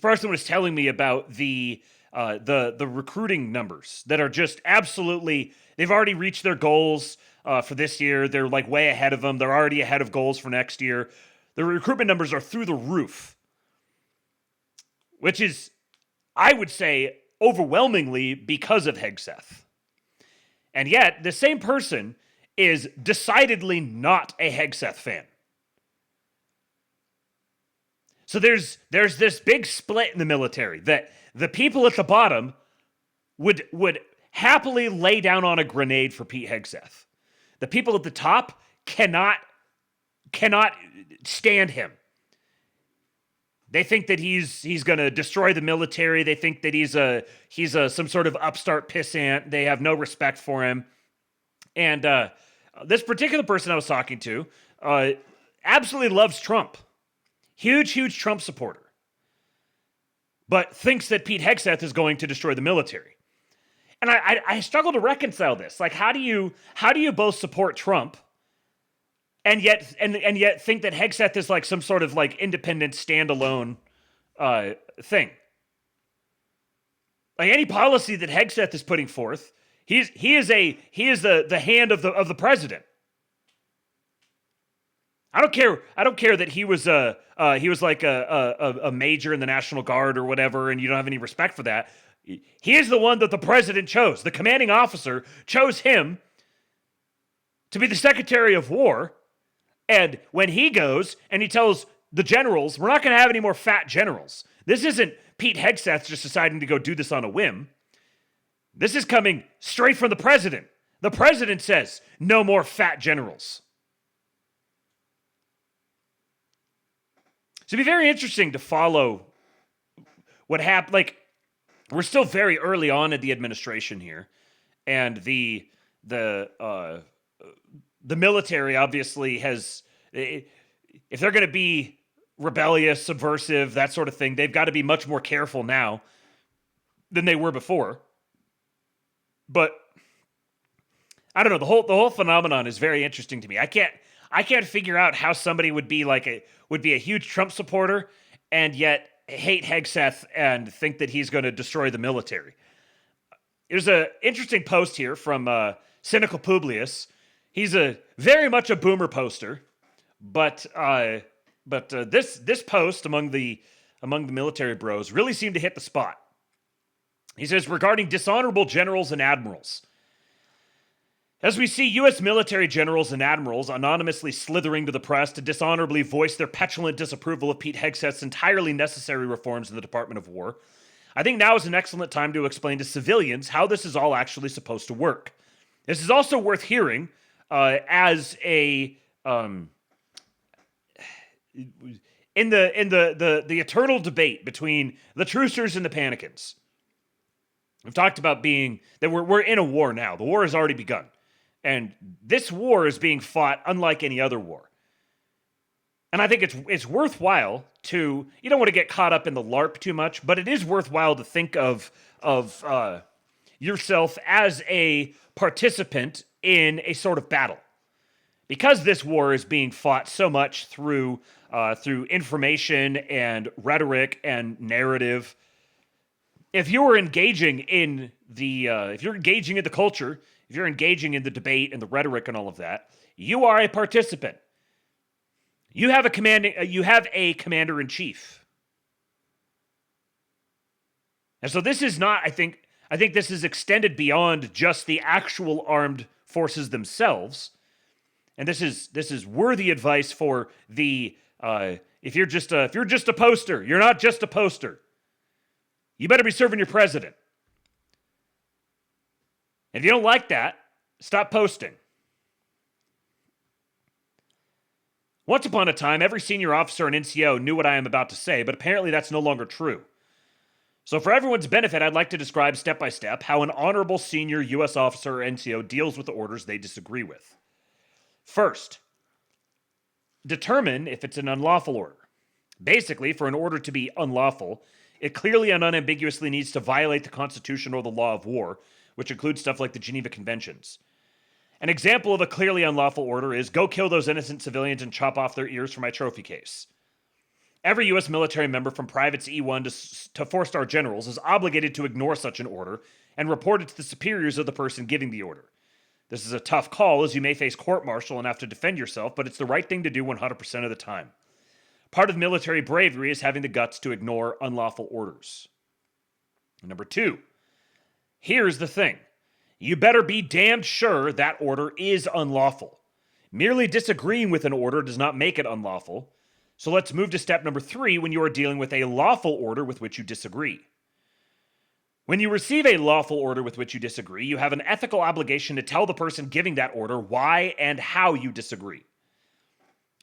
person was telling me about the recruiting numbers that are just absolutely. They've already reached their goals for this year. They're like way ahead of them. They're already ahead of goals for next year. The recruitment numbers are through the roof, which is, I would say, overwhelmingly because of Hegseth. And yet, the same person is decidedly not a Hegseth fan. So there's this big split in the military that the people at the bottom would happily lay down on a grenade for Pete Hegseth. The people at the top cannot stand him. They think that he's going to destroy the military. They think that he's some sort of upstart pissant. They have no respect for him. And this particular person I was talking to absolutely loves Trump. Huge Trump supporter. but thinks that Pete Hegseth is going to destroy the military. And I struggle to reconcile this. Like, how do you both support Trump and yet think that Hegseth is like some sort of like independent standalone thing? Like any policy that Hegseth is putting forth, he is the hand of the president. I don't care that he was like a major in the National Guard or whatever, and you don't have any respect for that. He is the one that the president chose. The commanding officer chose him to be the Secretary of War. And when he goes and he tells the generals, we're not going to have any more fat generals. This isn't Pete Hegseth just deciding to go do this on a whim. This is coming straight from the president. The president says, no more fat generals. So it'd be very interesting to follow what happened. Like, we're still very early on in the administration here, and the military obviously has, if they're going to be rebellious, subversive, that sort of thing, they've got to be much more careful now than they were before. But I don't know, the whole phenomenon is very interesting to me. I can't figure out how somebody would be a huge Trump supporter and yet hate Hegseth and think that he's going to destroy the military. There's an interesting post here from Cynical Publius. He's very much a boomer poster, but this post among the military bros really seemed to hit the spot. He says, regarding dishonorable generals and admirals, as we see U.S. military generals and admirals anonymously slithering to the press to dishonorably voice their petulant disapproval of Pete Hegseth's entirely necessary reforms in the Department of War, I think now is an excellent time to explain to civilians how this is all actually supposed to work. This is also worth hearing as a in the eternal debate between the trucers and the panicans. We've talked about that we're in a war now. The war has already begun. And this war is being fought unlike any other war. And I think it's worthwhile to, you don't want to get caught up in the LARP too much, but it is worthwhile to think of yourself as a participant in a sort of battle. Because this war is being fought so much through information and rhetoric and narrative, if you're engaging in the culture, if you're engaging in the debate and the rhetoric and all of that, you are a participant. You have a commander-in-chief. And so this is not, I think this is extended beyond just the actual armed forces themselves. And this is worthy advice for the if you're just a poster, you're not just a poster. You better be serving your president. And if you don't like that, stop posting. Once upon a time, every senior officer and NCO knew what I am about to say, but apparently that's no longer true. So for everyone's benefit, I'd like to describe step by step how an honorable senior U.S. officer or NCO deals with the orders they disagree with. First, determine if it's an unlawful order. Basically, for an order to be unlawful, it clearly and unambiguously needs to violate the Constitution or the law of war, which includes stuff like the Geneva Conventions. An example of a clearly unlawful order is, go kill those innocent civilians and chop off their ears for my trophy case. Every U.S. military member from privates E1 to four-star generals is obligated to ignore such an order and report it to the superiors of the person giving the order. This is a tough call, as you may face court-martial and have to defend yourself, but it's the right thing to do 100% of the time. Part of military bravery is having the guts to ignore unlawful orders. Number 2. Here's the thing. You better be damned sure that order is unlawful. Merely disagreeing with an order does not make it unlawful. So let's move to step number 3 when you are dealing with a lawful order with which you disagree. When you receive a lawful order with which you disagree, you have an ethical obligation to tell the person giving that order why and how you disagree.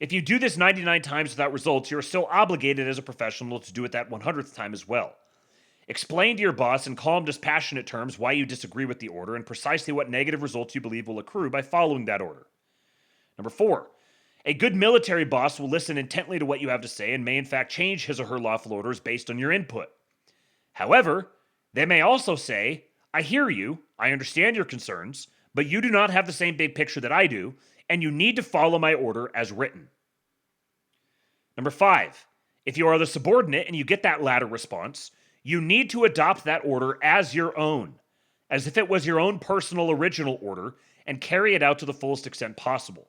If you do this 99 times without results, you're still obligated as a professional to do it that 100th time as well. Explain to your boss in calm, dispassionate terms why you disagree with the order and precisely what negative results you believe will accrue by following that order. Number 4, a good military boss will listen intently to what you have to say and may in fact change his or her lawful orders based on your input. However, they may also say, I hear you, I understand your concerns, but you do not have the same big picture that I do, and you need to follow my order as written. Number 5, if you are the subordinate and you get that latter response, you need to adopt that order as your own, as if it was your own personal original order, and carry it out to the fullest extent possible.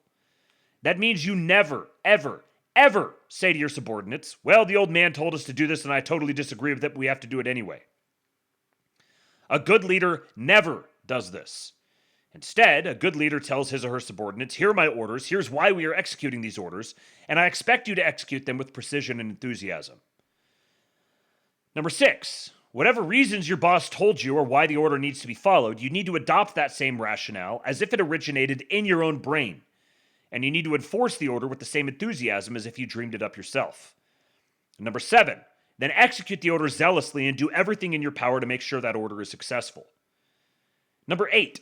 That means you never, ever, ever say to your subordinates, well, the old man told us to do this and I totally disagree with it, but we have to do it anyway. A good leader never does this. Instead, a good leader tells his or her subordinates, here are my orders, here's why we are executing these orders, and I expect you to execute them with precision and enthusiasm. Number 6, whatever reasons your boss told you or why the order needs to be followed, you need to adopt that same rationale as if it originated in your own brain. And you need to enforce the order with the same enthusiasm as if you dreamed it up yourself. And number 7, then execute the order zealously and do everything in your power to make sure that order is successful. Number 8,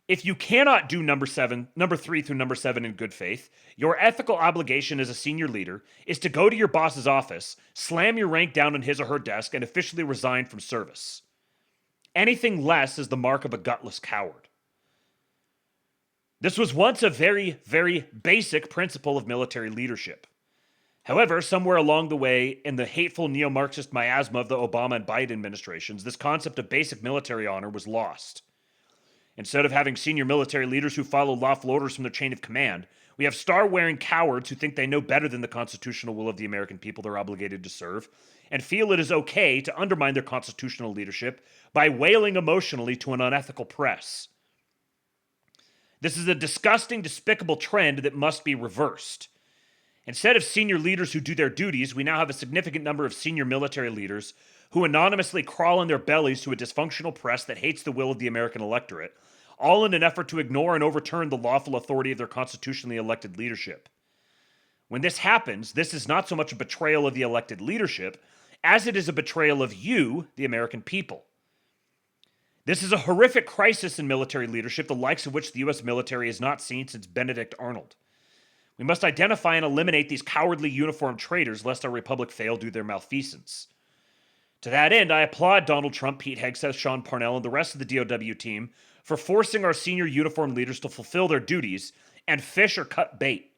if you cannot do number 3 through number 7 in good faith, your ethical obligation as a senior leader is to go to your boss's office, slam your rank down on his or her desk, and officially resign from service. Anything less is the mark of a gutless coward. This was once a very, very basic principle of military leadership. However, somewhere along the way, in the hateful neo-Marxist miasma of the Obama and Biden administrations, this concept of basic military honor was lost. Instead of having senior military leaders who follow lawful orders from their chain of command, we have star-wearing cowards who think they know better than the constitutional will of the American people they're obligated to serve, and feel it is okay to undermine their constitutional leadership by wailing emotionally to an unethical press. This is a disgusting, despicable trend that must be reversed. Instead of senior leaders who do their duties, we now have a significant number of senior military leaders who anonymously crawl on their bellies to a dysfunctional press that hates the will of the American electorate, all in an effort to ignore and overturn the lawful authority of their constitutionally elected leadership. When this happens, this is not so much a betrayal of the elected leadership as it is a betrayal of you, the American people. This is a horrific crisis in military leadership, the likes of which the U.S. military has not seen since Benedict Arnold. We must identify and eliminate these cowardly uniformed traitors lest our republic fail due to their malfeasance. To that end, I applaud Donald Trump, Pete Hegseth, Sean Parnell, and the rest of the DOW team for forcing our senior uniformed leaders to fulfill their duties and fish or cut bait.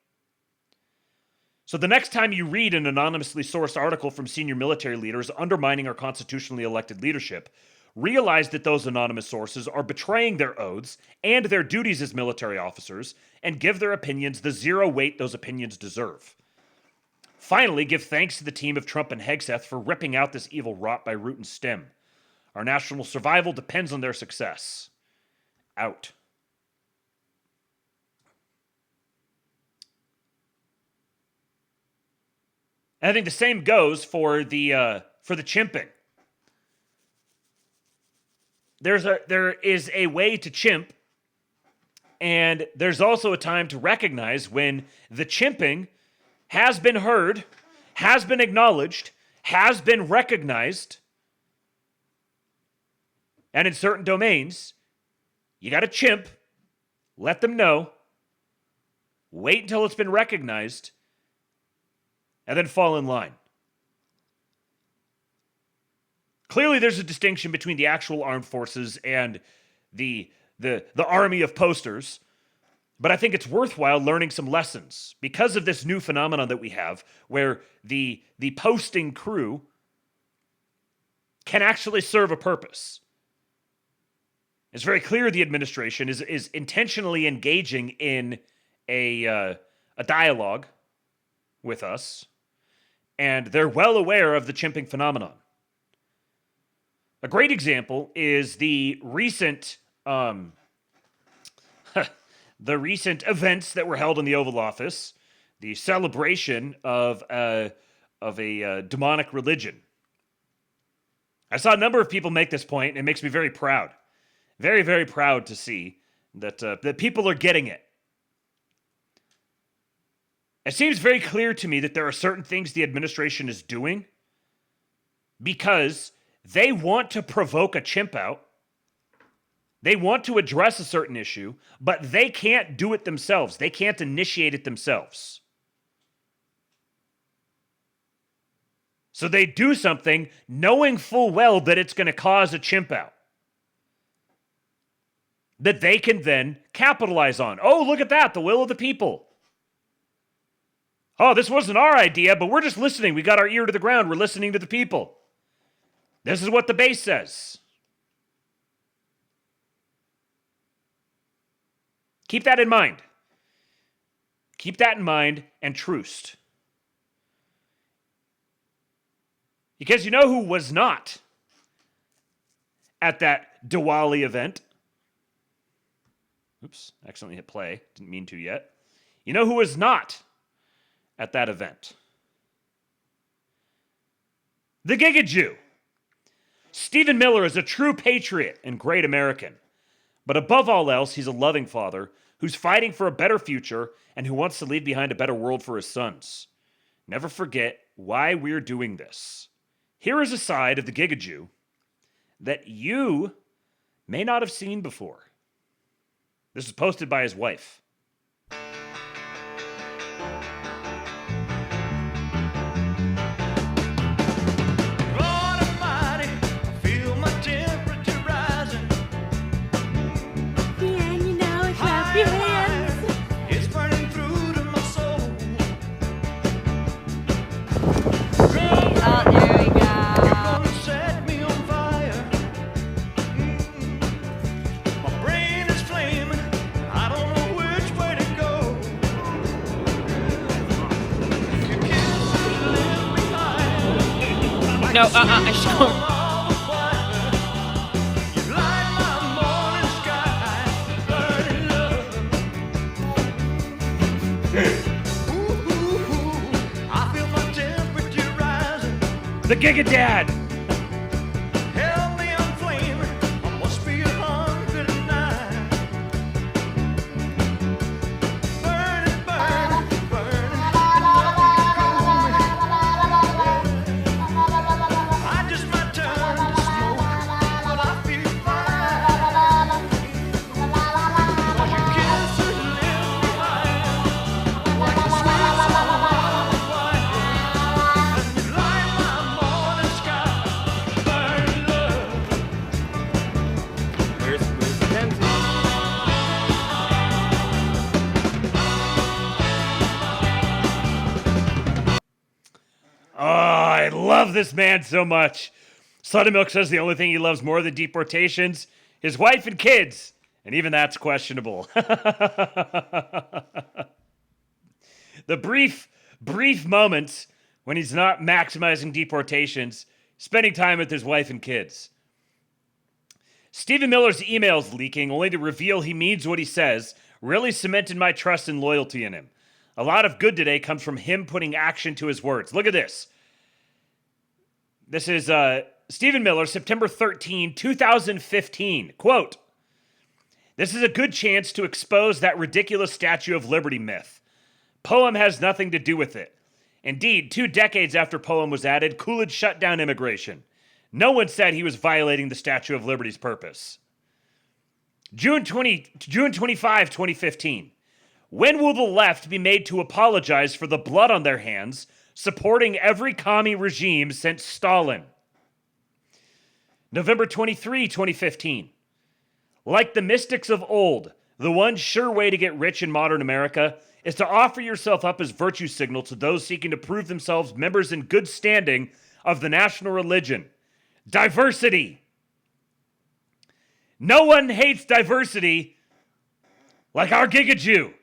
So the next time you read an anonymously sourced article from senior military leaders undermining our constitutionally elected leadership, realize that those anonymous sources are betraying their oaths and their duties as military officers, and give their opinions the zero weight those opinions deserve. Finally, give thanks to the team of Trump and Hegseth for ripping out this evil rot by root and stem. Our national survival depends on their success. Out. And I think the same goes for the chimping. There is a way to chimp, and there's also a time to recognize when the chimping has been heard, has been acknowledged, has been recognized, and in certain domains, you got to chimp, let them know, wait until it's been recognized, and then fall in line. Clearly, there's a distinction between the actual armed forces and the army of posters, but I think it's worthwhile learning some lessons because of this new phenomenon that we have, where the posting crew can actually serve a purpose. It's very clear the administration is intentionally engaging in a dialogue with us, and they're well aware of the chimping phenomenon. A great example is the recent events that were held in the Oval Office, the celebration of a demonic religion. I saw a number of people make this point, and it makes me very proud. Very, very proud to see that people are getting it. It seems very clear to me that there are certain things the administration is doing because they want to provoke a chimp out. They want to address a certain issue, but they can't do it themselves. They can't initiate it themselves. So they do something knowing full well that it's going to cause a chimp out that they can then capitalize on. Oh, look at that, the will of the people. Oh, this wasn't our idea, but we're just listening. We got our ear to the ground. We're listening to the people. This is what the base says. Keep that in mind. Keep that in mind and truce. Because you know who was not at that Diwali event? Oops, accidentally hit play. Didn't mean to yet. You know who was not at that event? The Giga Jew. Stephen Miller is a true patriot and great American. But above all else, he's a loving father who's fighting for a better future and who wants to leave behind a better world for his sons. Never forget why we're doing this. Here is a side of the Giga Jew that you may not have seen before. This was posted by his wife. No, I don't. The Giga Dad. I love this man so much. Son of Milk says the only thing he loves more than deportations, his wife and kids. And even that's questionable. The brief moments when he's not maximizing deportations, spending time with his wife and kids. Stephen Miller's emails leaking only to reveal he means what he says really cemented my trust and loyalty in him. A lot of good today comes from him putting action to his words. Look at this. This is Stephen Miller, September 13, 2015. Quote, "This is a good chance to expose that ridiculous Statue of Liberty myth. Poem has nothing to do with it. Indeed, 2 decades after Poem was added, Coolidge shut down immigration. No one said he was violating the Statue of Liberty's purpose." June 25, 2015. "When will the left be made to apologize for the blood on their hands, supporting every commie regime since Stalin?" November 23, 2015. "Like the mystics of old, the one sure way to get rich in modern America is to offer yourself up as virtue signal to those seeking to prove themselves members in good standing of the national religion. Diversity. No one hates diversity like our Giga Jew.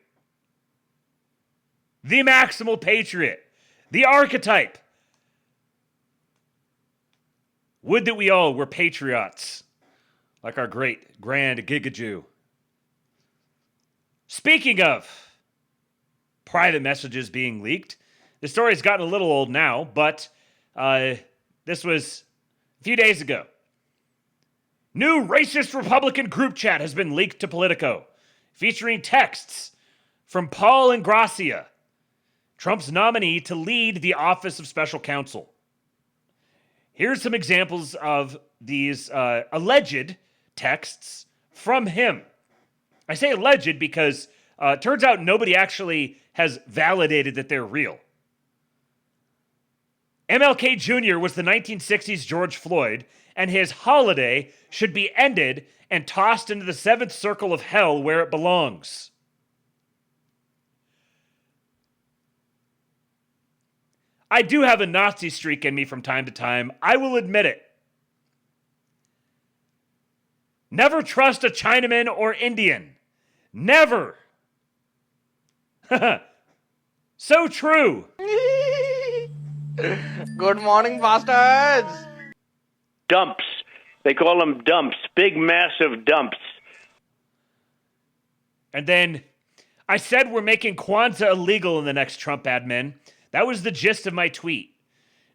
The maximal patriot. The archetype. Would that we all were patriots like our great grand Giga Jew." Speaking of private messages being leaked, the story's gotten a little old now, but this was a few days ago. New racist Republican group chat has been leaked to Politico, featuring texts from Paul Ingrassia, Trump's nominee to lead the Office of Special Counsel. Here's some examples of these alleged texts from him. I say alleged because it turns out nobody actually has validated that they're real. MLK Jr. was the 1960s George Floyd, and his holiday should be ended and tossed into the seventh circle of hell where it belongs. I do have a Nazi streak in me from time to time. I will admit it. Never trust a Chinaman or Indian. Never. So true. Good morning, bastards. Dumps. They call them dumps. Big, massive dumps. And then I said we're making Kwanzaa illegal in the next Trump admin. That was the gist of my tweet.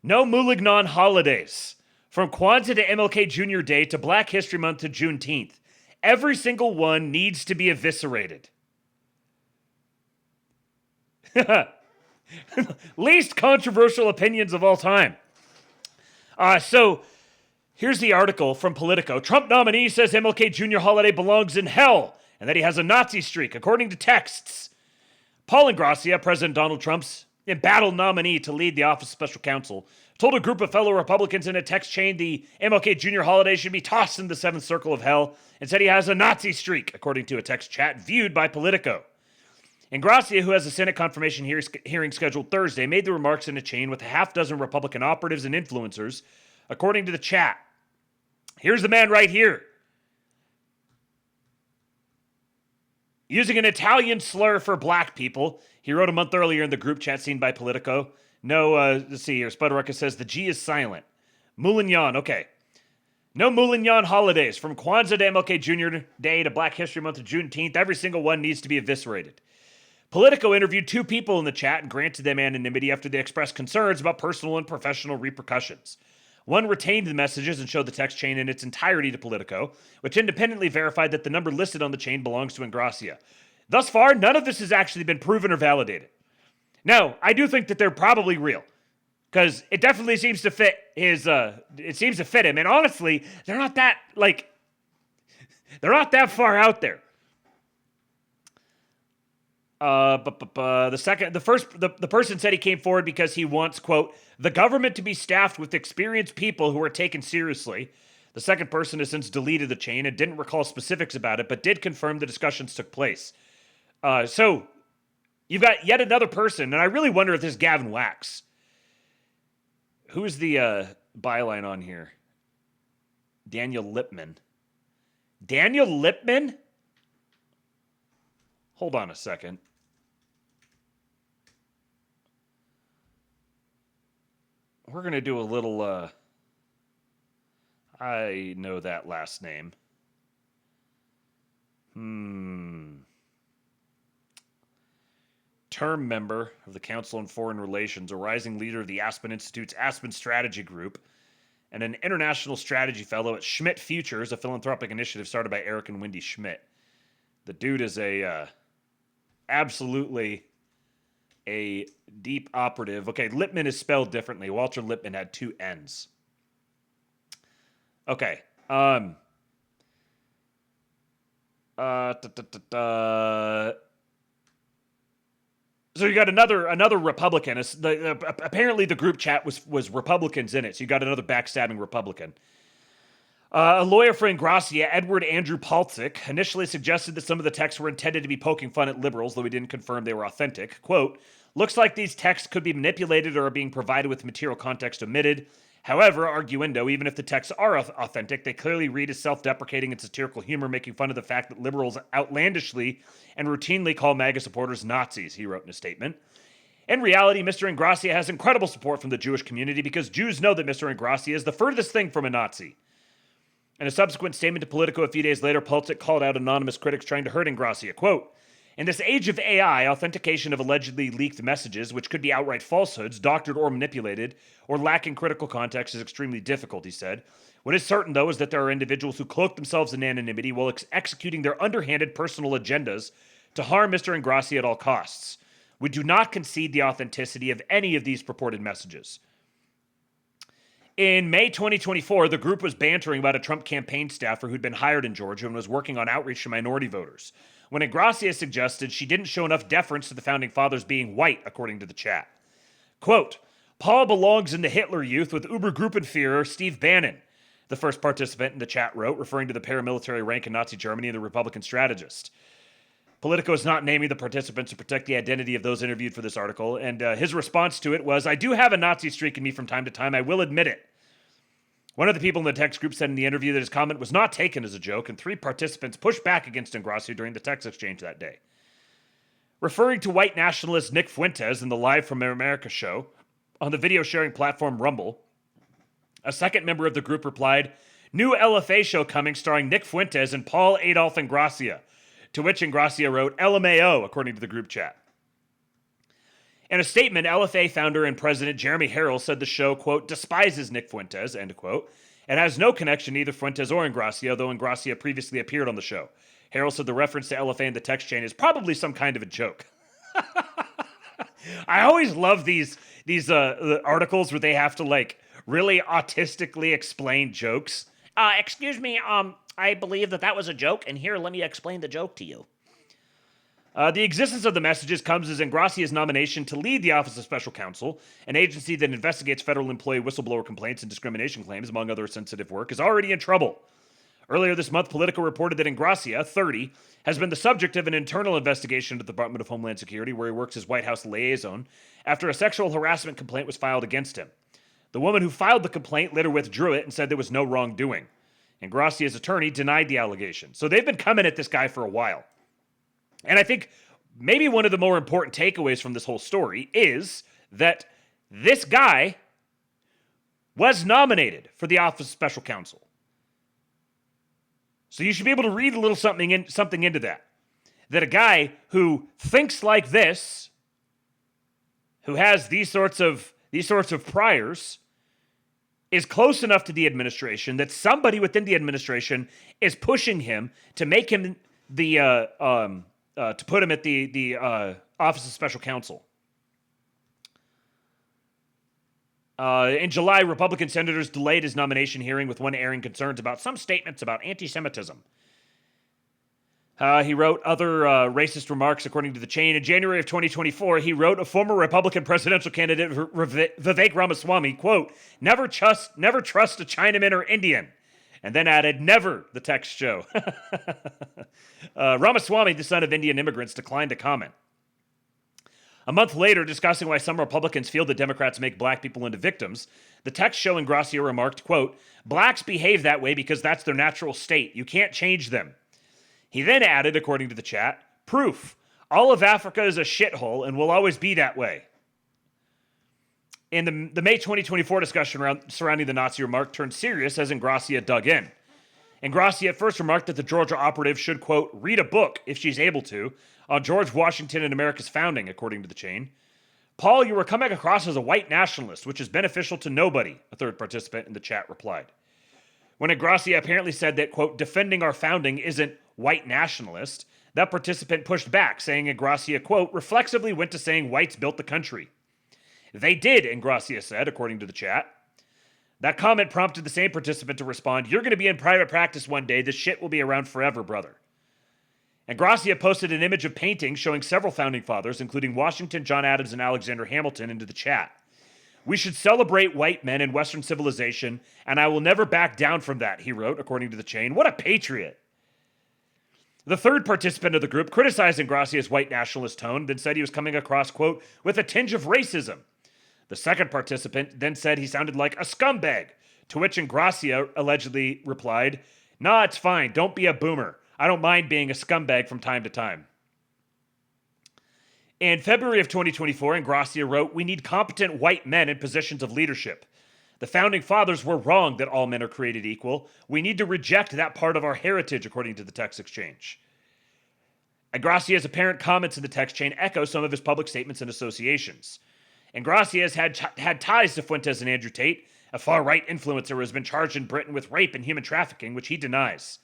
No Mulignan holidays. From Kwanzaa to MLK Jr. Day to Black History Month to Juneteenth. Every single one needs to be eviscerated. Least controversial opinions of all time. So here's the article from Politico. Trump nominee says MLK Jr. holiday belongs in hell and that he has a Nazi streak, according to texts. Paul Ingrassia, President Donald Trump's embattled nominee to lead the Office of Special Counsel, told a group of fellow Republicans in a text chain the MLK Jr. holiday should be tossed in the seventh circle of hell and said he has a Nazi streak, according to a text chat viewed by Politico. Ingrassia, who has a Senate confirmation hearing scheduled Thursday, made the remarks in a chain with a half dozen Republican operatives and influencers, according to the chat. Here's the man right here. Using an Italian slur for black people, he wrote a month earlier in the group chat seen by Politico. No, let's see here. Spuderucka says the G is silent. Mulignan, okay. No Mulignan holidays. From Kwanzaa to MLK Jr. Day to Black History Month to Juneteenth, every single one needs to be eviscerated. Politico interviewed two people in the chat and granted them anonymity after they expressed concerns about personal and professional repercussions. One retained the messages and showed the text chain in its entirety to Politico, which independently verified that the number listed on the chain belongs to Ingrassia. Thus far, none of this has actually been proven or validated. Now, I do think that they're probably real, because it definitely seems to fit his, it seems to fit him, and honestly, they're not that far out there. The person said he came forward because he wants, quote, the government to be staffed with experienced people who are taken seriously. The second person has since deleted the chain and didn't recall specifics about it, but did confirm the discussions took place. So you've got yet another person, and I really wonder if this is Gavin Wax. Who's the byline on here? Daniel Lippman. Daniel Lippman? Hold on a second. We're going to do a little, I know that last name. Term member of the Council on Foreign Relations, a rising leader of the Aspen Institute's Aspen Strategy Group, and an international strategy fellow at Schmidt Futures, a philanthropic initiative started by Eric and Wendy Schmidt. The dude is absolutely a deep operative. Okay, Lippman is spelled differently. Walter Lippmann had two N's. Okay. So you got another Republican. Apparently the group chat was Republicans in it. So you got another backstabbing Republican. A lawyer for Ingrassia, Edward Andrew Paltzik, initially suggested that some of the texts were intended to be poking fun at liberals, though he didn't confirm they were authentic. Quote, looks like these texts could be manipulated or are being provided with material context omitted. However, arguendo, even if the texts are authentic, they clearly read as self-deprecating and satirical humor, making fun of the fact that liberals outlandishly and routinely call MAGA supporters Nazis, he wrote in a statement. In reality, Mr. Ingrassia has incredible support from the Jewish community because Jews know that Mr. Ingrassia is the furthest thing from a Nazi. In a subsequent statement to Politico a few days later, Paltzik called out anonymous critics trying to hurt Ingrassia. Quote, in this age of AI, authentication of allegedly leaked messages, which could be outright falsehoods, doctored or manipulated, or lacking critical context is extremely difficult, he said. What is certain, though, is that there are individuals who cloak themselves in anonymity while executing their underhanded personal agendas to harm Mr. Ingrassia at all costs. We do not concede the authenticity of any of these purported messages. In May 2024, the group was bantering about a Trump campaign staffer who'd been hired in Georgia and was working on outreach to minority voters, when Ingrassia suggested she didn't show enough deference to the Founding Fathers being white, according to the chat. Quote, Paul belongs in the Hitler Youth with Obergruppenführer Steve Bannon, the first participant in the chat wrote, referring to the paramilitary rank in Nazi Germany and the Republican strategist. Politico is not naming the participants to protect the identity of those interviewed for this article, and his response to it was, "I do have a Nazi streak in me from time to time, I will admit it." One of the people in the text group said in the interview that his comment was not taken as a joke, and 3 participants pushed back against Ingrassia during the text exchange that day. Referring to white nationalist Nick Fuentes in the Live from America show on the video sharing platform Rumble, a second member of the group replied, "New LFA show coming starring Nick Fuentes and Paul Adolf Ingrassia," to which Ingrassia wrote LMAO, according to the group chat. In a statement, LFA founder and president Jeremy Harrell said the show, quote, "despises Nick Fuentes," end quote, and has no connection to either Fuentes or Ingrassia, though Ingrassia previously appeared on the show. Harrell said the reference to LFA in the text chain is probably some kind of a joke. I always love these articles where they have to, like, really autistically explain jokes. Excuse me, I believe that was a joke, and here, let me explain the joke to you. The existence of the messages comes as Ingrassia's nomination to lead the Office of Special Counsel, an agency that investigates federal employee whistleblower complaints and discrimination claims, among other sensitive work, is already in trouble. Earlier this month, Politico reported that Ingrassia, 30, has been the subject of an internal investigation at the Department of Homeland Security, where he works as White House liaison, after a sexual harassment complaint was filed against him. The woman who filed the complaint later withdrew it and said there was no wrongdoing. Ingrassia's attorney denied the allegation. So they've been coming at this guy for a while. And I think maybe one of the more important takeaways from this whole story is that this guy was nominated for the Office of Special Counsel. So you should be able to read a little something into that. That a guy who thinks like this, who has these sorts of priors, is close enough to the administration that somebody within the administration is pushing him to make him to put him at the Office of Special Counsel. In July, Republican senators delayed his nomination hearing, with one airing concerns about some statements about anti-Semitism. He wrote other racist remarks, according to the chain. In January of 2024, he wrote a former Republican presidential candidate, Vivek Ramaswamy, quote, never trust a Chinaman or Indian. And then added, never, the text show. Ramaswamy, the son of Indian immigrants, declined to comment. A month later, discussing why some Republicans feel that Democrats make black people into victims, the text show Ingrassia remarked, quote, blacks behave that way because that's their natural state. You can't change them. He then added, according to the chat, proof. All of Africa is a shithole and will always be that way. In the May 2024 discussion surrounding the Nazi remark turned serious as Ingrassia dug in. Ingrassia at first remarked that the Georgia operative should, quote, read a book, if she's able to, on George Washington and America's founding, according to the chain. Paul, you were coming across as a white nationalist, which is beneficial to nobody, a third participant in the chat replied. When Ingrassia apparently said that, quote, defending our founding isn't white nationalist, that participant pushed back, saying Ingrassia, quote, reflexively went to saying whites built the country. They did, Ingrassia said, according to the chat. That comment prompted the same participant to respond, you're going to be in private practice one day. This shit will be around forever, brother. Ingrassia posted an image of paintings showing several founding fathers, including Washington, John Adams, and Alexander Hamilton, into the chat. We should celebrate white men in Western civilization, and I will never back down from that, he wrote, according to the chain. What a patriot. The third participant of the group criticized Ingrassia's white nationalist tone, then said he was coming across, quote, with a tinge of racism. The second participant then said he sounded like a scumbag, to which Ingrassia allegedly replied, nah, it's fine, don't be a boomer. I don't mind being a scumbag from time to time. In February of 2024, Ingrassia wrote, we need competent white men in positions of leadership. The founding fathers were wrong that all men are created equal. We need to reject that part of our heritage, according to the text exchange. Ingrassia's apparent comments in the text chain echo some of his public statements and associations. Ingrassia has had ties to Fuentes and Andrew Tate, a far-right influencer who has been charged in Britain with rape and human trafficking, which he denies.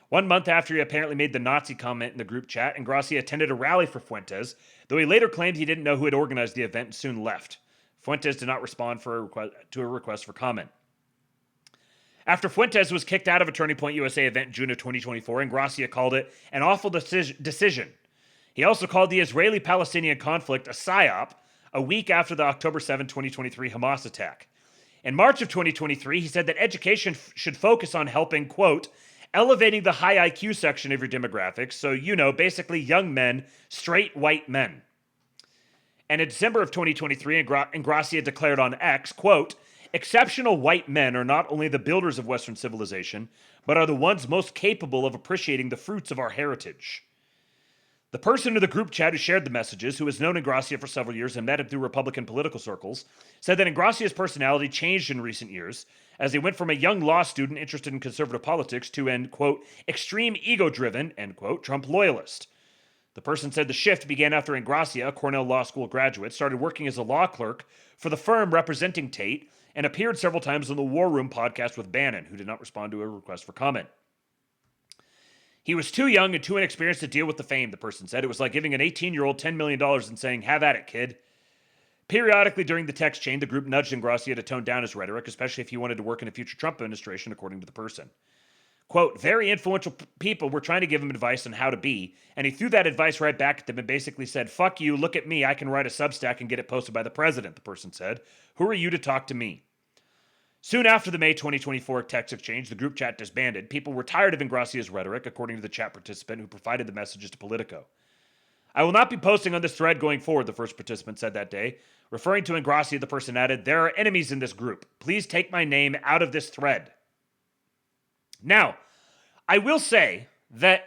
1 month after he apparently made the Nazi comment in the group chat, Ingrassia attended a rally for Fuentes, though he later claimed he didn't know who had organized the event and soon left. Fuentes did not respond to a request for comment. After Fuentes was kicked out of a Turning Point USA event in June of 2024, Ingrassia called it an awful decision. He also called the Israeli-Palestinian conflict a psyop, a week after the October 7, 2023 Hamas attack. In March of 2023, he said that education should focus on helping, quote, elevating the high IQ section of your demographics, so, basically young men, straight white men. And in December of 2023, Ingracia declared on X, quote, exceptional white men are not only the builders of Western civilization, but are the ones most capable of appreciating the fruits of our heritage. The person in the group chat who shared the messages, who has known Ingracia for several years and met him through Republican political circles, said that Ingracia's personality changed in recent years as he went from a young law student interested in conservative politics to an, quote, extreme ego-driven, end quote, Trump loyalist. The person said the shift began after Ingracia, a Cornell Law School graduate, started working as a law clerk for the firm representing Tate and appeared several times on the War Room podcast with Bannon, who did not respond to a request for comment. He was too young and too inexperienced to deal with the fame, the person said. It was like giving an 18-year-old $10 million and saying, have at it, kid. Periodically during the text chain, the group nudged Ingracia to tone down his rhetoric, especially if he wanted to work in a future Trump administration, according to the person. Quote, very influential people were trying to give him advice on how to be, and he threw that advice right back at them and basically said, fuck you, look at me, I can write a Substack and get it posted by the president, the person said. Who are you to talk to me? Soon after the May 2024 text exchange, the group chat disbanded. People were tired of Ingracia's rhetoric, according to the chat participant who provided the messages to Politico. I will not be posting on this thread going forward, the first participant said that day. Referring to Ingracia, the person added, there are enemies in this group. Please take my name out of this thread. Now, I will say that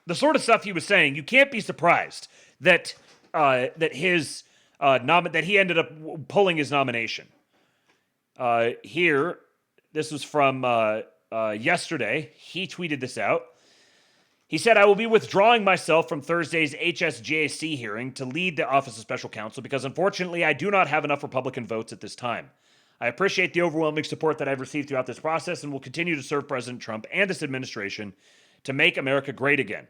the sort of stuff he was saying, you can't be surprised that that he ended up pulling his nomination. Here, this was from yesterday. He tweeted this out. He said, I will be withdrawing myself from Thursday's HSJC hearing to lead the Office of Special Counsel because unfortunately I do not have enough Republican votes at this time. I appreciate the overwhelming support that I've received throughout this process and will continue to serve President Trump and this administration to make America great again.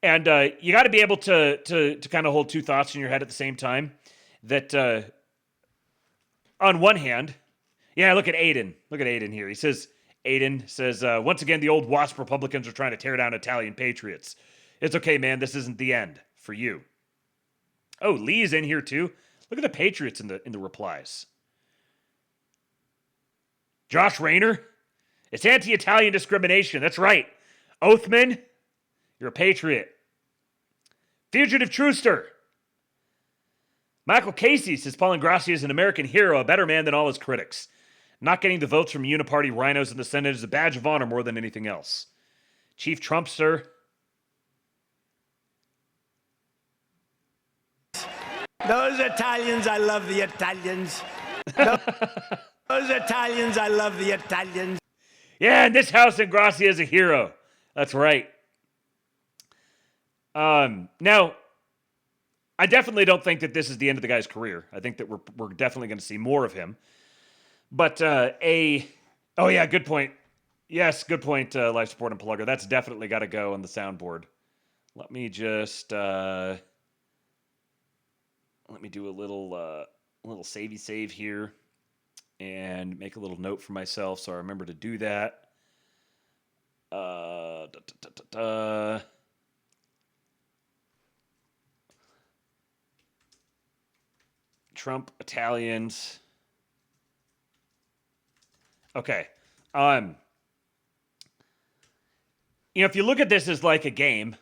And you got to be able to kind of hold two thoughts in your head at the same time. That on one hand, yeah, look at Aiden. Look at Aiden here. Aiden says, once again, the old WASP Republicans are trying to tear down Italian patriots. It's okay, man. This isn't the end for you. Oh, Lee's in here too. Look at the patriots in the replies. Josh Rayner, it's anti-Italian discrimination. That's right. Oathman, you're a patriot. Fugitive Truster. Michael Casey says Paul Ingracia is an American hero, a better man than all his critics. Not getting the votes from uniparty rhinos in the Senate is a badge of honor more than anything else. Chief Trumpster. Those Italians, I love the Italians. Those Italians, I love the Italians. Yeah, in this house, Ingracia is a hero. That's right. Now, I definitely don't think that this is the end of the guy's career. I think that we're definitely going to see more of him. But oh yeah, good point. Yes, good point, life support and plugger. That's definitely got to go on the soundboard. Let me just let me do a little save here and make a little note for myself so I remember to do that. Trump Italians. Okay. If you look at this as like a game,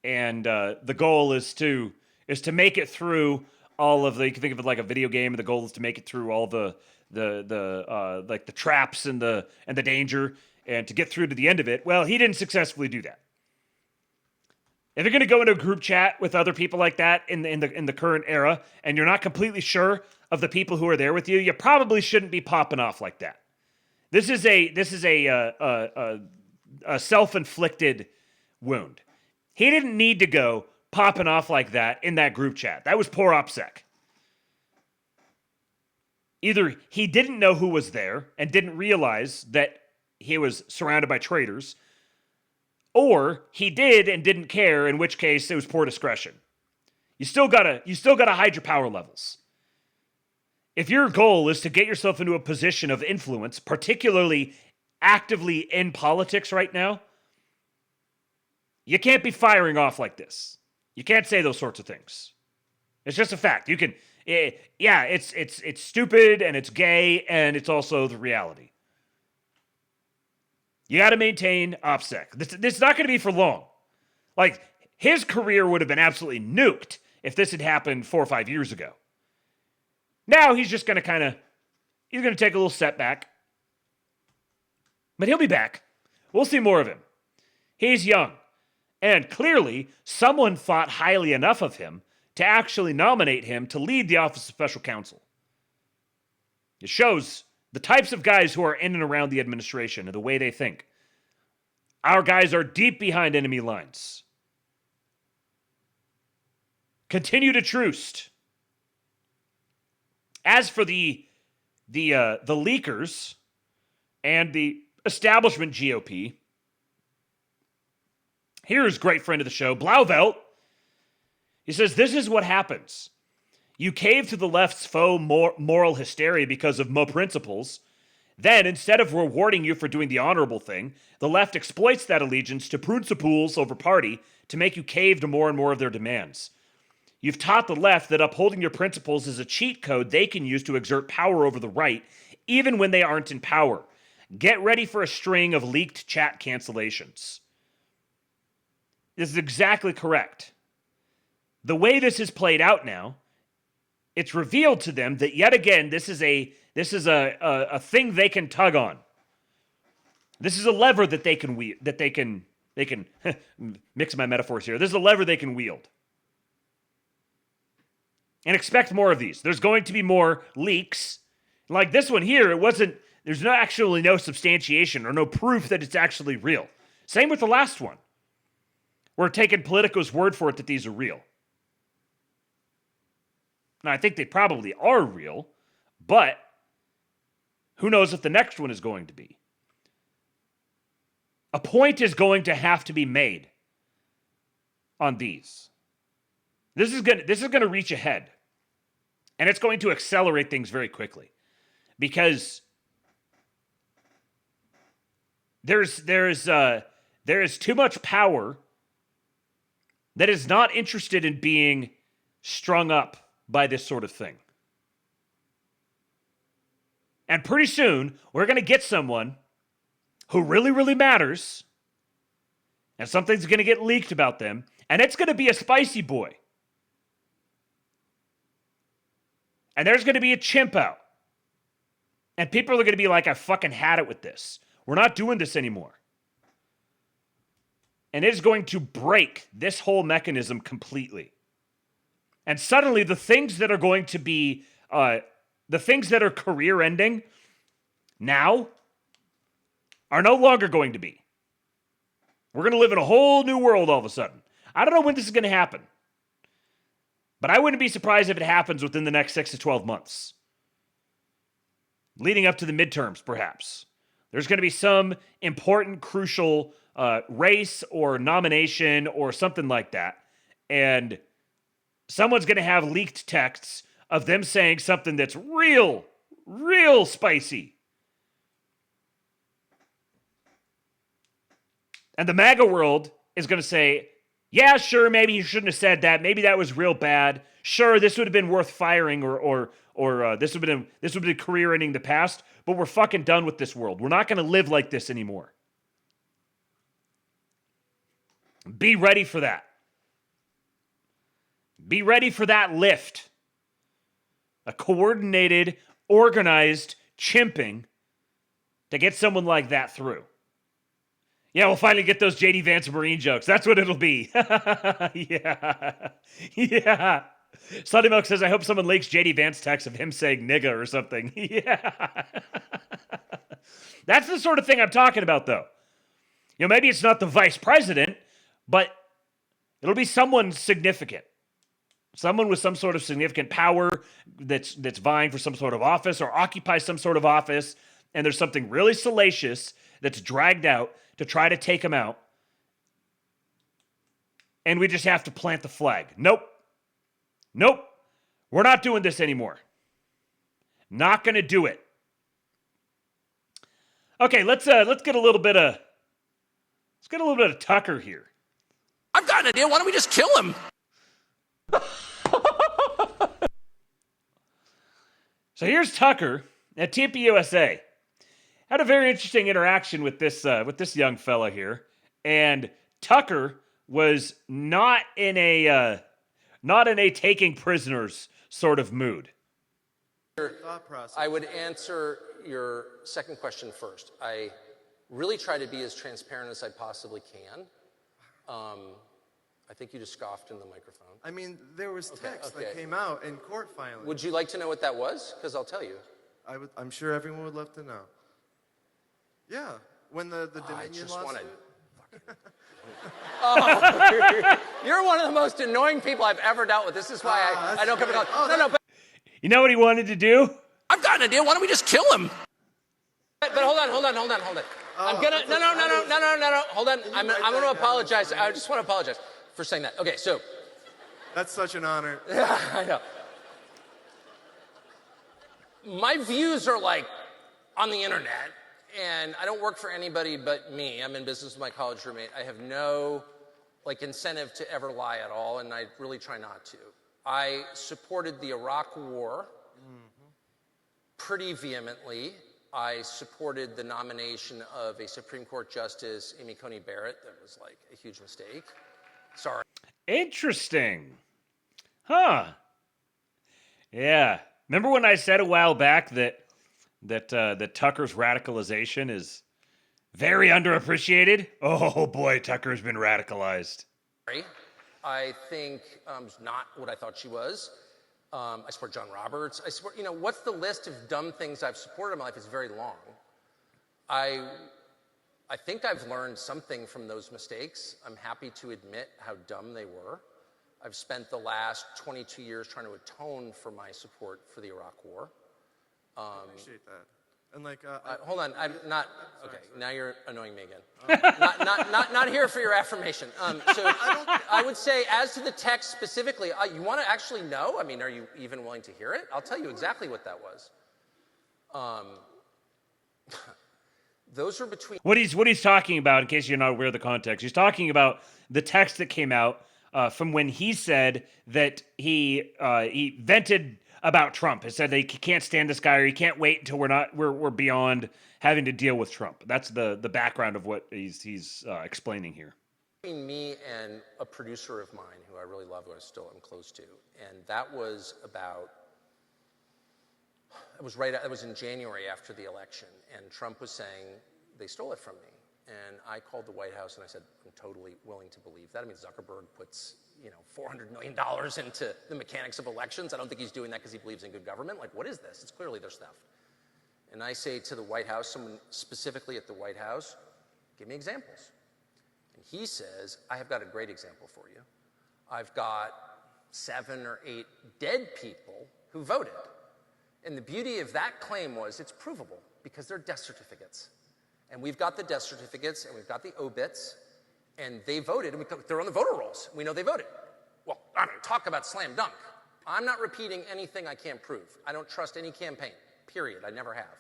and the goal is to make it through all of the, you can think of it like a video game, and the goal is to make it through all the like the traps and the danger, and to get through to the end of it. Well, he didn't successfully do that. If you're going to go into a group chat with other people like that in the current era, and you're not completely sure of the people who are there with you, you probably shouldn't be popping off like that. This is a self-inflicted wound. He didn't need to go popping off like that in that group chat. That was poor OPSEC. Either he didn't know who was there and didn't realize that he was surrounded by traitors, or he did and didn't care, in which case it was poor discretion. You still gotta hide your power levels. If your goal is to get yourself into a position of influence, particularly actively in politics right now, you can't be firing off like this. You can't say those sorts of things. It's just a fact. You can, it's stupid and it's gay and it's also the reality. You got to maintain OPSEC. This is not going to be for long. Like, his career would have been absolutely nuked if this had happened 4 or 5 years ago. Now he's just going to he's going to take a little setback. But he'll be back. We'll see more of him. He's young. And clearly, someone thought highly enough of him to actually nominate him to lead the Office of Special Counsel. It shows the types of guys who are in and around the administration and the way they think. Our guys are deep behind enemy lines. Continue to truce. As for the leakers and the establishment GOP, here's a great friend of the show, Blauvelt. He says, this is what happens. You cave to the left's faux moral hysteria because of Mo principles. Then, instead of rewarding you for doing the honorable thing, the left exploits that allegiance to principles over party to make you cave to more and more of their demands. You've taught the left that upholding your principles is a cheat code they can use to exert power over the right, even when they aren't in power. Get ready for a string of leaked chat cancellations. This is exactly correct. The way this is played out now, it's revealed to them that yet again this is a thing they can tug on. This is a lever that they can wield, that they can mix my metaphors here. This is a lever they can wield. And expect more of these. There's going to be more leaks. Like this one here, there's actually no substantiation or no proof that it's actually real. Same with the last one. We're taking Politico's word for it that these are real. Now, I think they probably are real, but who knows if the next one is going to be. A point is going to have to be made on these. This is going to reach ahead, and it's going to accelerate things very quickly because there is too much power that is not interested in being strung up by this sort of thing. And pretty soon, we're going to get someone who really, really matters, and something's going to get leaked about them, and it's going to be a spicy boy. And there's going to be a chimp out. And people are going to be like, I fucking had it with this. We're not doing this anymore. And it is going to break this whole mechanism completely. And suddenly the things that are going to be, the things that are career ending now are no longer going to be. We're going to live in a whole new world all of a sudden. I don't know when this is going to happen. But I wouldn't be surprised if it happens within the next 6 to 12 months. Leading up to the midterms, perhaps. There's going to be some important, crucial race or nomination or something like that. And someone's going to have leaked texts of them saying something that's real spicy. And the MAGA world is going to say, yeah, sure, maybe you shouldn't have said that. Maybe that was real bad. Sure, this would have been worth firing or this would have been career ending the past, but we're fucking done with this world. We're not going to live like this anymore. Be ready for that. Be ready for that lift. A coordinated, organized chimping to get someone like that through. Yeah, we'll finally get those J.D. Vance Marine jokes. That's what it'll be. Yeah. Sunday Milk says, I hope someone leaks J.D. Vance text of him saying nigga or something. Yeah. That's the sort of thing I'm talking about, though. You know, maybe it's not the vice president, but it'll be someone significant. Someone with some sort of significant power that's vying for some sort of office or occupies some sort of office, and there's something really salacious that's dragged out to try to take him out. And we just have to plant the flag. Nope. We're not doing this anymore. Not going to do it. Okay, let's get a little bit of Tucker here. I've got an idea. Why don't we just kill him? So here's Tucker at TPUSA. Had a very interesting interaction with this young fella here, and Tucker was not in a taking prisoners sort of mood. I would answer your second question first. I really try to be as transparent as I possibly can. I think you just scoffed in the microphone. I mean, there was text that came out in court filing. Would you like to know what that was? Because I'll tell you. I'm sure everyone would love to know. Yeah, when the Dominion lawsuit. Oh, you're one of the most annoying people I've ever dealt with. This is why I don't come to college. No, but you know what he wanted to do? I've got an idea. Why don't we just kill him? But hold on. I'm gonna no. Hold on. I'm gonna apologize. I just want to apologize for saying that. Okay, so that's such an honor. Yeah, I know. My views are like on the internet, and I don't work for anybody but me. I'm in business with my college roommate. I have no incentive to ever lie at all, and I really try not to. I supported the Iraq War pretty vehemently. I supported the nomination of a Supreme Court Justice, Amy Coney Barrett. That was a huge mistake. Sorry. Interesting. Huh. Yeah. Remember when I said a while back that Tucker's radicalization is very underappreciated? Oh boy, Tucker's been radicalized. I think not what I thought she was. I support John Roberts. I support, what's the list of dumb things I've supported in my life? It's very long. I think I've learned something from those mistakes. I'm happy to admit how dumb they were. I've spent the last 22 years trying to atone for my support for the Iraq War. I appreciate that. And hold on, I'm not. Okay, now you're annoying me again. Not here for your affirmation. So I would say, as to the text specifically, you want to actually know? I mean, are you even willing to hear it? I'll tell you exactly what that was. Those are between. What he's talking about, in case you're not aware of the context, he's talking about the text that came out from when he said that he vented about Trump. He said they can't stand this guy, or he can't wait until we're beyond having to deal with Trump. That's the background of what he's explaining here. Between me and a producer of mine who I really love, who I still am close to, and that was about. It was in January after the election, and Trump was saying they stole it from me. And I called the White House and I said, I'm totally willing to believe that. I mean, Zuckerberg puts, $400 million into the mechanics of elections. I don't think he's doing that because he believes in good government. What is this? It's clearly their stuff. And I say to the White House, someone specifically at the White House, give me examples. And he says, I have got a great example for you. I've got 7 or 8 dead people who voted. And the beauty of that claim was it's provable because they're death certificates. And we've got the death certificates and we've got the obits, and they voted, and they're on the voter rolls. We know they voted. Well, I don't talk about slam dunk. I'm not repeating anything I can't prove. I don't trust any campaign, period. I never have,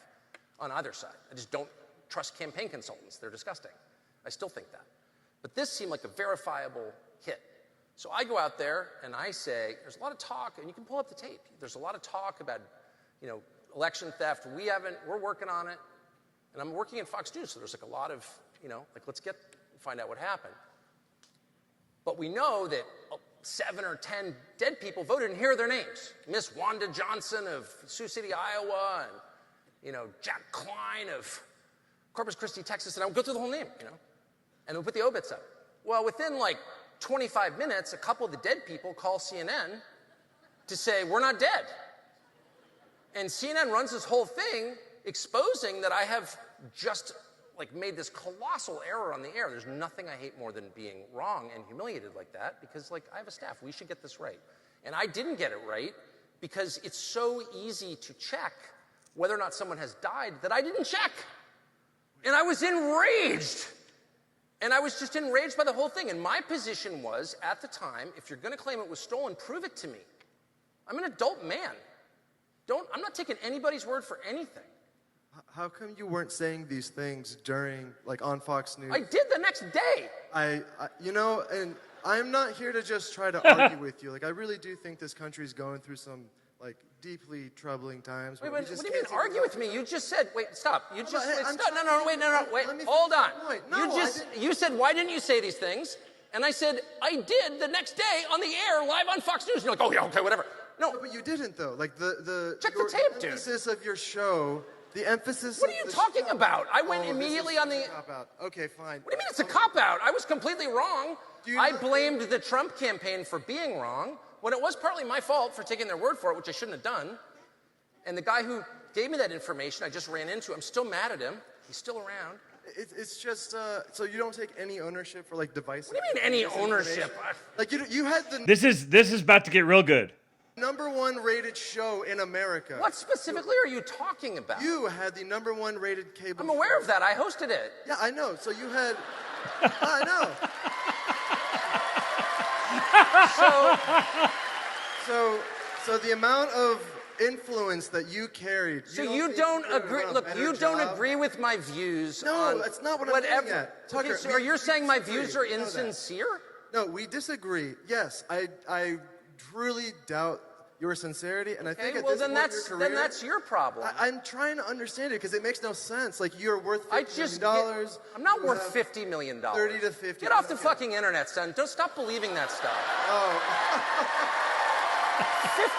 on either side. I just don't trust campaign consultants. They're disgusting. I still think that. But this seemed like a verifiable hit. So I go out there and I say, there's a lot of talk, and you can pull up the tape. There's a lot of talk about, election theft. We're working on it. And I'm working at Fox News, so there's a lot of, let's find out what happened. But we know that 7 or 10 dead people voted, and here are their names. Miss Wanda Johnson of Sioux City, Iowa, and, Jack Klein of Corpus Christi, Texas, and I would go through the whole name, and we'll put the obits up. Well, within 25 minutes, a couple of the dead people call CNN to say, we're not dead. And CNN runs this whole thing exposing that I have just made this colossal error on the air. There's nothing I hate more than being wrong and humiliated like that, because I have a staff. We should get this right. And I didn't get it right because it's so easy to check whether or not someone has died that I didn't check. And I was enraged. And I was just enraged by the whole thing. And my position was, at the time, if you're going to claim it was stolen, prove it to me. I'm an adult man. I'm not taking anybody's word for anything. How come you weren't saying these things during, on Fox News? I did the next day. And I'm not here to just try to argue with you. I really do think this country is going through some, like deeply troubling times. Wait, where what we just do you mean can't seem argue to with me? You just said, wait, stop. You just, But, hey, wait, I'm stop. trying No, to- wait, no, let wait, me hold finish on. my point. No, You just, you said, why didn't you say these things? And I said, I did the next day on the air, live on Fox News. And you're like, oh yeah, okay, whatever. No, but you didn't though. Like Check the your tape, dude. emphasis of your show, the emphasis. What are of you the talking show- about? I went Oh, this immediately is on the. a cop-out. Okay, fine. What do you mean it's a cop out? I was completely wrong. I blamed the Trump campaign for being wrong when it was partly my fault for taking their word for it, which I shouldn't have done. And the guy who gave me that information, I just ran into. I'm still mad at him. He's still around. It's just so you don't take any ownership for like devices. What do you mean any ownership? Like you had the This is about to get real good. #1 rated show in America. What specifically are you talking about? You had the #1 rated cable. I'm aware of that. I hosted it. Yeah, I know. So you had. I know. So the amount of influence that you carried. So you don't agree. Look, you don't agree with my views. No, on that's not what whatever. I'm getting at. Tucker, Okay, so are you saying my views are insincere? No, we disagree. Yes, I truly doubt your sincerity, and I think at well, this then point that's in your career, then that's your problem. I'm trying to understand it because it makes no sense. Like you're worth $50 million. I'm not worth $50 million. 30 to 50. Get off the fucking internet, son. Don't stop believing that stuff. Oh.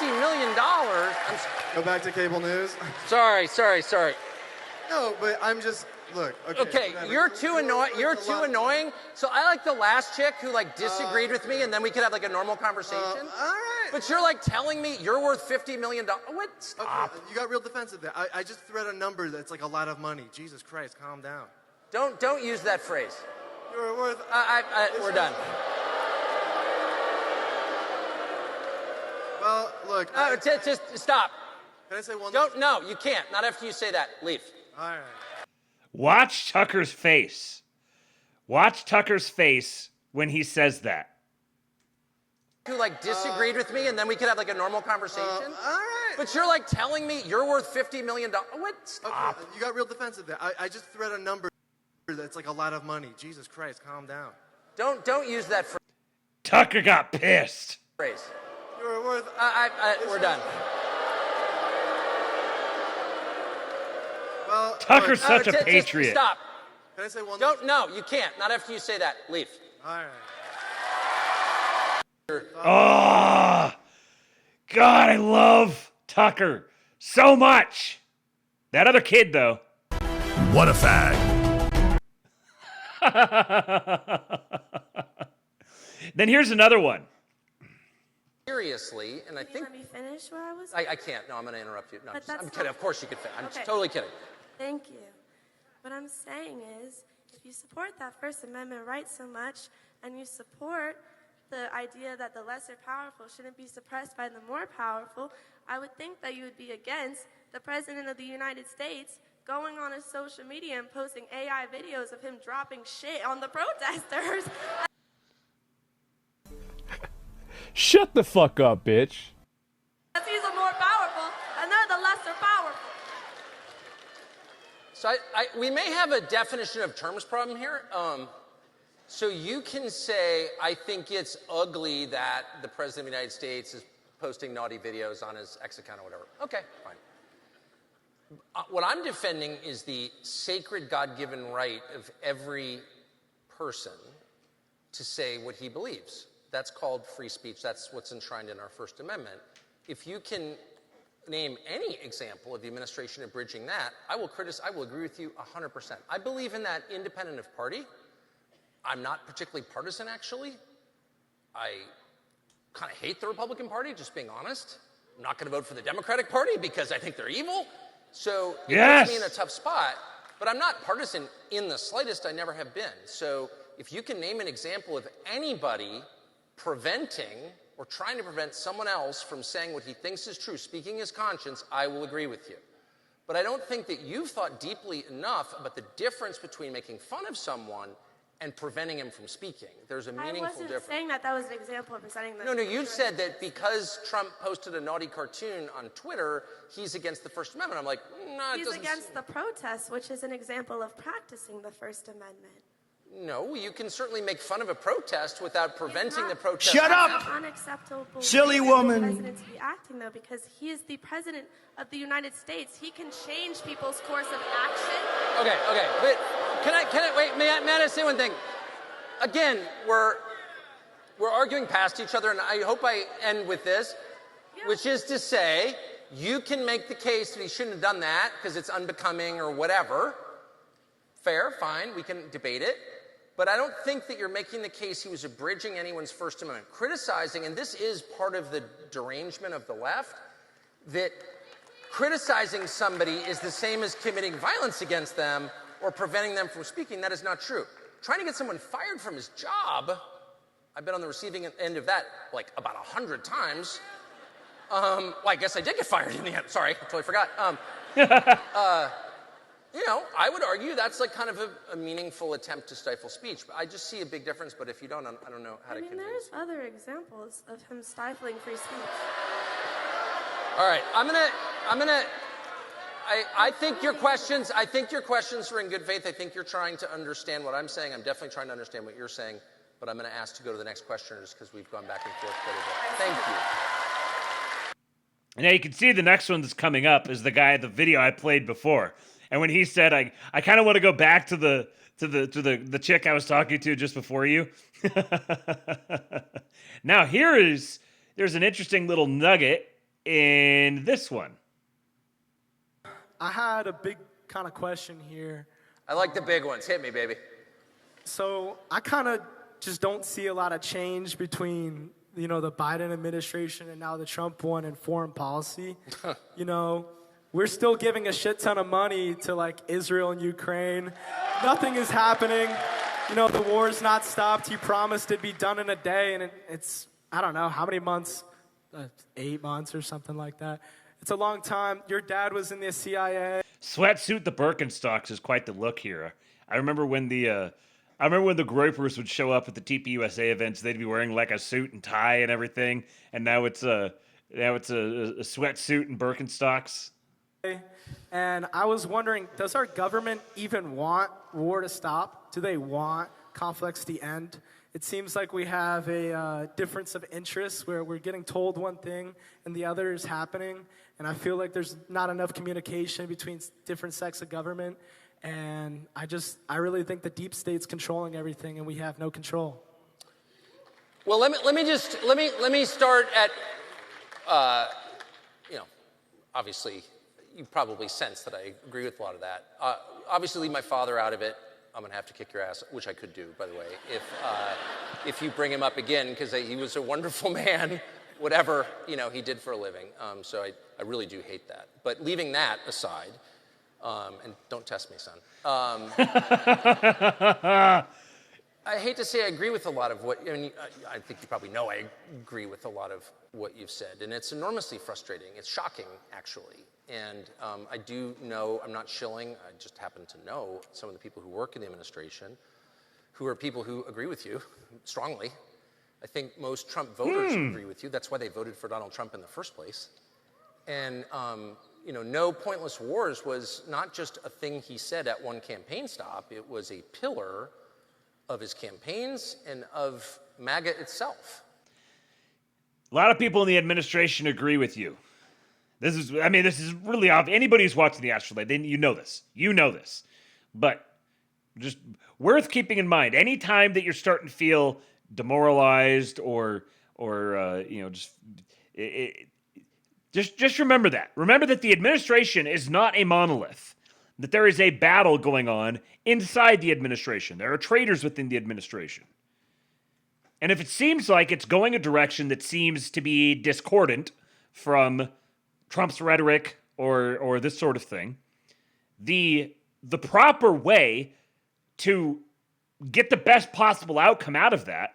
$50 million. Go back to cable news. Sorry. No, but I'm just look. Okay, you're too annoying. You're too annoying. So I like the last chick who like disagreed with me, and then we could have like a normal conversation. All right. But you're like telling me you're worth $50 million. What? Stop. Okay, you got real defensive there. I just threw out a number that's like a lot of money. Jesus Christ, calm down. Don't use that phrase. You're worth. We're done. Well, look. Just stop. Can I say one? No, you can't. Not after you say that. Leave. All right. Watch Tucker's face. Watch Tucker's face when he says that. Who like disagreed with me, and then we could have like a normal conversation. All right. But you're like telling me you're worth $50 million. What? Stop. Okay, you got real defensive there. I just threw out a number that's like a lot of money. Jesus Christ, calm down. Don't use that Tucker got pissed. phrase. You're worth. We're done. Well, Tucker's such a patriot. Stop. Can I say one? No, you can't. Not after you say that. Leave. All right. Oh, God, I love Tucker so much. That other kid, though. What a fag. Then here's another one. Seriously, and I think. Let me finish where I was. I can't. No, I'm going to interrupt you. No, But I'm that's kidding. not- Of course you could. I'm Okay. totally kidding. Thank you. What I'm saying is, if you support that First Amendment right so much, and you support the idea that the lesser powerful shouldn't be suppressed by the more powerful, I would think that you would be against the President of the United States going on his social media and posting AI videos of him dropping shit on the protesters. Shut the fuck up, bitch. He's the more powerful, and they're the lesser powerful. So we may have a definition of terms problem here. So you can say, I think it's ugly that the President of the United States is posting naughty videos on his X account or whatever. Okay, fine. What I'm defending is the sacred God-given right of every person to say what he believes. That's called free speech. That's what's enshrined in our First Amendment. If you can name any example of the administration abridging that, I will agree with you 100%. I believe in that independent of party. I'm not particularly partisan, actually. I kind of hate the Republican Party, just being honest. I'm not going to vote for the Democratic Party because I think they're evil. So it puts me in a tough spot. But I'm not partisan in the slightest. I never have been. So if you can name an example of anybody preventing or trying to prevent someone else from saying what he thinks is true, speaking his conscience, I will agree with you. But I don't think that you've thought deeply enough about the difference between making fun of someone and preventing him from speaking. There's a meaningful difference. I wasn't saying that was an example of presenting the... No, you said that because Trump posted a naughty cartoon on Twitter, he's against the First Amendment. I'm like, no, it He's doesn't... against the protests, which is an example of practicing the First Amendment. No, you can certainly make fun of a protest without preventing the protest. Shut up! It's unacceptable Silly for woman. the president to be acting, though, because he is the president of the United States. He can change people's course of action. Okay, but can I wait? May I say one thing? Again, we're arguing past each other, and I hope I end with this, which is to say, you can make the case that he shouldn't have done that because it's unbecoming or whatever. Fair, fine, we can debate it. But I don't think that you're making the case he was abridging anyone's First Amendment. Criticizing, and this is part of the derangement of the left, that criticizing somebody is the same as committing violence against them or preventing them from speaking. That is not true. Trying to get someone fired from his job, I've been on the receiving end of that like about 100 times. Well, I guess I did get fired in the end. Sorry, I totally forgot. I would argue that's like kind of a meaningful attempt to stifle speech. But I just see a big difference. But if you don't, I don't know how to convince. There's other examples of him stifling free speech. All right, I think your questions are in good faith. I think you're trying to understand what I'm saying. I'm definitely trying to understand what you're saying. But I'm going to ask to go to the next question just because we've gone back and forth quite a bit. Thank you. Now you can see the next one that's coming up is the guy, the video I played before. And when he said, I kind of want to go back to the chick I was talking to just before you. Now there's an interesting little nugget in this one. I had a big kind of question here. I like the big ones. Hit me, baby. So I kind of just don't see a lot of change between, the Biden administration and now the Trump one in foreign policy. We're still giving a shit ton of money to like Israel and Ukraine. Nothing is happening. The war's not stopped. He promised it'd be done in a day, and it's, I don't know, how many months? 8 months or something like that. It's a long time. Your dad was in the CIA. Sweatsuit the Birkenstocks is quite the look here. I remember when the Groypers would show up at the TPUSA events, they'd be wearing like a suit and tie and everything, and now it's a sweatsuit and Birkenstocks. And I was wondering, does our government even want war to stop? Do they want conflicts to end? It seems like we have a difference of interests where we're getting told one thing and the other is happening. And I feel like there's not enough communication between different sects of government. And I really think the deep state's controlling everything and we have no control. Well, let me start at, obviously, you probably sense that I agree with a lot of that. Obviously, leave my father out of it. I'm going to have to kick your ass, which I could do, by the way, if you bring him up again, because he was a wonderful man, whatever, he did for a living. So I really do hate that. But leaving that aside, and don't test me, son. I hate to say I agree with a lot of what, I think you probably know I agree with a lot of what you've said, and it's enormously frustrating. It's shocking, actually. And I do know, I'm not shilling, I just happen to know some of the people who work in the administration who are people who agree with you strongly. I think most Trump voters agree with you. That's why they voted for Donald Trump in the first place. And, no pointless wars was not just a thing he said at one campaign stop. It was a pillar of his campaigns and of MAGA itself. A lot of people in the administration agree with you. This is really obvious. Anybody who's watching the Astrolabe, you know this. But just worth keeping in mind, anytime that you're starting to feel demoralized or just remember that. Remember that the administration is not a monolith. That there is a battle going on inside the administration. There are traitors within the administration. And if it seems like it's going a direction that seems to be discordant from Trump's rhetoric or this sort of thing, the proper way to get the best possible outcome out of that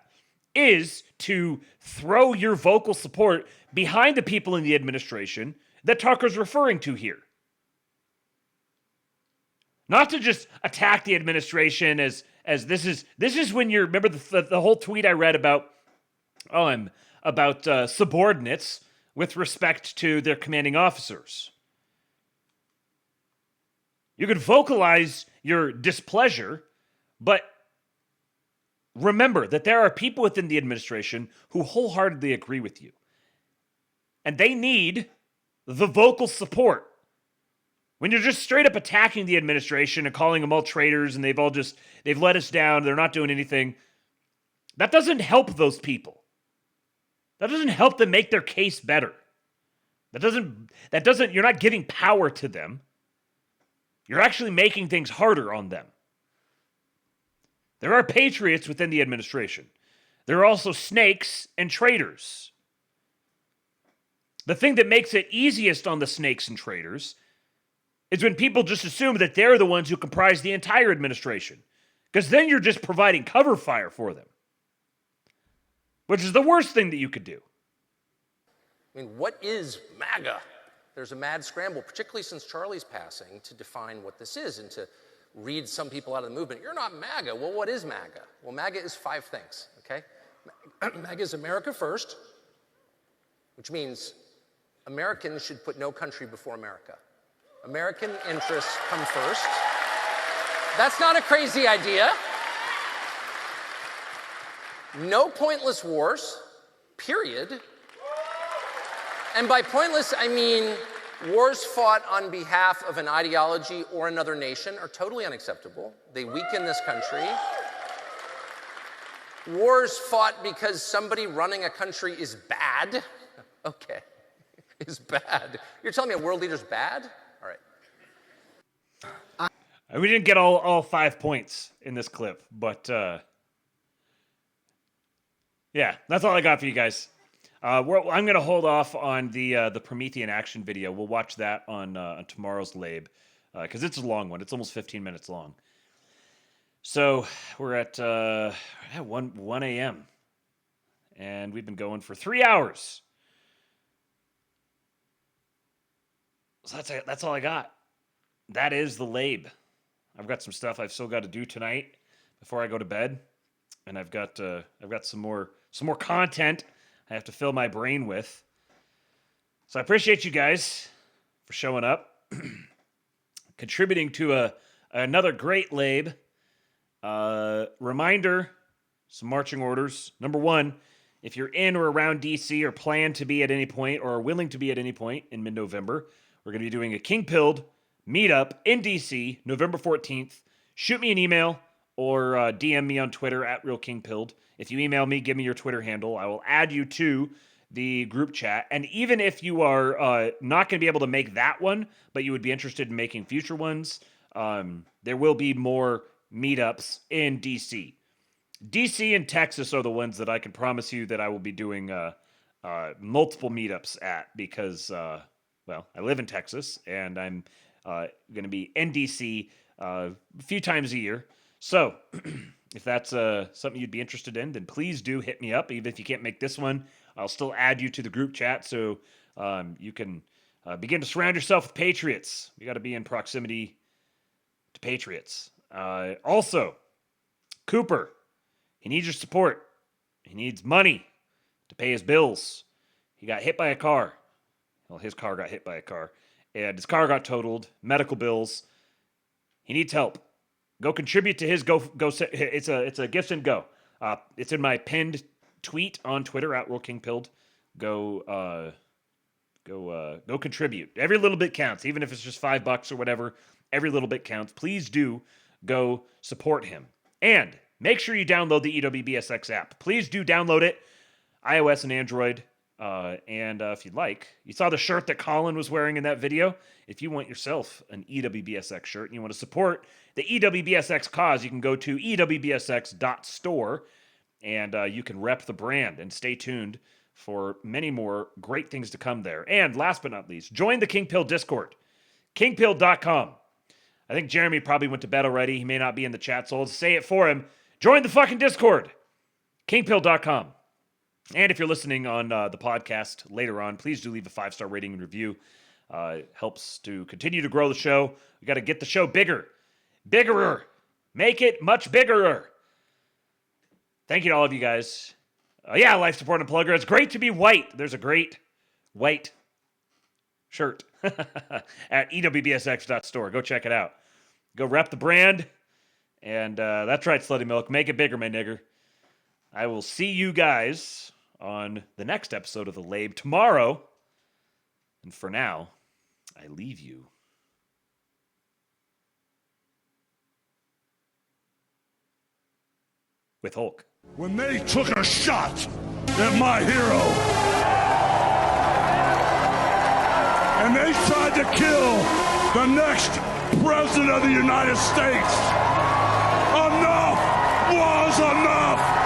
is to throw your vocal support behind the people in the administration that Tucker's referring to here. Not to just attack the administration as this is when you're, remember the whole tweet I read about subordinates with respect to their commanding officers. You could vocalize your displeasure, but remember that there are people within the administration who wholeheartedly agree with you. And they need the vocal support. When you're just straight up attacking the administration and calling them all traitors and they've let us down, they're not doing anything, that doesn't help those people. That doesn't help them make their case better. You're not giving power to them. You're actually making things harder on them. There are patriots within the administration. There are also snakes and traitors. The thing that makes it easiest on the snakes and traitors is when people just assume that they're the ones who comprise the entire administration. Because then you're just providing cover fire for them. Which is the worst thing that you could do. I mean, what is MAGA? There's a mad scramble, particularly since Charlie's passing, to define what this is and to read some people out of the movement. You're not MAGA. Well, what is MAGA? Well, MAGA is 5 things, okay? MAGA is America first, which means Americans should put no country before America. American interests come first. That's not a crazy idea. No pointless wars, period. And by pointless, I mean wars fought on behalf of an ideology or another nation are totally unacceptable. They weaken this country. Wars fought because somebody running a country is bad. Okay, is bad. You're telling me a world leader's bad? All right. We didn't get all 5 points in this clip, but yeah, that's all I got for you guys. I'm going to hold off on the Promethean action video. We'll watch that on tomorrow's Labe because it's a long one. It's almost 15 minutes long. So we're at 1 a.m. and we've been going for 3 hours. So that's all I got. That is the Labe. I've got some stuff I've still got to do tonight before I go to bed, and I've got some more content I have to fill my brain with. So I appreciate you guys for showing up, contributing to another great Labe. Reminder, some marching orders. Number 1, if you're in or around DC or plan to be at any point or are willing to be at any point in mid-November, we're going to be doing a King Pilled meetup in DC, November 14th. Shoot me an email or DM me on Twitter at RealKingPilled. If you email me, give me your Twitter handle. I will add you to the group chat. And even if you are not going to be able to make that one, but you would be interested in making future ones, there will be more meetups in DC. DC and Texas are the ones that I can promise you that I will be doing multiple meetups at because, well, I live in Texas and I'm going to be in DC a few times a year. So if that's something you'd be interested in, then please do hit me up. Even if you can't make this one, I'll still add you to the group chat so you can begin to surround yourself with patriots. You got to be in proximity to patriots. Also, Cooper, he needs your support. He needs money to pay his bills. He got hit by a car. Well, his car got hit by a car. And his car got totaled. Medical bills. He needs help. Go contribute to his it's a gift and go. It's in my pinned tweet on Twitter at RealKingPilled. Go contribute. Every little bit counts, even if it's just $5 or whatever. Every little bit counts. Please do go support him. And make sure you download the EWBSX app. Please do download it, iOS and Android. And if you'd like, you saw the shirt that Colin was wearing in that video. If you want yourself an EWBSX shirt and you want to support the EWBSX cause, you can go to ewbsx.store and you can rep the brand and stay tuned for many more great things to come there. And last but not least, join the King Pill Discord, kingpill.com. I think Jeremy probably went to bed already. He may not be in the chat, so I'll say it for him. Join the fucking Discord, kingpill.com. And if you're listening on the podcast later on, please do leave a 5-star rating and review. It helps to continue to grow the show. We got to get the show bigger. Biggerer. Make it much biggerer. Thank you to all of you guys. Yeah, life support and plugger. It's great to be white. There's a great white shirt at ewbsx.store. Go check it out. Go rep the brand. And that's right, Slutty Milk. Make it bigger, my nigger. I will see you guys on the next episode of The Labe tomorrow. And for now, I leave you with Hulk. When they took a shot at my hero, and they tried to kill the next president of the United States, enough was enough.